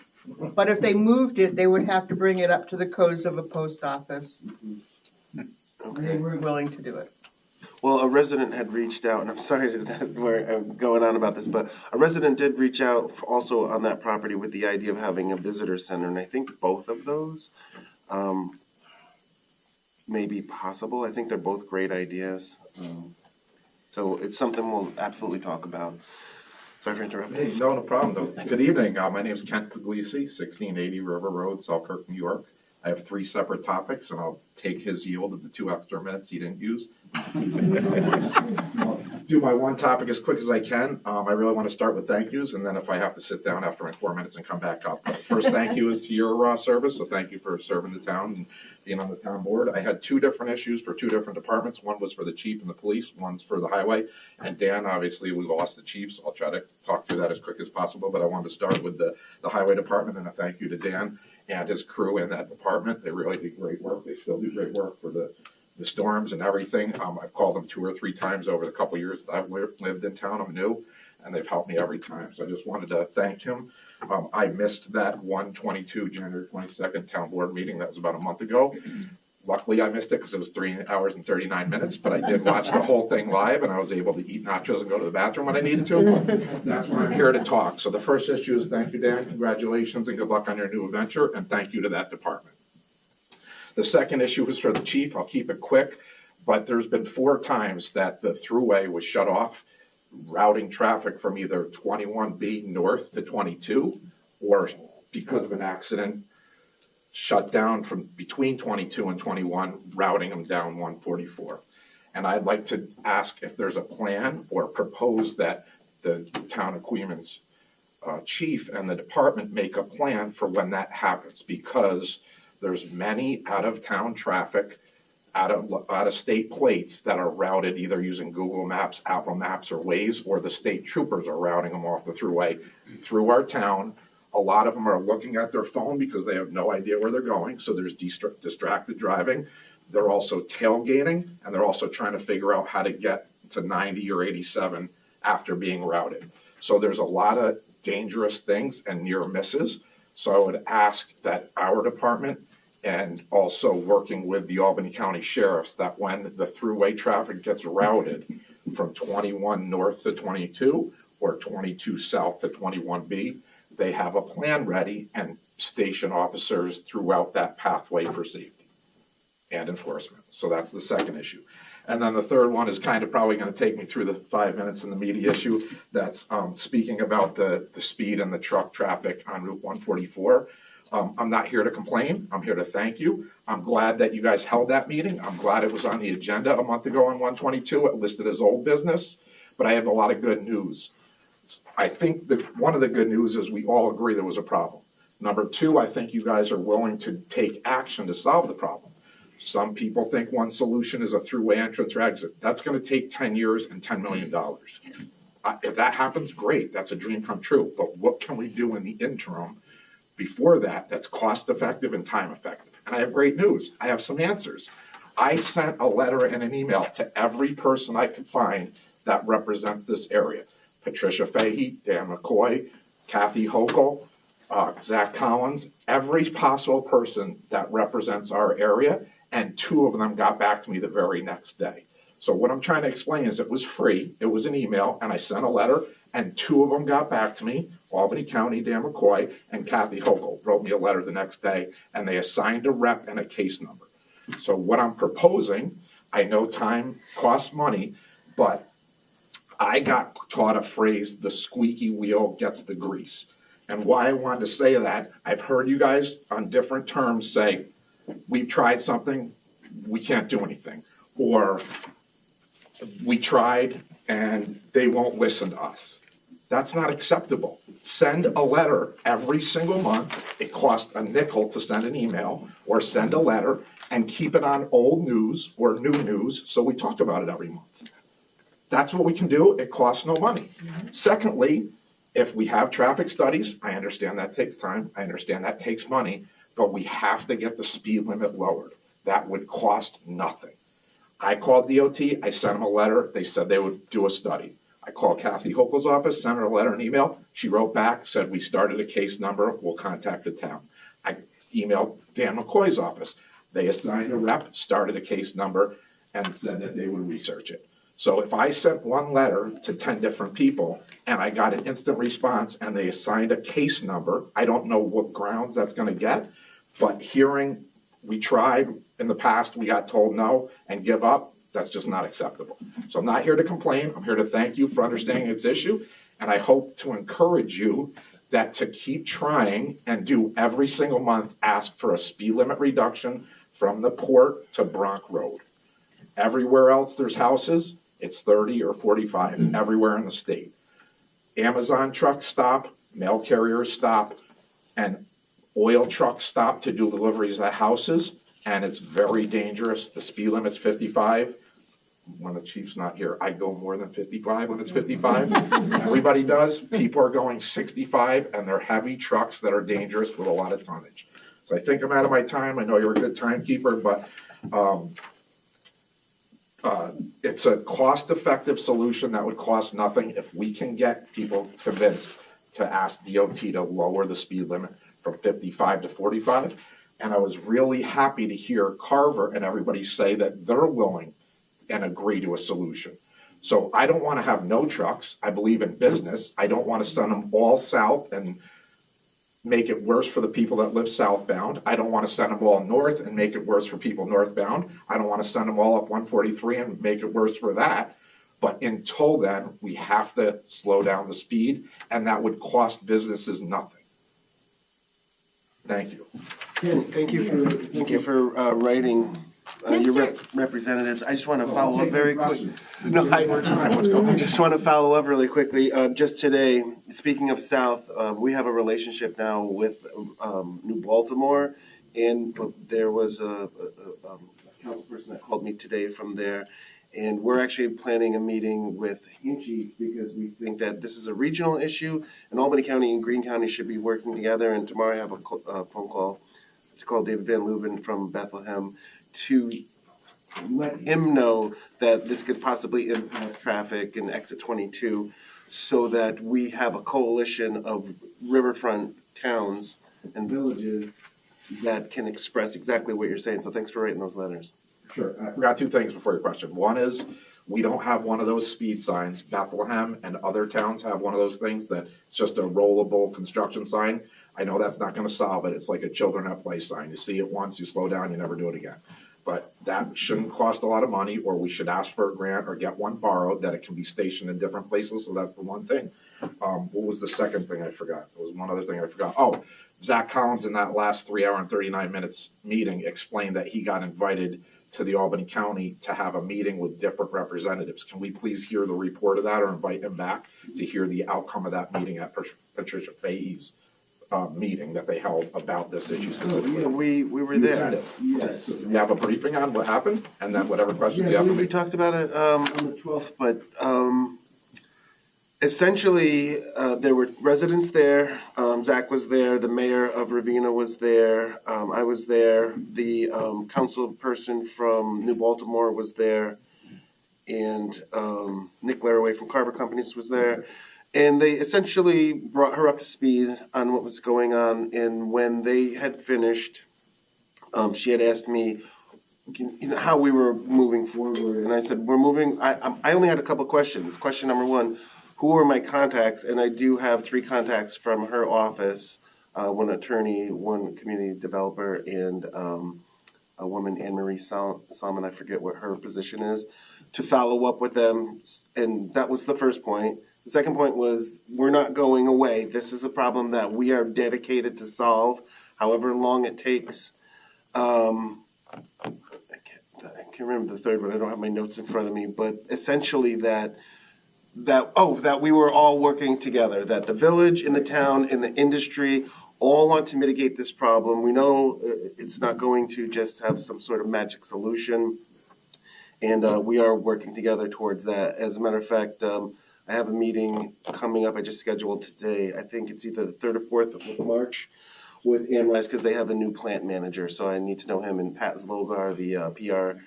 but if they moved it, they would have to bring it up to the codes of a post office. They were willing to do it. Well, a resident had reached out, and I'm sorry that we're going on about this, but a resident did reach out also on that property with the idea of having a visitor center, and I think both of those may be possible. I think they're both great ideas. So it's something we'll absolutely talk about. Sorry for interrupting. Hey, no problem. Though. Good evening. My name is Kent Puglisi, 1680 River Road, Selkirk, New York. I have 3 separate topics, and I'll take his yield of the 2 extra minutes he didn't use. I'll do my one topic as quick as I can. I really want to start with thank yous, and then if I have to sit down after my 4 minutes and come back up. But first thank you is to your service, so thank you for serving the town and being on the town board. I had 2 different issues for 2 different departments. One was for the chief and the police, one's for the highway. And Dan, obviously, we lost the chief, so I'll try to talk through that as quick as possible. But I wanted to start with the highway department, and a thank you to Dan and his crew in that department. They really do great work. They still do great work for the storms and everything. I've called them 2 or 3 times over the couple of years that I've lived in town. I'm new, and they've helped me every time. So I just wanted to thank him. I missed that 1/22, January 22nd town board meeting. That was about a month ago. Luckily, I missed it because it was 3 hours and 39 minutes, but I did watch the whole thing live, and I was able to eat nachos and go to the bathroom when I needed to. That's why I'm here to talk. So the first issue is thank you, Dan. Congratulations and good luck on your new adventure, and thank you to that department. The second issue is for the chief. I'll keep it quick, but there's been 4 times that the thruway was shut off, routing traffic from either 21B north to 22, or because of an accident, shut down from between 22 and 21, routing them down 144. And I'd like to ask if there's a plan or propose that the town of Queens chief and the department make a plan for when that happens, because there's many out-of-town traffic, out-of-state plates that are routed either using Google Maps, Apple Maps, or Waze, or the state troopers are routing them off the thruway through our town A lot of them are looking at their phone because they have no idea where they're going, so there's distracted driving. They're also tailgating, and they're also trying to figure out how to get to 90 or 87 after being routed. So there's a lot of dangerous things and near misses. So I would ask that our department, and also working with the Albany County Sheriffs, that when the throughway traffic gets routed from 21 north to 22 or 22 south to 21B, they have a plan ready and station officers throughout that pathway for safety and enforcement. So that's the second issue. And then the third one is kind of probably going to take me through the 5 minutes in the media issue. That's speaking about the speed and the truck traffic on Route 144. I'm not here to complain. I'm here to thank you. I'm glad that you guys held that meeting. I'm glad it was on the agenda a month ago on 122. It listed as old business, but I have a lot of good news. I think that one of the good news is we all agree there was a problem. Number two, I think you guys are willing to take action to solve the problem. Some people think one solution is a throughway entrance or exit. That's going to take 10 years and $10 million. If that happens, great. That's a dream come true. But what can we do in the interim before that that's cost effective and time effective? And I have great news. I have some answers. I sent a letter and an email to every person I could find that represents this area. Patricia Fahey, Dan McCoy, Kathy Hochul, Zach Collins, every possible person that represents our area, and two of them got back to me the very next day. So what I'm trying to explain is it was free, it was an email, and I sent a letter, and two of them got back to me, Albany County, Dan McCoy, and Kathy Hochul wrote me a letter the next day, and they assigned a rep and a case number. So what I'm proposing, I know time costs money, but I got taught a phrase, the squeaky wheel gets the grease. And why I wanted to say that, I've heard you guys on different terms say, we've tried something, we can't do anything. Or we tried and they won't listen to us. That's not acceptable. Send a letter every single month. It costs a nickel to send an email or send a letter and keep it on old news or new news so we talk about it every month. That's what we can do. It costs no money. Secondly, if we have traffic studies, I understand that takes time. I understand that takes money, but we have to get the speed limit lowered. That would cost nothing. I called DOT. I sent them a letter. They said they would do a study. I called Kathy Hochul's office, sent her a letter and email. She wrote back, said, we started a case number. We'll contact the town. I emailed Dan McCoy's office. They assigned a rep, started a case number, and said that they would research it. So if I sent one letter to 10 different people and I got an instant response and they assigned a case number, I don't know what grounds that's going to get, but hearing we tried in the past, we got told no and give up, that's just not acceptable. So I'm not here to complain. I'm here to thank you for understanding its issue. And I hope to encourage you that to keep trying and do every single month, ask for a speed limit reduction from the port to Bronx Road. Everywhere else there's houses, it's 30 or 45 everywhere in the state. Amazon trucks stop, mail carriers stop, and oil trucks stop to do deliveries at houses, and it's very dangerous. The speed limit's 55. When the chief's not here, I go more than 55 when it's 55. Everybody does. People are going 65, and they're heavy trucks that are dangerous with a lot of tonnage. So I think I'm out of my time. I know you're a good timekeeper, but it's a cost-effective solution that would cost nothing if we can get people convinced to ask DOT to lower the speed limit from 55 to 45. And I was really happy to hear Carver and everybody say that they're willing and agree to a solution. So I don't want to have no trucks. I believe in business. I don't want to send them all south and make it worse for the people that live southbound. I don't want to send them all north and make it worse for people northbound. I don't want to send them all up 143 and make it worse for that. But until then, we have to slow down the speed, and that would cost businesses nothing. Thank you. Thank you for writing your representatives. I just want to follow up very quick. No, I just want to follow up really quickly. Just today, speaking of South, we have a relationship now with New Baltimore, and there was a council person that called me today from there, And we're actually planning a meeting with Hinchey because we think that this is a regional issue, and Albany County and Greene County should be working together. And tomorrow I have a phone call to call David Van Leuven from Bethlehem to let him know that this could possibly impact traffic in exit 22, so that we have a coalition of riverfront towns and villages that can express exactly what you're saying. So thanks for writing those letters. Sure. I forgot two things before your question. One is, we don't have one of those speed signs. Bethlehem and other towns have one of those things that it's just a rollable construction sign. I know that's not gonna solve it. It's like a children at play sign. You see it once, you slow down, you never do it again. But that shouldn't cost a lot of money, or we should ask for a grant or get one borrowed, that it can be stationed in different places. So that's the one thing. What was the second thing I forgot? There was one other thing I forgot. Oh, Zach Collins in that last 3 hour and 39 minutes meeting explained that he got invited to the Albany County to have a meeting with different representatives. Can we please hear the report of that, or invite him back to hear the outcome of that meeting at Patricia Fahey's meeting that they held about this issue specifically? Yeah, we were there. Yes. You have a briefing on what happened, and then whatever questions Yeah, you have for we me. talked about it on the 12th, but essentially there were residents there. Zach was there. The mayor of Ravena was there. I was there. The council person from New Baltimore was there, and Nick Laraway from Carver Companies was there. And they essentially brought her up to speed on what was going on. And when they had finished, she had asked me, how we were moving forward. And I said, we're moving. I only had a couple questions. Question number one, who are my contacts? And I do have 3 contacts from her office, one attorney, one community developer, and a woman, Anne Marie Salmon, I forget what her position is, to follow up with them. And that was the first point. The second point was, we're not going away. This is a problem that we are dedicated to solve, however long it takes. I can't remember the third one. I don't have my notes in front of me, but essentially that we were all working together, that the village and the town and the industry all want to mitigate this problem. We know it's not going to just have some sort of magic solution, and we are working together towards that. As a matter of fact, I have a meeting coming up. I just scheduled today. I think it's either the 3rd or 4th of March with Amrise, because they have a new plant manager. So I need to know him. And Pat Zlogar, the PR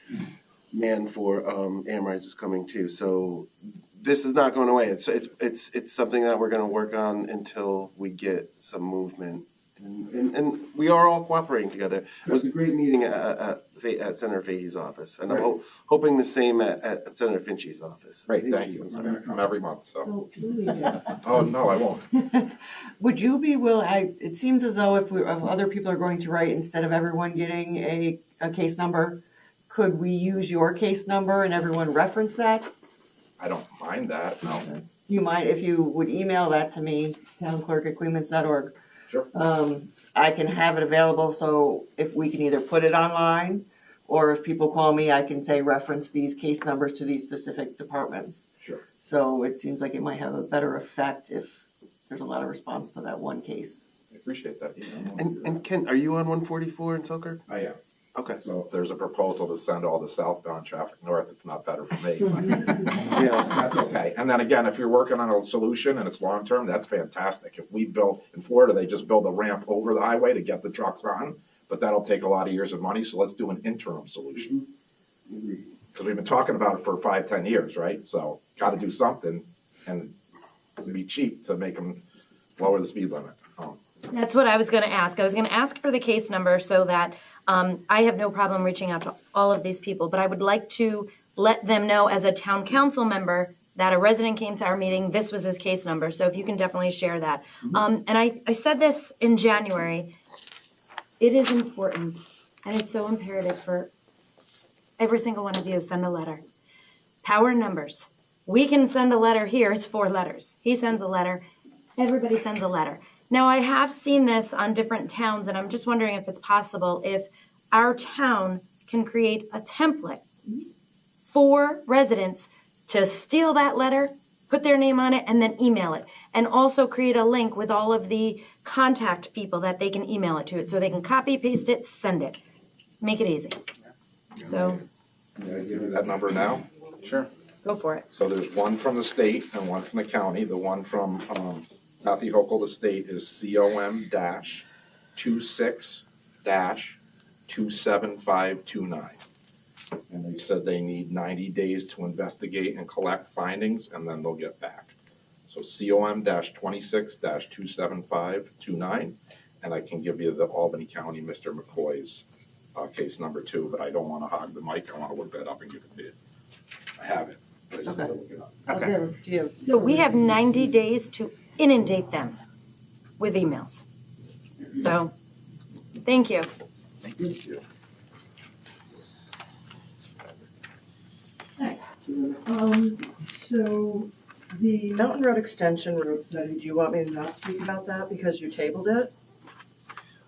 man for Amrise, is coming too. So this is not going away. It's something that we're going to work on until we get some movement. And we are all cooperating together. It was a great meeting at Senator Fahey's office, and I'm hoping the same at Senator Finchie's office. Great, thank you. I'm gonna come every month, so. Julia, Oh, no, I won't. would you be willing, it seems as though if other people are going to write, instead of everyone getting a case number, could we use your case number and everyone reference that? I don't mind that, no. Do you mind if you would email that to me, townclerk@queens.org? Sure. I can have it available, so if we can either put it online, or if people call me, I can say reference these case numbers to these specific departments. Sure. So it seems like it might have a better effect if there's a lot of response to that one case. I appreciate that. And Ken, are you on 144 in Selkirk? I am. Okay. So if there's a proposal to send all the southbound traffic north, it's not better for me. Yeah. That's okay. And then again, if you're working on a solution and it's long-term, that's fantastic. If we build, in Florida, they just build a ramp over the highway to get the trucks on, but that'll take a lot of years and money, so let's do an interim solution. Because we've been talking about it for 5-10 years, right? So gotta do something, and it'd be cheap to make them lower the speed limit. That's what I was going to ask. I was going to ask for the case number so that I have no problem reaching out to all of these people, but I would like to let them know as a town council member that a resident came to our meeting, this was his case number, so if you can definitely share that. And I said this in January, it is important, and it's so imperative for every single one of you, send a letter. Power numbers. We can send a letter here, it's 4 letters. He sends a letter, everybody sends a letter. Now, I have seen this on different towns, and I'm just wondering if it's possible if our town can create a template for residents to steal that letter, put their name on it, and then email it. And also create a link with all of the contact people that they can email it to, so they can copy, paste it, send it. Make it easy. So. Can I give you that number now? Sure. Go for it. So there's one from the state and one from the county. The one from Kathy Hochul, the state, is COM-26-27529. And they said they need 90 days to investigate and collect findings, and then they'll get back. So COM-26-27529, and I can give you the Albany County, Mr. McCoy's case number 2, but I don't want to hog the mic. I want to look that up and give it to you. I have it. I just have to look it up. Okay. So we have 90 days to inundate them with emails. So, thank you. Thank you. So the Mountain Road Extension road study, do you want me to not speak about that because you tabled it?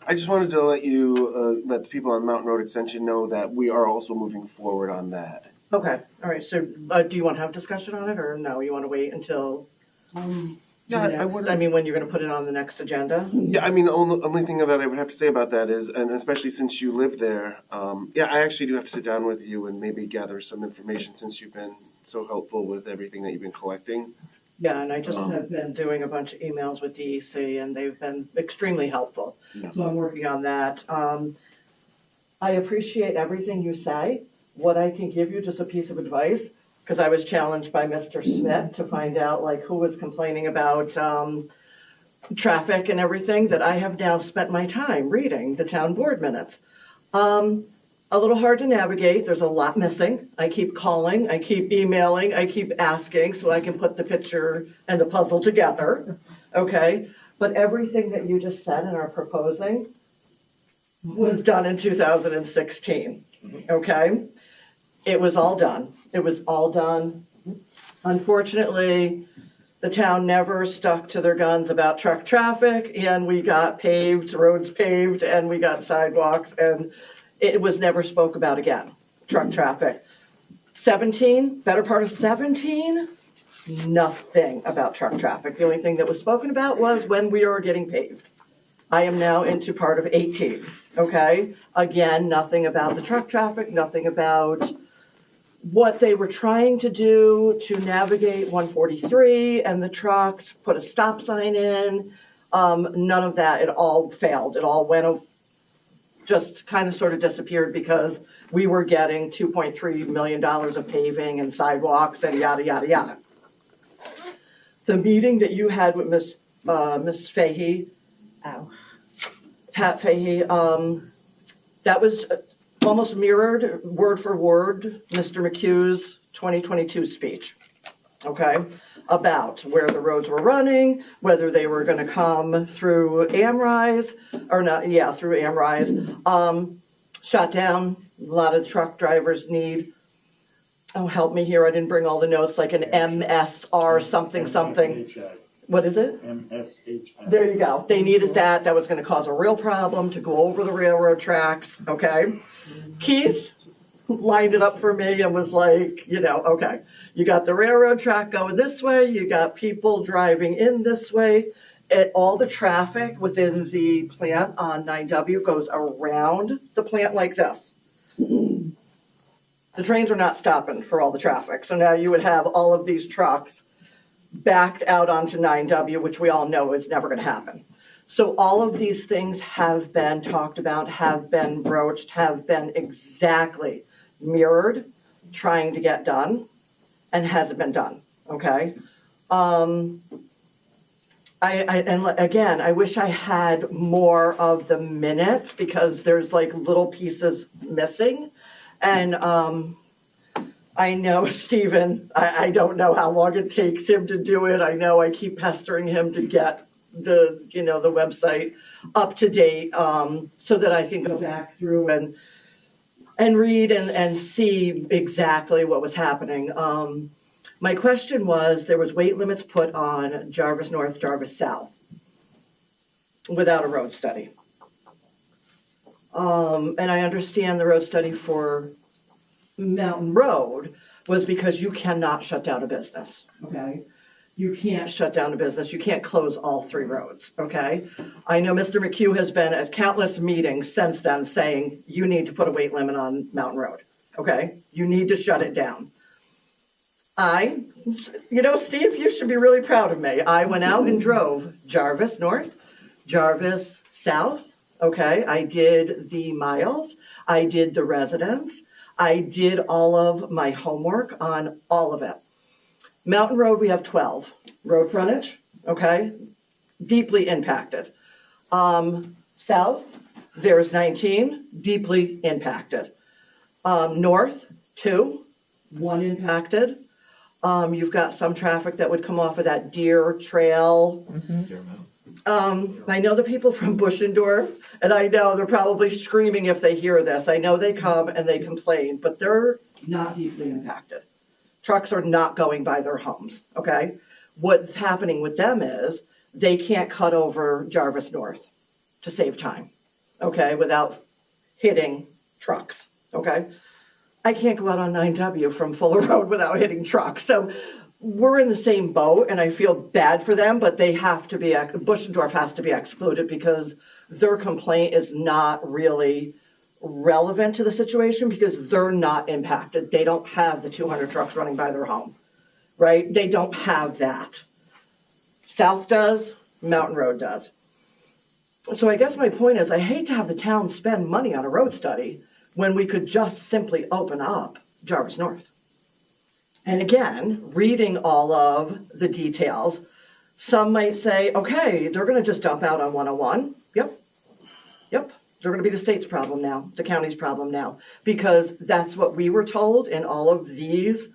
I just wanted to let you, let the people on Mountain Road Extension know that we are also moving forward on that. Okay, all right, so do you want to have discussion on it or no? You want to wait until? Yeah, I would. would. I mean, when you're going to put it on the next agenda? Yeah, I mean, only thing that I would have to say about that is, and especially since you live there, yeah, I actually do have to sit down with you and maybe gather some information since you've been so helpful with everything that you've been collecting. Yeah, and I just have been doing a bunch of emails with DEC and they've been extremely helpful. Yeah. So I'm working on that. I appreciate everything you say. What I can give you, just a piece of advice, because I was challenged by Mr. Smith to find out like who was complaining about traffic and everything, that I have now spent my time reading the town board minutes. A little hard to navigate, there's a lot missing. I keep calling, I keep emailing, I keep asking so I can put the picture and the puzzle together, okay? But everything that you just said and are proposing was done in 2016, okay? It was all done. It was all done. Unfortunately, the town never stuck to their guns about truck traffic, and we got paved, roads paved, and we got sidewalks, and it was never spoke about again, truck traffic. 17, better part of 17, nothing about truck traffic. The only thing that was spoken about was when we are getting paved. I am now into part of 18, okay? Again, nothing about the truck traffic, nothing about what they were trying to do to navigate 143 and the trucks, put a stop sign in. None of that, it all failed. It all went, just kind of sort of disappeared because we were getting $2.3 million of paving and sidewalks and yada, yada, yada. The meeting that you had with Miss Fahey, Pat Fahey, that was almost mirrored word for word Mr. McHugh's 2022 speech, okay, about where the roads were running, whether they were going to come through Amrise or not, yeah, through Amrise. Shut down, a lot of truck drivers need, oh, help me here, I didn't bring all the notes, like an MSR something something. What is it? MSHI. There you go. They needed that. That was going to cause a real problem to go over the railroad tracks, okay? Keith lined it up for me and was like, you know, okay, you got the railroad track going this way, you got people driving in this way, and all the traffic within the plant on 9W goes around the plant like this. The trains are not stopping for all the traffic, so now you would have all of these trucks backed out onto 9W, which we all know is never going to happen. So all of these things have been talked about, have been broached, have been exactly mirrored, trying to get done, and hasn't been done, okay? And again, I wish I had more of the minutes because there's like little pieces missing. And I know Stephen, I don't know how long it takes him to do it. I know I keep pestering him to get the website up to date so that I can go back through and read and see exactly what was happening. My question was, there was weight limits put on Jarvis North, Jarvis South without a road study. And I understand the road study for Mountain Road was because you cannot shut down a business, okay? You can't shut down a business. You can't close all 3 roads, okay? I know Mr. McHugh has been at countless meetings since then saying you need to put a weight limit on Mountain Road, okay? You need to shut it down. Steve, you should be really proud of me. I went out and drove Jarvis North, Jarvis South, okay? I did the miles, I did the residents, I did all of my homework on all of it. Mountain Road, we have 12. Road frontage, okay? Deeply impacted. South, there's 19, deeply impacted. North, 2, 1 impacted. You've got some traffic that would come off of that Deer Trail. I know the people from Buschendorf, and I know they're probably screaming if they hear this. I know they come and they complain, but they're not deeply impacted. Trucks are not going by their homes, okay? What's happening with them is they can't cut over Jarvis North to save time, okay, without hitting trucks, okay? I can't go out on 9W from Fuller Road without hitting trucks. So we're in the same boat, and I feel bad for them, but they have to be, Buschendorf has to be excluded because their complaint is not really relevant to the situation because they're not impacted. They don't have the 200 trucks running by their home, right? They don't have that. South does, Mountain Road does. So I guess my point is I hate to have the town spend money on a road study when we could just simply open up Jarvis North. And again, reading all of the details, some might say, okay, they're gonna just dump out on 101. Yep. They're gonna be the state's problem now, the county's problem now, because that's what we were told in all of these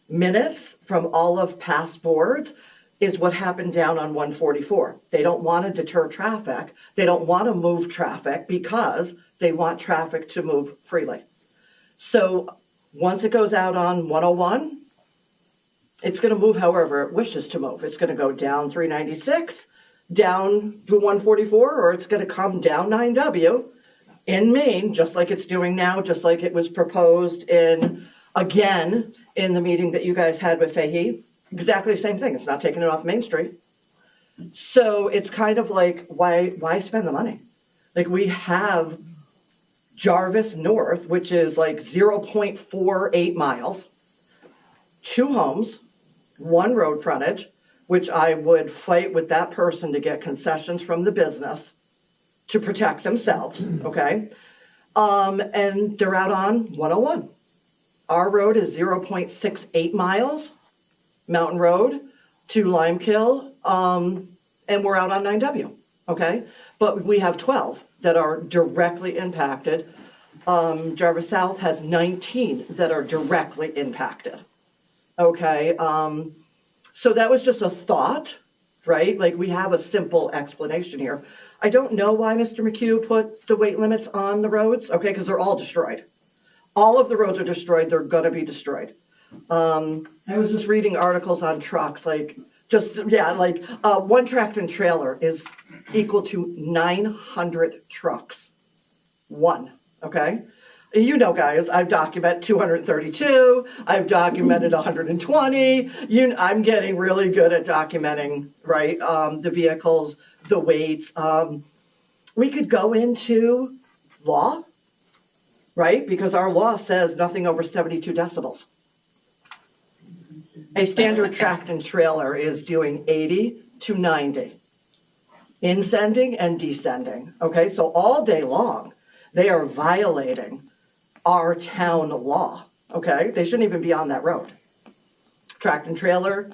minutes from all of past boards is what happened down on 144. They don't wanna deter traffic. They don't wanna move traffic because they want traffic to move freely. So once it goes out on 101, it's going to move however it wishes to move. It's going to go down 396, down to 144, or it's going to come down 9W in Maine, just like it's doing now, just like it was proposed again in the meeting that you guys had with Fahey. Exactly the same thing. It's not taking it off Main Street. So it's kind of like, why spend the money? Like we have Jarvis North, which is like 0.48 miles, 2 homes, 1 road frontage, which I would fight with that person to get concessions from the business to protect themselves, okay? And they're out on 101. Our road is 0.68 miles, Mountain Road to Limekill, and we're out on 9W, okay? But we have 12 that are directly impacted. Jarvis South has 19 that are directly impacted. Okay, so that was just a thought, right? Like we have a simple explanation here. I don't know why Mr. McHugh put the weight limits on the roads, okay, because they're all destroyed. All of the roads are destroyed, they're gonna be destroyed. I was just reading articles on trucks, like, one tractor trailer is equal to 900 trucks. One, okay? You know, guys, I've documented 232, I've documented 120. I'm getting really good at documenting, right, the vehicles, the weights. We could go into law, right, because our law says nothing over 72 decibels. A standard tractor trailer is doing 80 to 90, ascending and descending, okay? So all day long, they are violating our town law, okay? They shouldn't even be on that road. Tractor trailer,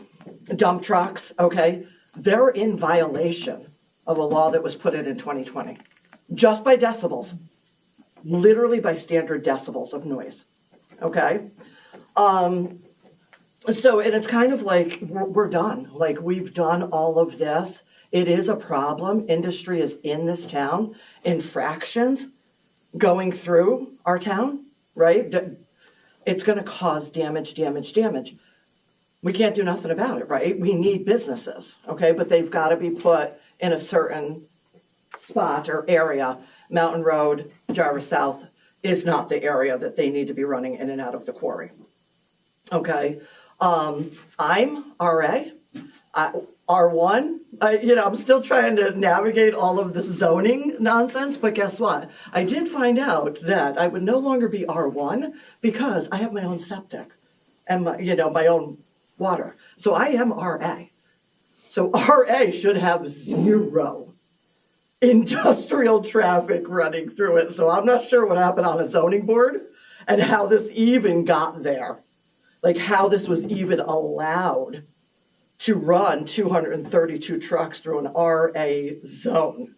dump trucks, okay? They're in violation of a law that was put in 2020, just by decibels, literally by standard decibels of noise, okay? So, and it's kind of like, we're done. Like, we've done all of this. It is a problem. Industry is in this town. Infractions going through our town, right? It's going to cause damage. We can't do nothing about it, right? We need businesses, okay? But they've got to be put in a certain spot or area. Mountain Road, Jarvis South is not the area that they need to be running in and out of the quarry, okay? I'm RA, R1, I'm still trying to navigate all of this zoning nonsense, but guess what? I did find out that I would no longer be R1 because I have my own septic and my own water. So I am RA. So RA should have 0 industrial traffic running through it. So I'm not sure what happened on a zoning board and how this even got there. Like how this was even allowed to run 232 trucks through an RA zone.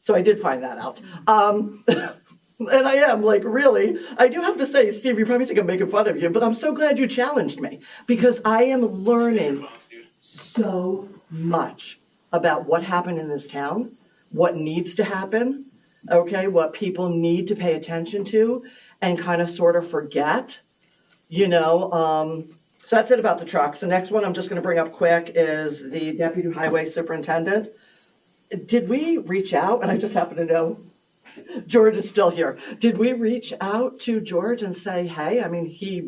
So I did find that out. And I am like, really, I do have to say, Steve, you probably think I'm making fun of you, but I'm so glad you challenged me because I am learning so much about what happened in this town, what needs to happen, okay, what people need to pay attention to and kind of sort of forget, you know. So that's it about the trucks. The next one I'm just going to bring up quick is the Deputy Highway Superintendent. Did we reach out? And I just happen to know George is still here. Did we reach out to George and say, hey, I mean, he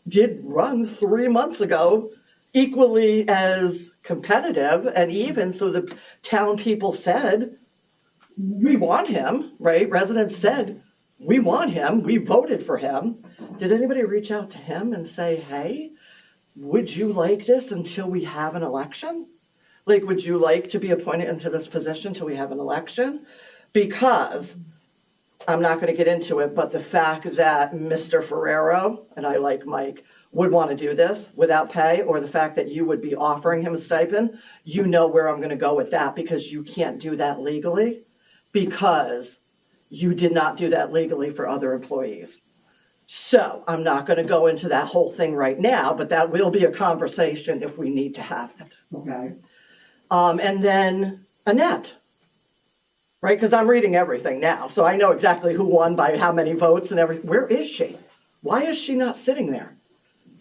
did run 3 months ago, equally as competitive, and even so the town people said, we want him, right? Residents said, we want him, we voted for him. Did anybody reach out to him and say, hey, would you like this until we have an election? Like, would you like to be appointed into this position till we have an election? Because I'm not going to get into it, but the fact that Mr. Ferrero, and I like Mike, would want to do this without pay, or the fact that you would be offering him a stipend, you know where I'm going to go with that, because you can't do that legally, because you did not do that legally for other employees. So I'm not going to go into that whole thing right now, but that will be a conversation if we need to have it, okay? And then Annette, right? Because I'm reading everything now, so I know exactly who won by how many votes and everything. Where is she? Why is she not sitting there?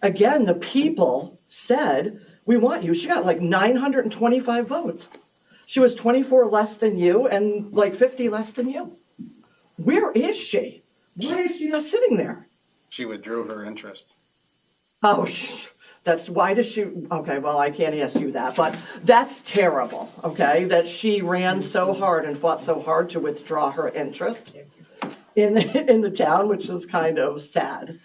Again, the people said, we want you. She got like 925 votes. She was 24 less than you and like 50 less than you. Where is she? Why is she not sitting there? She withdrew her interest. Oh, that's why does she? Okay, well, I can't ask you that, but that's terrible, okay? That she ran so hard and fought so hard to withdraw her interest in the town, which is kind of sad.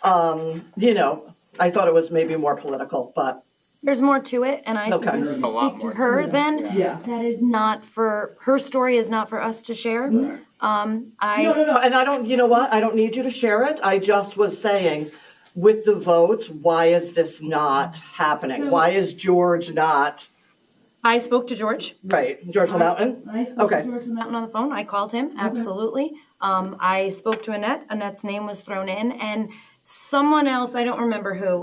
You know, I thought it was maybe more political, but. There's more to it, and I think we should speak to her then. Yeah. That is not for, her story is not for us to share. No, and I don't, you know what, I don't need you to share it, I just was saying, with the votes, why is this not happening? Why is George not? I spoke to George. Right, George Mountain? I spoke to George Mountain on the phone, I called him, absolutely. I spoke to Annette, Annette's name was thrown in, and someone else, I don't remember who,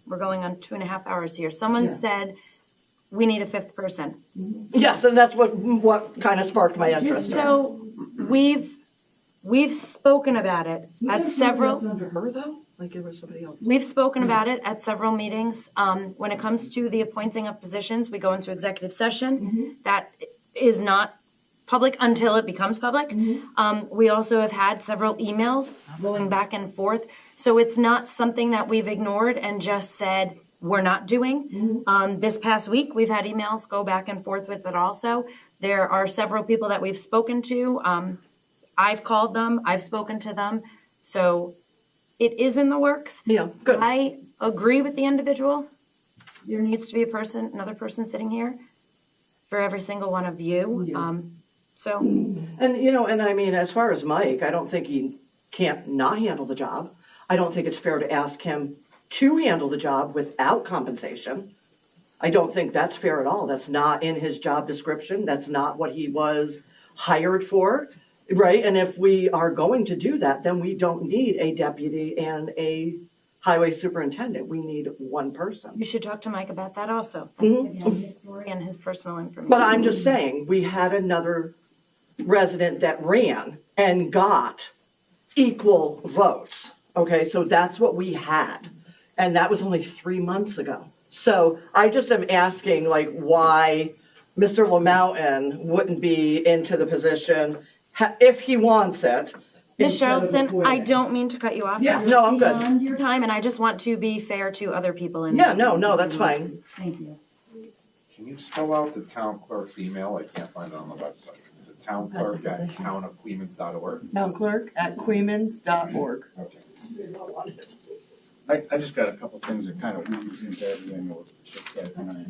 we're going on 2.5 hours here, someone said, we need a 5th person. Yes, and that's what kind of sparked my interest. So we've spoken about it at several. Under her though, like it was somebody else. We've spoken about it at several meetings. When it comes to the appointing of positions, we go into executive session. That is not public until it becomes public. We also have had several emails going back and forth. So it's not something that we've ignored and just said, we're not doing. This past week, we've had emails go back and forth with it also. There are several people that we've spoken to. I've called them, I've spoken to them. So it is in the works. Yeah, good. I agree with the individual. There needs to be another person sitting here for every single one of you. And, you know, and I mean, as far as Mike, I don't think he can't not handle the job. I don't think it's fair to ask him to handle the job without compensation. I don't think that's fair at all. That's not in his job description. That's not what he was hired for, right? And if we are going to do that, then we don't need a deputy and a highway superintendent. We need one person. You should talk to Mike about that also. His story and his personal information. But I'm just saying, we had another resident that ran and got equal votes. Okay, so that's what we had. And that was only 3 months ago. So I just am asking, like, why Mr. LaMountain wouldn't be into the position if he wants it. Ms. Charleston, I don't mean to cut you off. Yeah, no, I'm good. Beyond your time, and I just want to be fair to other people. Yeah, no, that's fine. Thank you. Can you spell out the town clerk's email? I can't find it on the website. Is it townclerk@townofquemins.org? Town clerk at quemins.org. Okay. I just got a couple things that kind of weaves into everything that was just said tonight.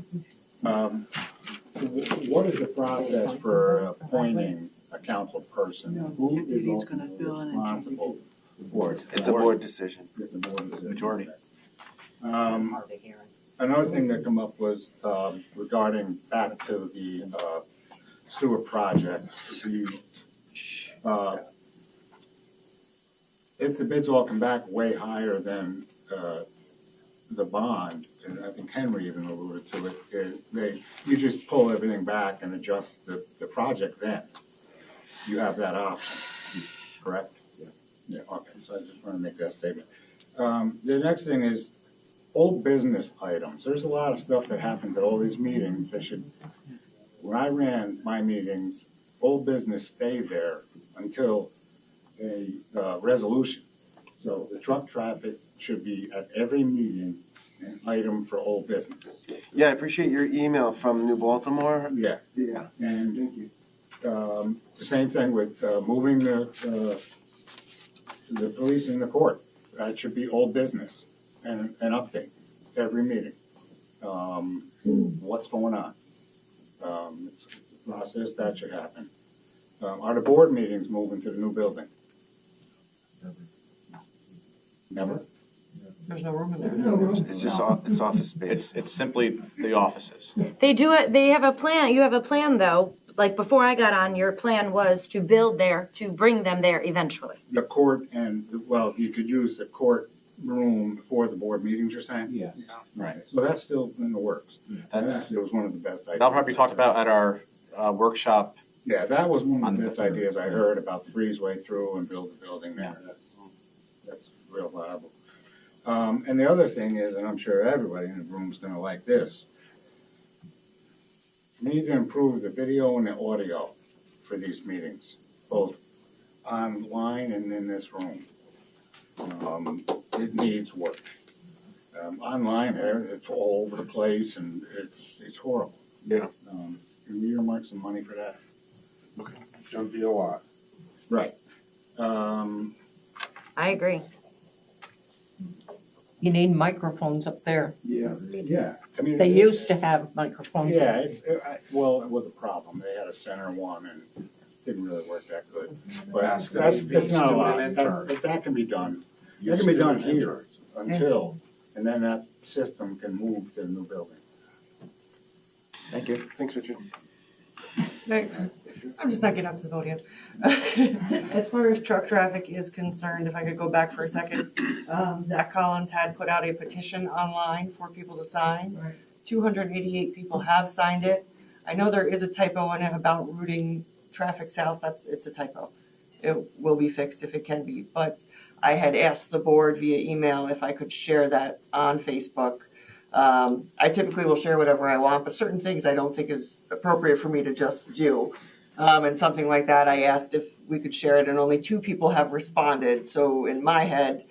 What is the process for appointing a council person? Who is ultimately responsible for it? It's a board decision. It's a board decision. Majority. Another thing that come up was regarding back to the sewer project. If the bids all come back way higher than the bond, and I think Henry even alluded to it, you just pull everything back and adjust the project then. You have that option, correct? Yes. Yeah, okay, so I just want to make that statement. The next thing is old business items. There's a lot of stuff that happens at all these meetings that should, when I ran my meetings, old business stayed there until a resolution. So the truck traffic should be at every meeting an item for old business. Yeah, I appreciate your email from New Baltimore. Yeah. Yeah. And the same thing with moving the police in the court. That should be old business and an update every meeting. What's going on? It's a process that should happen. Are the board meetings moving to the new building? Never? There's no room in there. It's just it's office space. It's simply the offices. They do it, they have a plan, you have a plan though, like before I got on, your plan was to build there, to bring them there eventually. The court and, well, you could use the court room for the board meetings, you're saying? Yes. Right, so that's still in the works. That's, It was one of the best ideas. that'll probably be talked about at our workshop. Yeah, that was one of the best ideas I heard about the breezeway through and build the building there. That's real viable. And the other thing is, and I'm sure everybody in the room's gonna like this, we need to improve the video and the audio for these meetings, both online and in this room. It needs work. Online there, it's all over the place and it's horrible. Yeah. Can we earmark some money for that? Okay. Shouldn't be a lot. Right. I agree. You need microphones up there. Yeah. I mean, They used to have microphones. Yeah, well, it was a problem. They had a center one and it didn't really work that good. But that's not a lot. That can be done. That can be done here until, and then that system can move to the new building. Thank you. Thanks, Richard. I'm just not getting up to the podium. As far as truck traffic is concerned, if I could go back for a second, Zach Collins had put out a petition online for people to sign. 288 people have signed it. I know there is a typo in it about routing traffic south. It's a typo. It will be fixed if it can be. But I had asked the board via email if I could share that on Facebook. I typically will share whatever I want, but certain things I don't think is appropriate for me to just do. And something like that, I asked if we could share it, and only 2 people have responded. So in my head,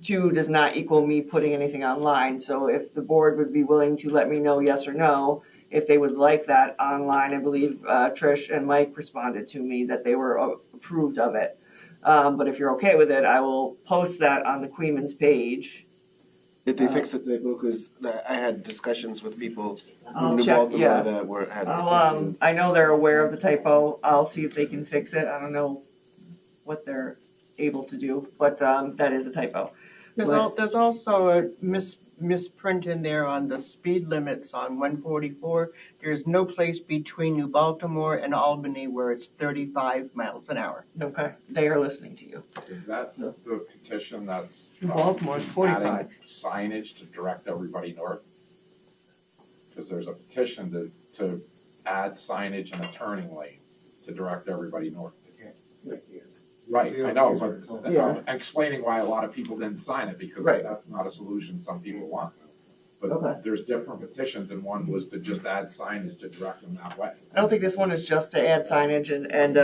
2 does not equal me putting anything online. So if the board would be willing to let me know yes or no, if they would like that online, I believe Trish and Mike responded to me that they were approved of it. But if you're okay with it, I will post that on the Queeman's page. Did they fix it, because I had discussions with people I'll in New check, Baltimore yeah. that had I know they're aware of the typo. I'll see if they can fix it. I don't know what they're able to do, but that is a typo. There's also a misprint in there on the speed limits on 144. There's no place between New Baltimore and Albany where it's 35 miles an hour. Okay, they are listening to you. Is that the petition that's New Baltimore's 45. adding signage to direct everybody north? Because there's a petition to add signage in a turning lane to direct everybody north. Right, I know, but I'm explaining why a lot of people didn't sign it, because that's not a solution some people want. But there's different petitions, and one was to just add signage to direct them that way. I don't think this one is just to add signage, and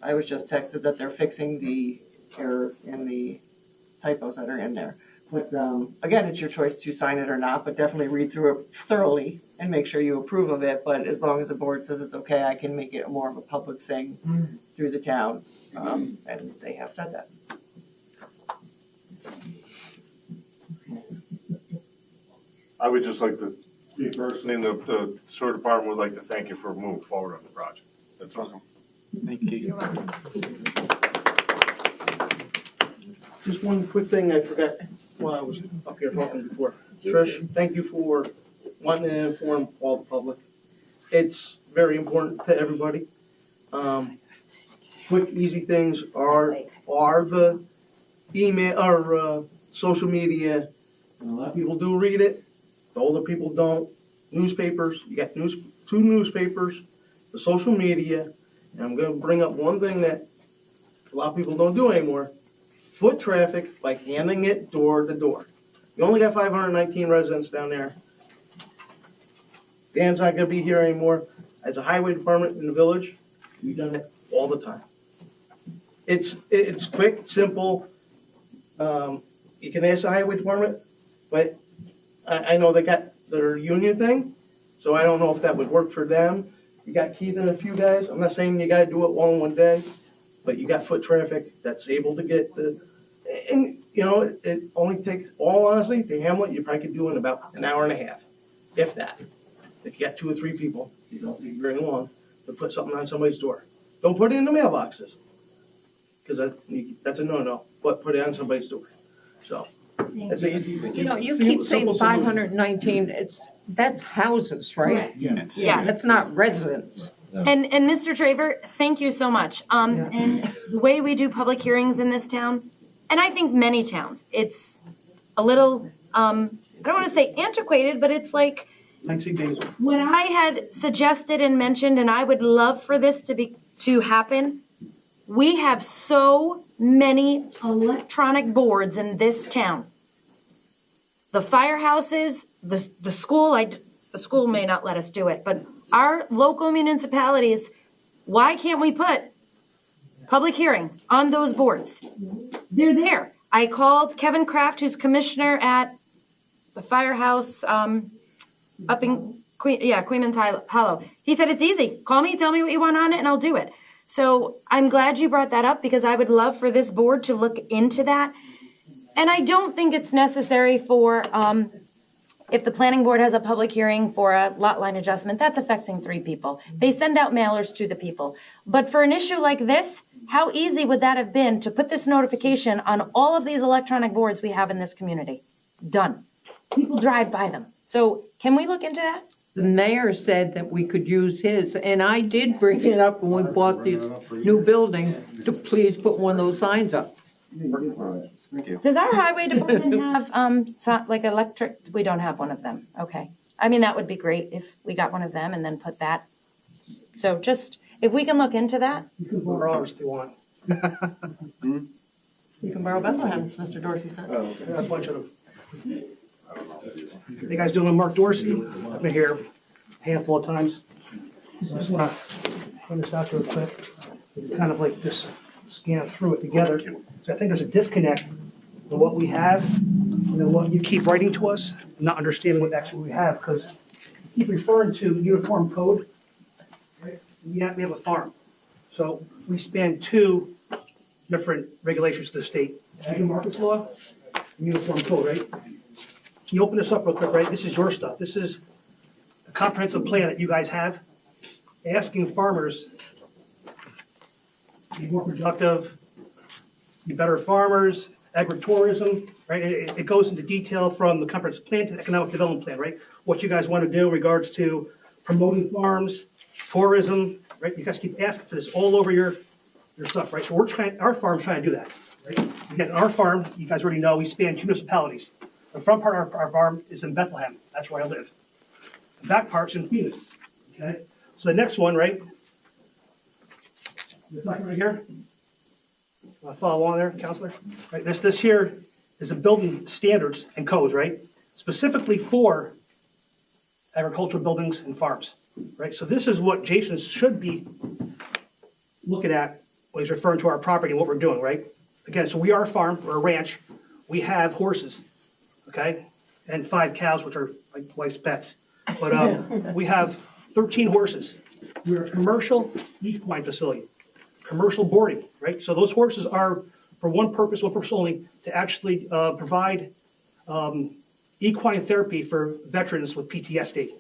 I was just texted that they're fixing the errors in the typos that are in there. But again, it's your choice to sign it or not, but definitely read through it thoroughly and make sure you approve of it. But as long as the board says it's okay, I can make it more of a public thing through the town, and they have said that. I would just like to, me personally, and the sewer department would like to thank you for moving forward on the project. That's awesome. Thank you. You're welcome. Just one quick thing I forgot while I was up here talking before. Trish, thank you for wanting to inform all the public. It's very important to everybody. Quick, easy things are the email or social media. And a lot of people do read it. The older people don't. Newspapers, you got two newspapers, the social media, and I'm going to bring up one thing that a lot of people don't do anymore. Foot traffic by handing it door to door. You only got 519 residents down there. Dan's not going to be here anymore. As a highway department in the village, we've done it all the time. It's quick, simple. You can ask the highway department, but I know they got their union thing, so I don't know if that would work for them. You got Keith and a few guys. I'm not saying you got to do it all in one day, but you got foot traffic that's able to get the, and you know, it only takes, all honestly, to Hamlet, you probably could do in about an hour and a half, if that. If you got 2 or 3 people, you don't take very long to put something on somebody's door. Don't put it in the mailboxes, because that's a no-no, but put it on somebody's door. So, that's an easy thing. You know, you keep saying Simple. 519, that's houses, right? Yes. That's not residents. And Mr. Traver, thank you so much. And the way we do public hearings in this town, and I think many towns, it's a little, I don't want to say antiquated, but it's like what I had suggested and mentioned, and I would love for this to happen. We have so many electronic boards in this town. The firehouses, the school may not let us do it, but our local municipalities, why can't we put public hearing on those boards? They're there. I called Kevin Kraft, who's commissioner at the firehouse up in Queens Hollow. He said, it's easy. Call me, tell me what you want on it, and I'll do it. So I'm glad you brought that up because I would love for this board to look into that. And I don't think it's necessary for, if the planning board has a public hearing for a lot line adjustment, that's affecting 3 people. They send out mailers to the people. But for an issue like this, how easy would that have been to put this notification on all of these electronic boards we have in this community? Done. People drive by them. So can we look into that? The mayor said that we could use his, and I did bring it up when we bought this new building to please put one of those signs up. Thank you. Does our highway department have like electric? We don't have one of them. Okay. I mean, that would be great if we got one of them and then put that. So just, if we can look into that. You can borrow ours if you want. You can borrow Bethlehem's, Mr. Dorsey said. I got a bunch of them. You guys doing Mark Dorsey? I've been here a handful of times. So I just want to run this out real quick. Kind of like just scan through it together. So I think there's a disconnect in what we have and then what you keep writing to us, not understanding what actually we have, because you keep referring to uniform code. Right? We have a farm. So we span 2 different regulations to the state. Ag and markets law and uniform code, right? So you open this up real quick, right? This is your stuff. This is a comprehensive plan that you guys have, asking farmers to be more productive, be better farmers, agritourism, right? It goes into detail from the comprehensive plan to the economic development plan, right? What you guys want to do in regards to promoting farms, tourism, right? You guys keep asking for this all over your stuff, right? So our farm's trying to do that, right? Again, our farm, you guys already know, we span 2 municipalities. The front part of our farm is in Bethlehem. That's where I live. The back part's in Phoenix, okay? So the next one, right? This one right here. Want to follow along there, Counselor? Right, this here is the building standards and codes, right? Specifically for agricultural buildings and farms, right? So this is what Jason should be looking at when he's referring to our property and what we're doing, right? Again, so we are a farm, we're a ranch. We have horses, okay? And 5 cows, which are my wife's pets. But we have 13 horses. We're a commercial equine facility, commercial boarding, right? So those horses are for one purpose only, to actually provide equine therapy for veterans with PTSD.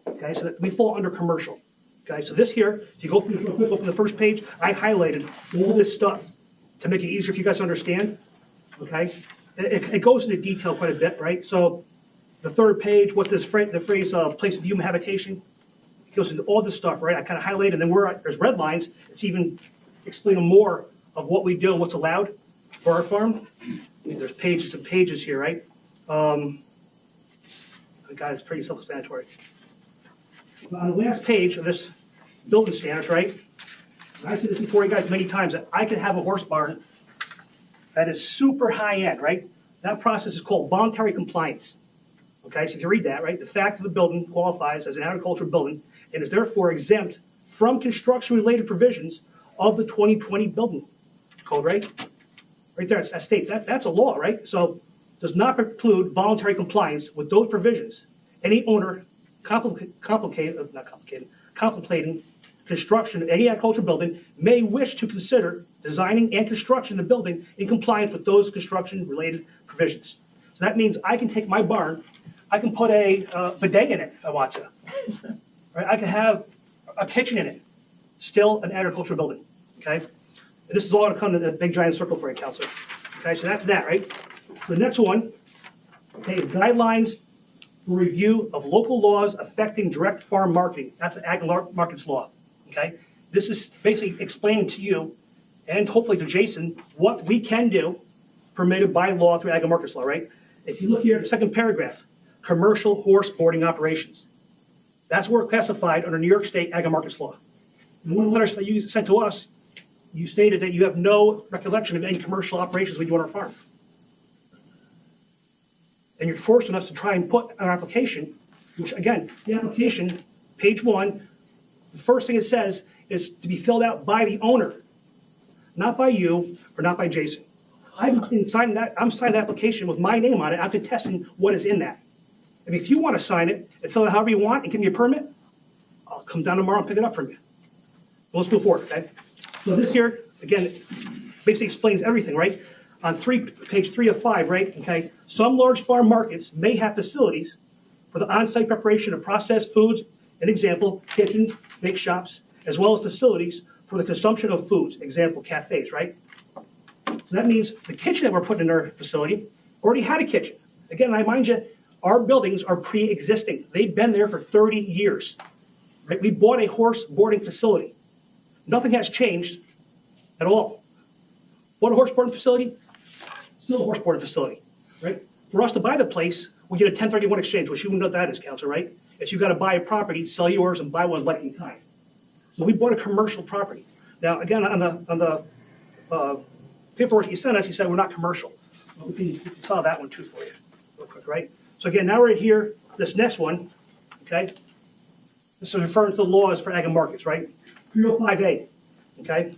Okay, so that we fall under commercial. Okay, so this here, if you go through this real quick, open the first page, I highlighted all this stuff to make it easier for you guys to understand. Okay, it goes into detail quite a bit, right? So the third page, what's this the phrase place of human habitation? It goes into all this stuff, right? I kind of highlighted, and then there's red lines. It's even explaining more of what we do and what's allowed for our farm. I mean, there's pages and pages here, right? God, it's pretty self-explanatory. On the last page of this building standards, right? And I said this before you guys many times, that I could have a horse barn that is super high end, right? That process is called voluntary compliance. Okay, so if you read that, right, the fact of the building qualifies as an agricultural building and is therefore exempt from construction-related provisions of the 2020 building code, right? Right there, that states that's a law, right? So does not preclude voluntary compliance with those provisions. Any owner contemplating construction of any agricultural building may wish to consider designing and construction of the building in compliance with those construction-related provisions. So that means I can take my barn, I can put a bidet in it if I want to. Right? I can have a kitchen in it, still an agricultural building, okay? And this is all going to come to the big giant circle for you, Counselor. Okay, so that's that, right? So the next one, okay, is guidelines for review of local laws affecting direct farm marketing. That's an ag markets law, okay? This is basically explaining to you and hopefully to Jason what we can do permitted by law through ag markets law, right? If you look here at the second paragraph, commercial horse boarding operations. That's where we're classified under New York State ag markets law. In one of the letters that you sent to us, you stated that you have no recollection of any commercial operations we do on our farm. And you're forcing us to try and put an application, which again, the application, page 1, the first thing it says is to be filled out by the owner, not by you or not by Jason. I'm signing that application with my name on it. I'm contesting what is in that. And if you want to sign it and fill it however you want and give me a permit, I'll come down tomorrow and pick it up from you. Let's move forward, okay? So this here, again, basically explains everything, right? On page 3 of 5, right, okay? Some large farm markets may have facilities for the on-site preparation of processed foods, an example, kitchens, bake shops, as well as facilities for the consumption of foods, example, cafes, right? So that means the kitchen that we're putting in our facility already had a kitchen. Again, I mind you, our buildings are pre-existing. They've been there for 30 years, right? We bought a horse boarding facility. Nothing has changed at all. What a horse boarding facility? Still a horse boarding facility, right? For us to buy the place, we get a 1031 exchange, which you know what that is, Counselor, right? It's you got to buy a property, sell yours, and buy one like in kind. So we bought a commercial property. Now, again, on the paperwork you sent us, you said we're not commercial. Well, we can solve that one too for you, real quick, right? So again, now we're here, this next one, okay? This is referring to the laws for ag and markets, right? 305A, okay?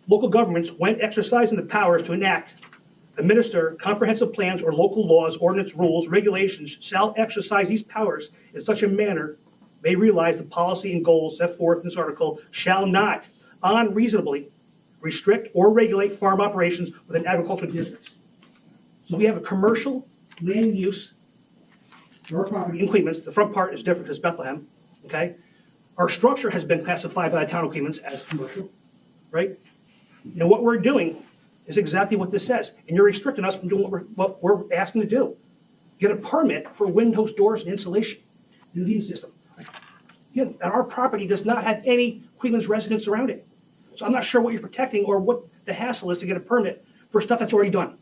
Local governments, when exercising the powers to enact, administer comprehensive plans or local laws, ordinance, rules, regulations, shall exercise these powers in such a manner may realize the policy and goals set forth in this article shall not unreasonably restrict or regulate farm operations within agricultural districts. So we have a commercial land use for our property in Clements. The front part is different because Bethlehem, okay? Our structure has been classified by the town of Clements as commercial, right? And what we're doing is exactly what this says. And you're restricting us from doing what we're asking to do. Get a permit for windows, doors, and insulation in the heating system. Again, our property does not have any Clements residents around it. So I'm not sure what you're protecting or what the hassle is to get a permit for stuff that's already done.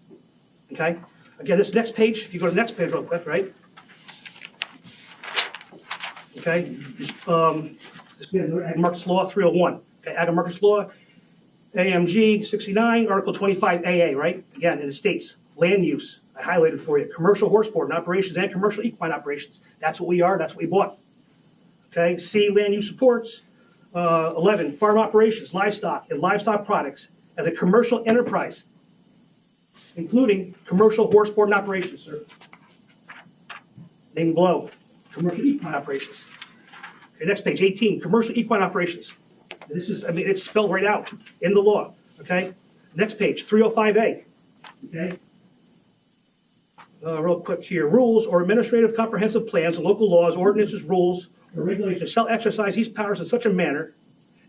Okay? Again, this next page, if you go to the next page real quick, right? Okay? This is Ag Markets Law 301. Okay, Ag Markets Law, AMG 69, Article 25 AA, right? Again, in the states, land use. I highlighted for you. Commercial horse boarding operations and commercial equine operations. That's what we are. That's what we bought. Okay, C, land use supports. 11, farm operations, livestock, and livestock products as a commercial enterprise, including commercial horse boarding operations, sir. Name below, commercial equine operations. Okay, next page, 18, commercial equine operations. This is, I mean, it's spelled right out in the law, okay? Next page, 305A, okay? real quick here, rules or administrative comprehensive plans, local laws, ordinances, rules, or regulations shall exercise these powers in such a manner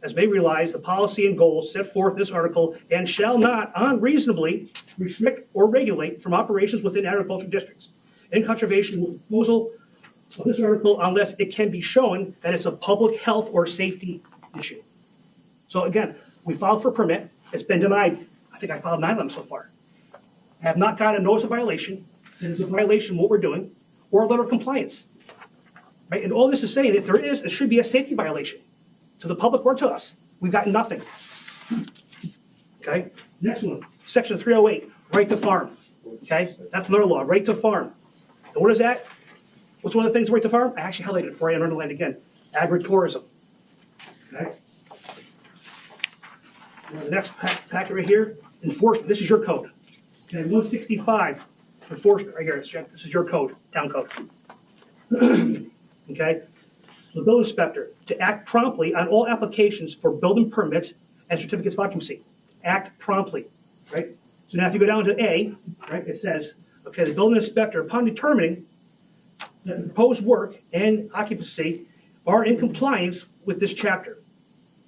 as may realize the policy and goals set forth in this article and shall not unreasonably restrict or regulate from operations within agricultural districts in conservation with the proposal of this article unless it can be shown that it's a public health or safety issue. So again, we filed for a permit. It's been denied. I think I filed 9 of them so far. I have not gotten a notice of violation. It is a violation of what we're doing, or a letter of compliance. Right? And all this is saying, if there is, it should be a safety violation to the public or to us. We've got nothing. Okay? Next one, section 308, right to farm. Okay? That's another law, right to farm. And what is that? What's one of the things right to farm? I actually highlighted it for you and underlined it again. Agritourism. Okay? Now the next packet right here, enforcement. This is your code. Okay, 165, enforcement right here. This is your code, town code. Okay? So the building inspector, to act promptly on all applications for building permits and certificates of occupancy. Act promptly, right? So now if you go down to A, right, it says, okay, the building inspector, upon determining that the proposed work and occupancy are in compliance with this chapter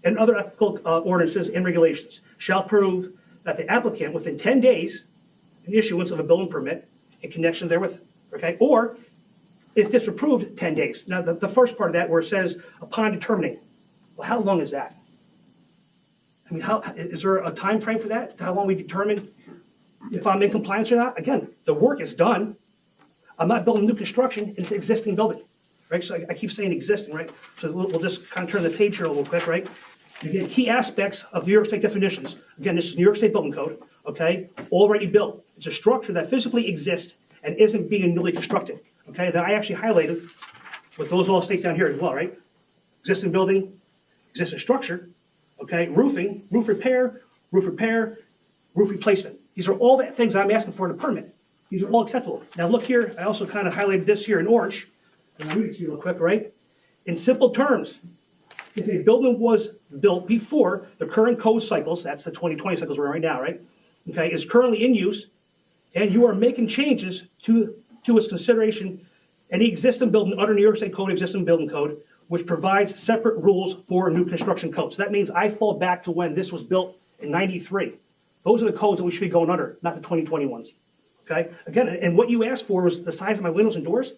and other applicable ordinances and regulations, shall prove that the applicant within 10 days in issuance of a building permit in connection therewith, okay? Or if disapproved, 10 days. Now, the first part of that where it says upon determining, well, how long is that? I mean, is there a time frame for that? How long we determine if I'm in compliance or not? Again, the work is done. I'm not building new construction, it's an existing building, right? So I keep saying existing, right? So we'll just kind of turn the page here a little quick, right? Again, key aspects of New York State definitions. Again, this is New York State Building Code, okay? Already built. It's a structure that physically exists and isn't being newly constructed, okay? Then I actually highlighted what those all state down here as well, right? Existing building, existing structure, okay? Roofing, roof repair, roof replacement. These are all the things I'm asking for in a permit. These are all acceptable. Now look here, I also kind of highlighted this here in orange, and I'll read it to you real quick, right? In simple terms, if a building was built before the current code cycles, that's the 2020 cycles we're in right now, right? Okay, is currently in use, and you are making changes to its consideration, any existing building under New York State Code, existing building code, which provides separate rules for new construction codes. So that means I fall back to when this was built in 93. Those are the codes that we should be going under, not the 2020 ones. Okay? Again, and what you asked for was the size of my windows and doors.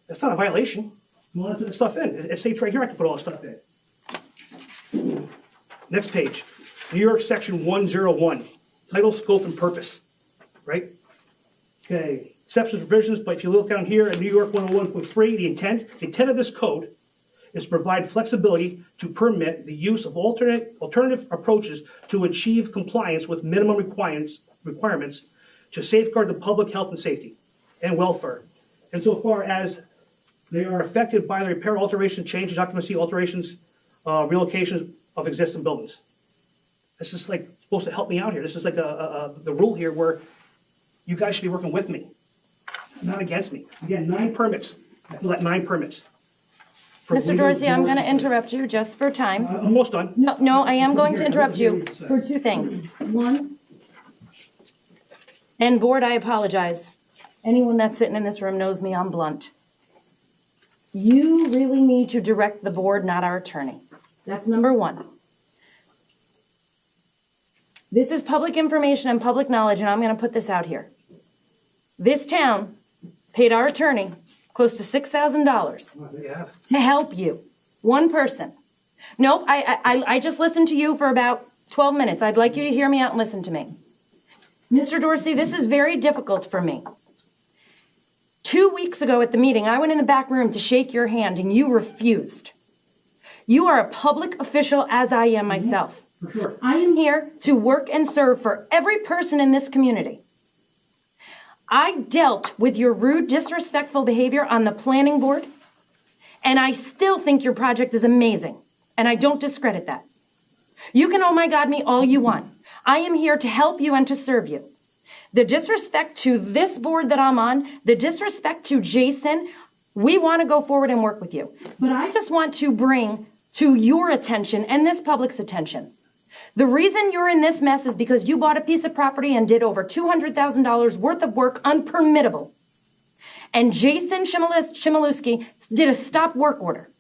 That's not a violation. You want to put the stuff in. It states right here I can put all the stuff in. Next page. New York Section 101. Title, scope, and purpose. Right? Okay. Exceptions and provisions, but if you look down here at New York 101.3, the intent of this code is to provide flexibility to permit the use of alternative approaches to achieve compliance with minimum requirements to safeguard the public health and safety and welfare. And so far as they are affected by the repair, alteration, changes, occupancy, alterations, relocations of existing buildings. This is like supposed to help me out here. This is like the rule here where you guys should be working with me, not against me. Again, 9 permits. I feel like 9 permits. Mr. Dorsey, I'm going to interrupt you just for time. I'm almost done. No, I am going to interrupt you for 2 things. One, and board, I apologize. Anyone that's sitting in this room knows me, I'm blunt. You really need to direct the board, not our attorney. That's number 1. This is public information and public knowledge, and I'm going to put this out here. This town paid our attorney close to $6,000 to help you. 1 person. Nope, I just listened to you for about 12 minutes. I'd like you to hear me out and listen to me. Mr. Dorsey, this is very difficult for me. 2 weeks ago at the meeting, I went in the back room to shake your hand and you refused. You are a public official as I am myself. For sure. I am here to work and serve for every person in this community. I dealt with your rude, disrespectful behavior on the planning board, and I still think your project is amazing, and I don't discredit that. You can oh my God me all you want. I am here to help you and to serve you. The disrespect to this board that I'm on, the disrespect to Jason, we want to go forward and work with you. But I just want to bring to your attention and this public's attention. The reason you're in this mess is because you bought a piece of property and did over $200,000 worth of work unpermittable. and Jason Chmielewski did a stop work order.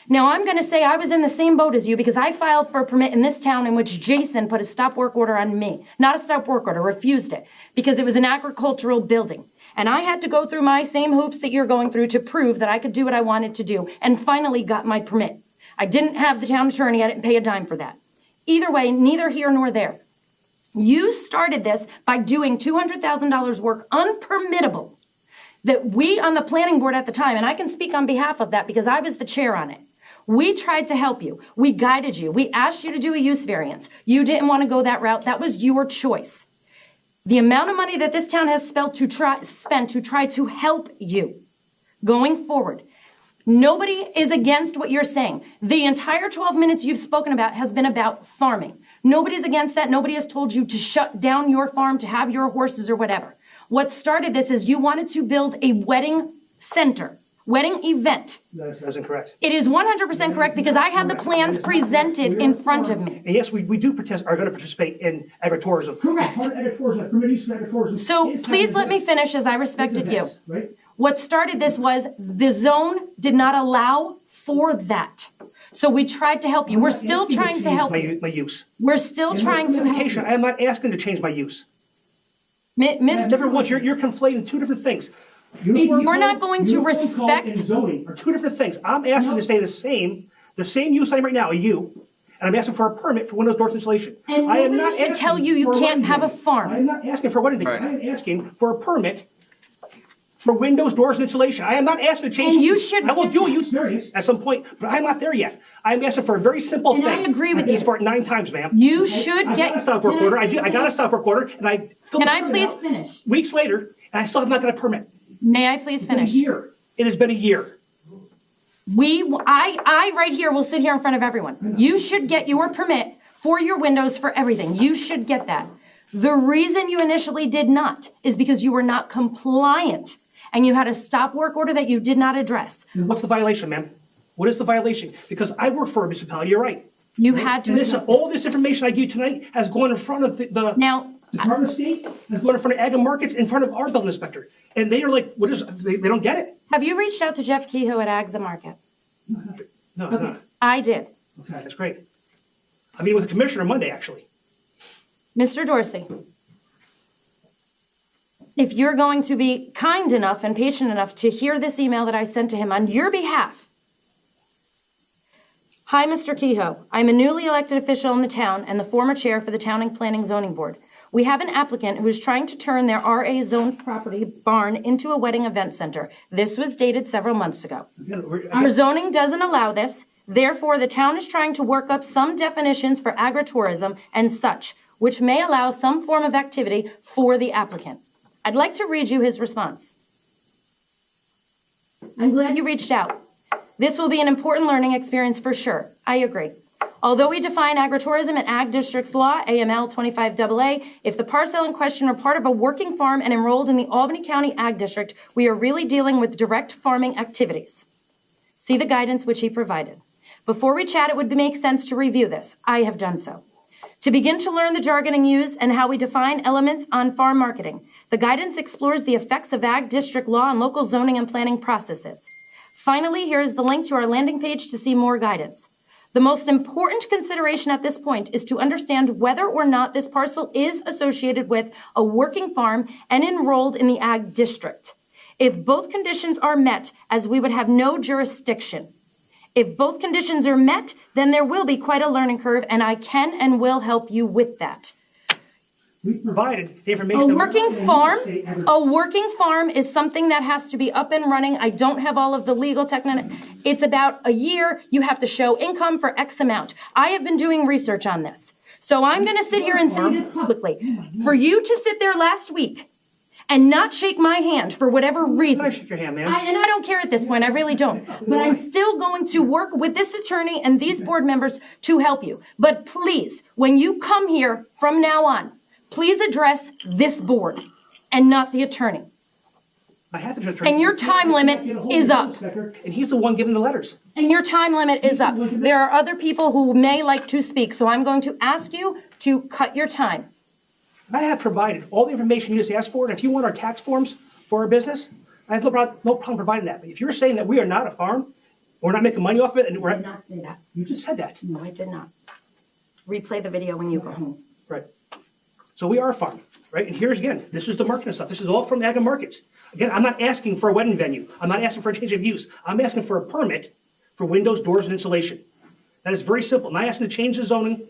Now, I'm going to say I was in the same boat as you because I filed for a permit in this town in which Jason put a stop work order on me. Not a stop work order, refused it, because it was an agricultural building. And I had to go through my same hoops that you're going through to prove that I could do what I wanted to do, and finally got my permit. I didn't have the town attorney, I didn't pay a dime for that. Either way, neither here nor there. You started this by doing $200,000 work unpermittable that we on the planning board at the time, and I can speak on behalf of that because I was the chair on it. We tried to help you. We guided you. We asked you to do a use variance. You didn't want to go that route. That was your choice. The amount of money that this town has spent to try to help you going forward. Nobody is against what you're saying. The entire 12 minutes you've spoken about has been about farming. Nobody's against that. Nobody has told you to shut down your farm, to have your horses or whatever. What started this is you wanted to build a wedding center, wedding event. That's incorrect. It is 100% correct because I had the plans presented in front of me. And yes, we are going to participate in agritourism. Correct. Part of agritourism, permitted use of agritourism. So please let me finish as I respected you. Right? What started this was the zone did not allow for that. So we tried to help you. We're still trying to help you. My use. We're still trying to help you. I am not asking to change my use. Mr. Different ones. You're conflating two different things. If you're not going to respect and zoning are two different things. I'm asking to stay the same use I'm right now, you, and I'm asking for a permit for windows, doors, insulation. And I am nobody not should tell you you can't have a farm. I'm not asking for anything. Right. I am asking for a permit for windows, doors, and insulation. I am not asking to change. And you should I will get do a that. use variance at some point, but I'm not there yet. I'm asking for a very simple And thing. I agree with I've asked you. for it 9 times, ma'am. You should I get. got a stop work order. I got a stop work order, and I filled Can the I permit please out finish? weeks later, and I still have not got a permit. May I please It's been a finish? year. It has been a year. I right here will sit here in front of everyone. You should get your permit for your windows for everything. You should get that. The reason you initially did not is because you were not compliant and you had a stop work order that you did not address. What's the violation, ma'am? What is the violation? Because I work for a municipality, you're right. You had to. And all this information I give you tonight has gone in front of the Now, Department of State, has gone in front of Ag and Markets, in front of our building inspector. And they are like, they don't get it. have you reached out to Jeff Kehoe at Ags and Market? No, Okay. no. I did. Okay, that's great. I'm meeting with the commissioner Monday, actually. Mr. Dorsey, if you're going to be kind enough and patient enough to hear this email that I sent to him on your behalf. Hi, Mr. Kehoe. I'm a newly elected official in the town and the former chair for the Town and Planning Zoning Board. We have an applicant who is trying to turn their RA zoned property barn into a wedding event center. This was dated several months ago. Our zoning doesn't allow this. Therefore, the town is trying to work up some definitions for agritourism and such, which may allow some form of activity for the applicant. I'd like to read you his response. I'm glad you reached out. This will be an important learning experience for sure. I agree. Although we define agritourism in Ag Districts Law, AML 25AA, if the parcel in question are part of a working farm and enrolled in the Albany County Ag District, we are really dealing with direct farming activities. See the guidance which he provided. Before we chat, it would make sense to review this. I have done so. To begin to learn the jargon and use and how we define elements on farm marketing, the guidance explores the effects of Ag District Law on local zoning and planning processes. Finally, here is the link to our landing page to see more guidance. The most important consideration at this point is to understand whether or not this parcel is associated with a working farm and enrolled in the Ag District. If both conditions are met, as we would have no jurisdiction. If both conditions are met, then there will be quite a learning curve, and I can and will help you with that. We provided the information. A working farm is something that has to be up and running. I don't have all of the legal technical. It's about a year. You have to show income for X amount. I have been doing research on this. So I'm going to sit here and say this publicly. For you to sit there last week and not shake my hand for whatever reason. I shake your hand, ma'am. And I don't care at this point. I really don't. But I'm still going to work with this attorney and these board members to help you. But please, when you come here from now on, please address this board and not the attorney. I have to attorney. And your time limit is up. And he's the one giving the letters. And your time limit is up. There are other people who may like to speak, so I'm going to ask you to cut your time. I have provided all the information you just asked for, and if you want our tax forms for our business, I have no problem providing that. But if you're saying that we are not a farm, we're not making money off of it, and I we're did not say that. you just said that. No, I did not. Replay the video when you go home. Right. So we are a farm, right? And here's again, this is the marketing stuff. This is all from Ag and Markets. Again, I'm not asking for a wedding venue. I'm not asking for a change of use. I'm asking for a permit for windows, doors, and insulation. That is very simple. I'm not asking to change the zoning,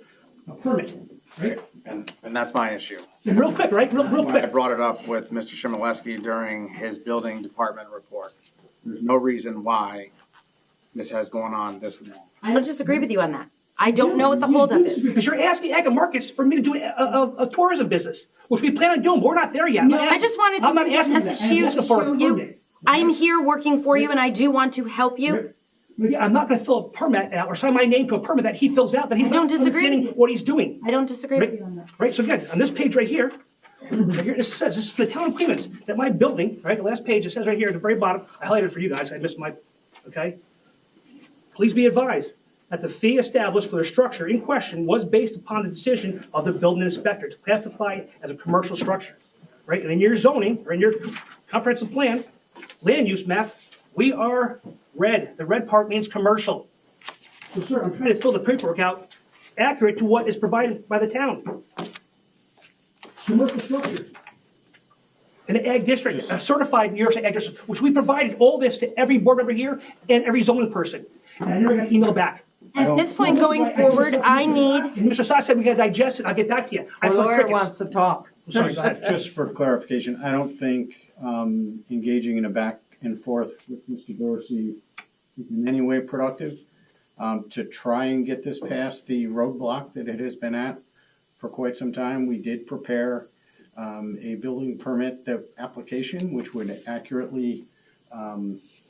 a permit, right? And that's my issue. And real quick, right? Real I quick. brought it up with Mr. Shimeleski during his building department report. There's no reason why this has gone on this long. I don't disagree with you on that. I don't know what the holdup is. Because you're asking Ag and Markets for me to do a tourism business, which we plan on doing, but we're not there yet. No, I just wanted to I'm not bring asking a for that. message to I'm you asking to for a show you. permit. I'm here working for you and I do want to help you. Yeah, I'm not going to fill a permit out or sign my name to a permit that he fills out that he's I don't not disagree understanding with you. what he's doing. I don't disagree Right? with you on that. Right, so again, on this page right here, this says, this is for the town of Queens, that my building, right, the last page, it says right here at the very bottom, I highlighted it for you guys, I missed my, okay? Please be advised that the fee established for the structure in question was based upon the decision of the building inspector to classify it as a commercial structure, right? And in your zoning, or in your comprehensive plan, land use map, we are red. The red part means commercial. So sir, I'm trying to fill the paperwork out accurate to what is provided by the town. Commercial structure. An ag district, a certified New York State ag district, which we provided all this to every board member here and every zoning person. And I never got an email back. At this point going forward, I need, And Mr. Sass said we got to digest it. I'll get back to you. I Our have lawyer crickets. wants to talk. I'm sorry, go ahead. Just for clarification, I don't think engaging in a back and forth with Mr. Dorsey is in any way productive. To try and get this past the roadblock that it has been at for quite some time, we did prepare a building permit application, which would accurately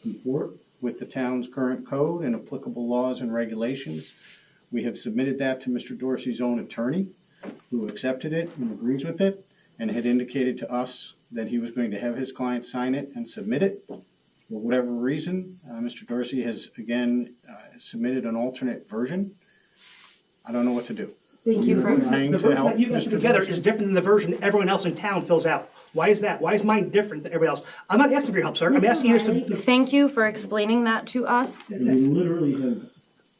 comport with the town's current code and applicable laws and regulations. We have submitted that to Mr. Dorsey's own attorney, who accepted it and agrees with it, and had indicated to us that he was going to have his client sign it and submit it. For whatever reason, Mr. Dorsey has again submitted an alternate version. I don't know what to do. thank you for, Trying The to version help that you guys Mr. put together Dorsey. is different than the version everyone else in town fills out. Why is that? Why is mine different than everybody else? I'm not asking for your help, sir. I'm asking you to. thank you for explaining that to us. We literally have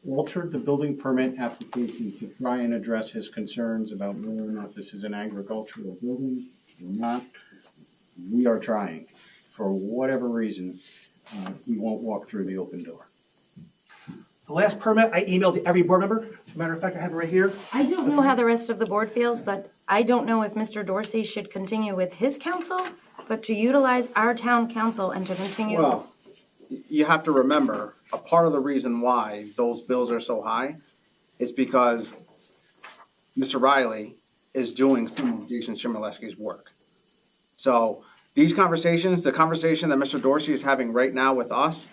altered the building permit application to try and address his concerns about whether or not this is an agricultural building or not. We are trying. For whatever reason, he won't walk through the open door. The last permit I emailed to every board member. As a matter of fact, I have it right here. I don't know how the rest of the board feels, but I don't know if Mr. Dorsey should continue with his counsel, but to utilize our town council and to continue. Well, you have to remember, a part of the reason why those bills are so high is because Mr. Riley is doing some of Jason Shimeleski's work. So these conversations, the conversation that Mr. Dorsey is having right now with us,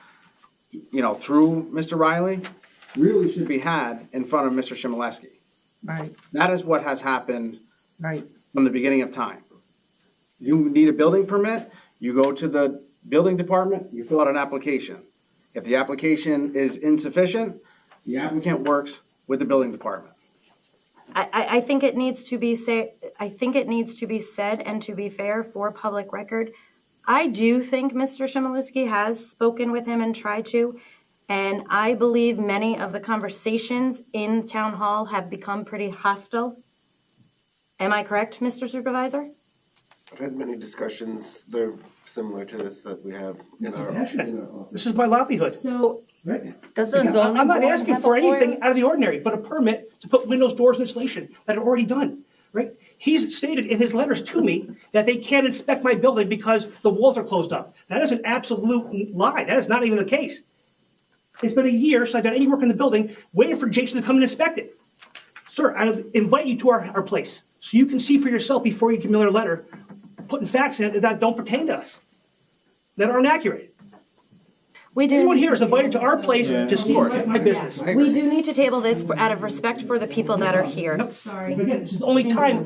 you know, through Mr. Riley, really should be had in front of Mr. Shimeleski. Right, That is what has happened right. from the beginning of time. You need a building permit, you go to the building department, you fill out an application. If the application is insufficient, the applicant works with the building department. I think it needs to be I think it needs to be said, and to be fair for public record, I do think Mr. Shimeleski has spoken with him and tried to, and I believe many of the conversations in town hall have become pretty hostile. Am I correct, Mr. Supervisor? I've had many discussions, they're similar to this that we have in our office. This is my livelihood. So, Right? Does the Again, zoning I'm not board asking have for a lawyer? anything out of the ordinary, but a permit to put windows, doors, and insulation that are already done, right? He's stated in his letters to me that they can't inspect my building because the walls are closed up. That is an absolute lie. That is not even the case. It's been a year since I've done any work in the building, waiting for Jason to come and inspect it. Sir, I invite you to our place so you can see for yourself before you give me another letter, putting facts in it that don't pertain to us, that aren't accurate. we do. Everyone here is invited to our place to see my business. We do need to table this out of respect for the people that are here. Sorry. Again, this is the only time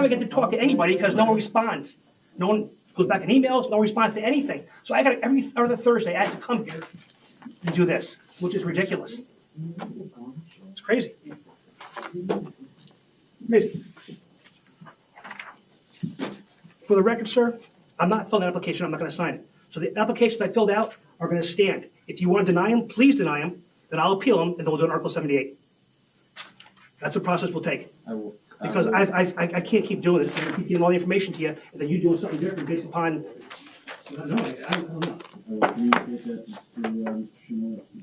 I get to talk to anybody because no one responds. No one goes back in emails, no one responds to anything. So I got every other Thursday I have to come here and do this, which is ridiculous. It's crazy. Crazy. For the record, sir, I'm not filling an application, I'm not gonna sign it. So the applications I filled out are gonna stand. If you want to deny them, please deny them, then I'll appeal them, and then we'll do an Article 78. That's the process we'll take. Because I can't keep doing this, I keep giving all the information to you, and then you doing something different based upon, I don't know. I will communicate that to Mr. Shimolevsky.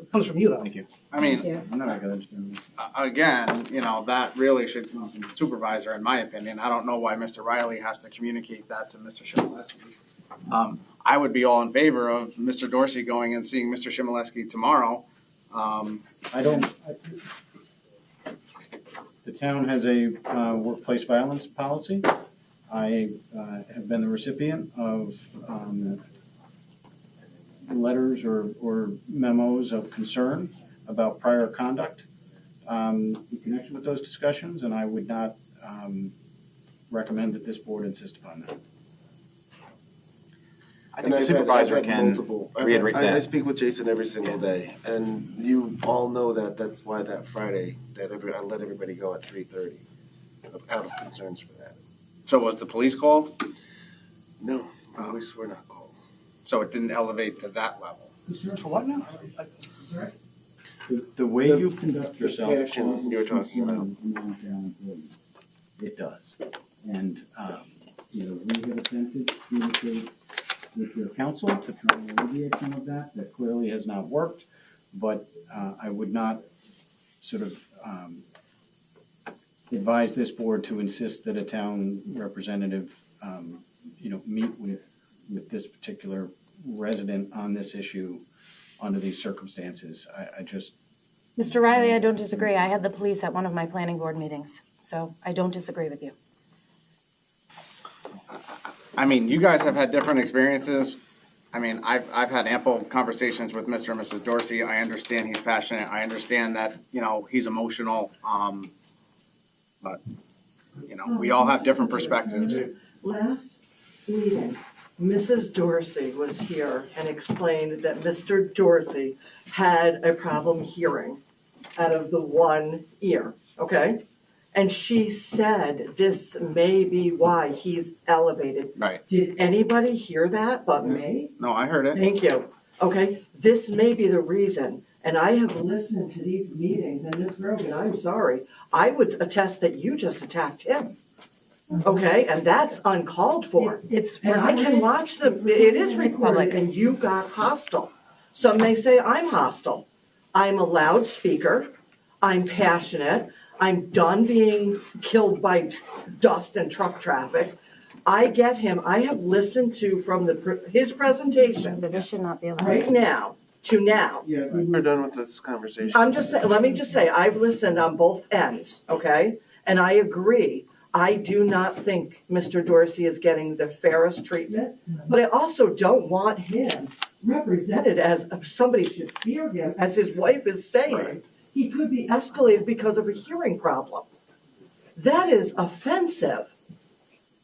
It comes from you, though. Thank you. I mean, Thank you. I'm not gonna understand. again, you know, that really should come from the supervisor, in my opinion. I don't know why Mr. Riley has to communicate that to Mr. Shimolevsky. I would be all in favor of Mr. Dorsey going and seeing Mr. Shimolevsky tomorrow. The town has a workplace violence policy. I have been the recipient of letters or memos of concern about prior conduct in connection with those discussions, and I would not recommend that this board insist upon that. I think the supervisor can reiterate I that. speak with Jason every single day, and you all know that. That's why that Friday, I let everybody go at 3:30, out of concerns for that. So was the police called? No, at least we're not called. So it didn't elevate to that level? For what now? The way you conduct yourself. The passion you were talking about. among town employees. It does. And, we have attempted to communicate with your council to try and alleviate some of that. That clearly has not worked, but I would not sort of advise this board to insist that a town representative, meet with this particular resident on this issue under these circumstances. I just. Mr. Riley, I don't disagree. I had the police at one of my planning board meetings, so I don't disagree with you. I mean, you guys have had different experiences. I mean, I've had ample conversations with Mr. and Mrs. Dorsey. I understand he's passionate. I understand that, he's emotional. But, we all have different perspectives. Last meeting, Mrs. Dorsey was here and explained that Mr. Dorsey had a problem hearing out of the one ear, okay? And she said this may be why he's elevated. Right. Did anybody hear that but me? No, I heard it. Thank you. Okay, this may be the reason, and I have listened to these meetings, and Ms. Grogan, I'm sorry, I would attest that you just attacked him. Okay, and that's uncalled for. It's And I can watch them, it is recorded, and you got hostile. Some may say I'm hostile. I'm a loudspeaker, I'm passionate, I'm done being killed by dust and truck traffic. I get him, I have listened to from his presentation But this should not be allowed. right now to now. Yeah, we're done with this conversation. I'm just saying, let me just say, I've listened on both ends, okay? And I agree. I do not think Mr. Dorsey is getting the fairest treatment, but I also don't want him represented as somebody should fear him, as his wife is saying. Right. He could be escalated because of a hearing problem. That is offensive,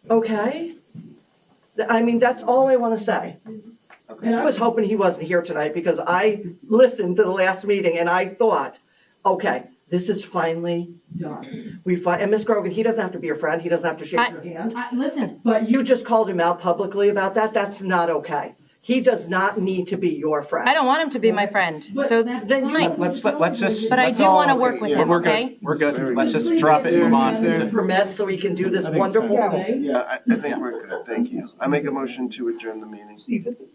okay? I mean, that's all I want to say. And I was hoping he wasn't here tonight because I listened to the last meeting and I thought, okay, this is finally done. And Ms. Grogan, he doesn't have to be your friend. He doesn't have to shake your hand. Listen, But you just called him out publicly about that. That's not okay. He does not need to be your friend. I don't want him to be my friend, so that's Then you- fine. Let's just. But I let's do all- want to work with him, We're good. okay? We're good. Let's just drop it and move on. There's permits so he can do this wonderful thing. Yeah, I think we're good, thank you. I make a motion to adjourn the meeting.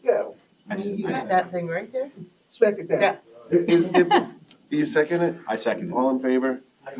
That thing right there? Smack it down. Yeah. You second it? I second it. All in favor? Aye.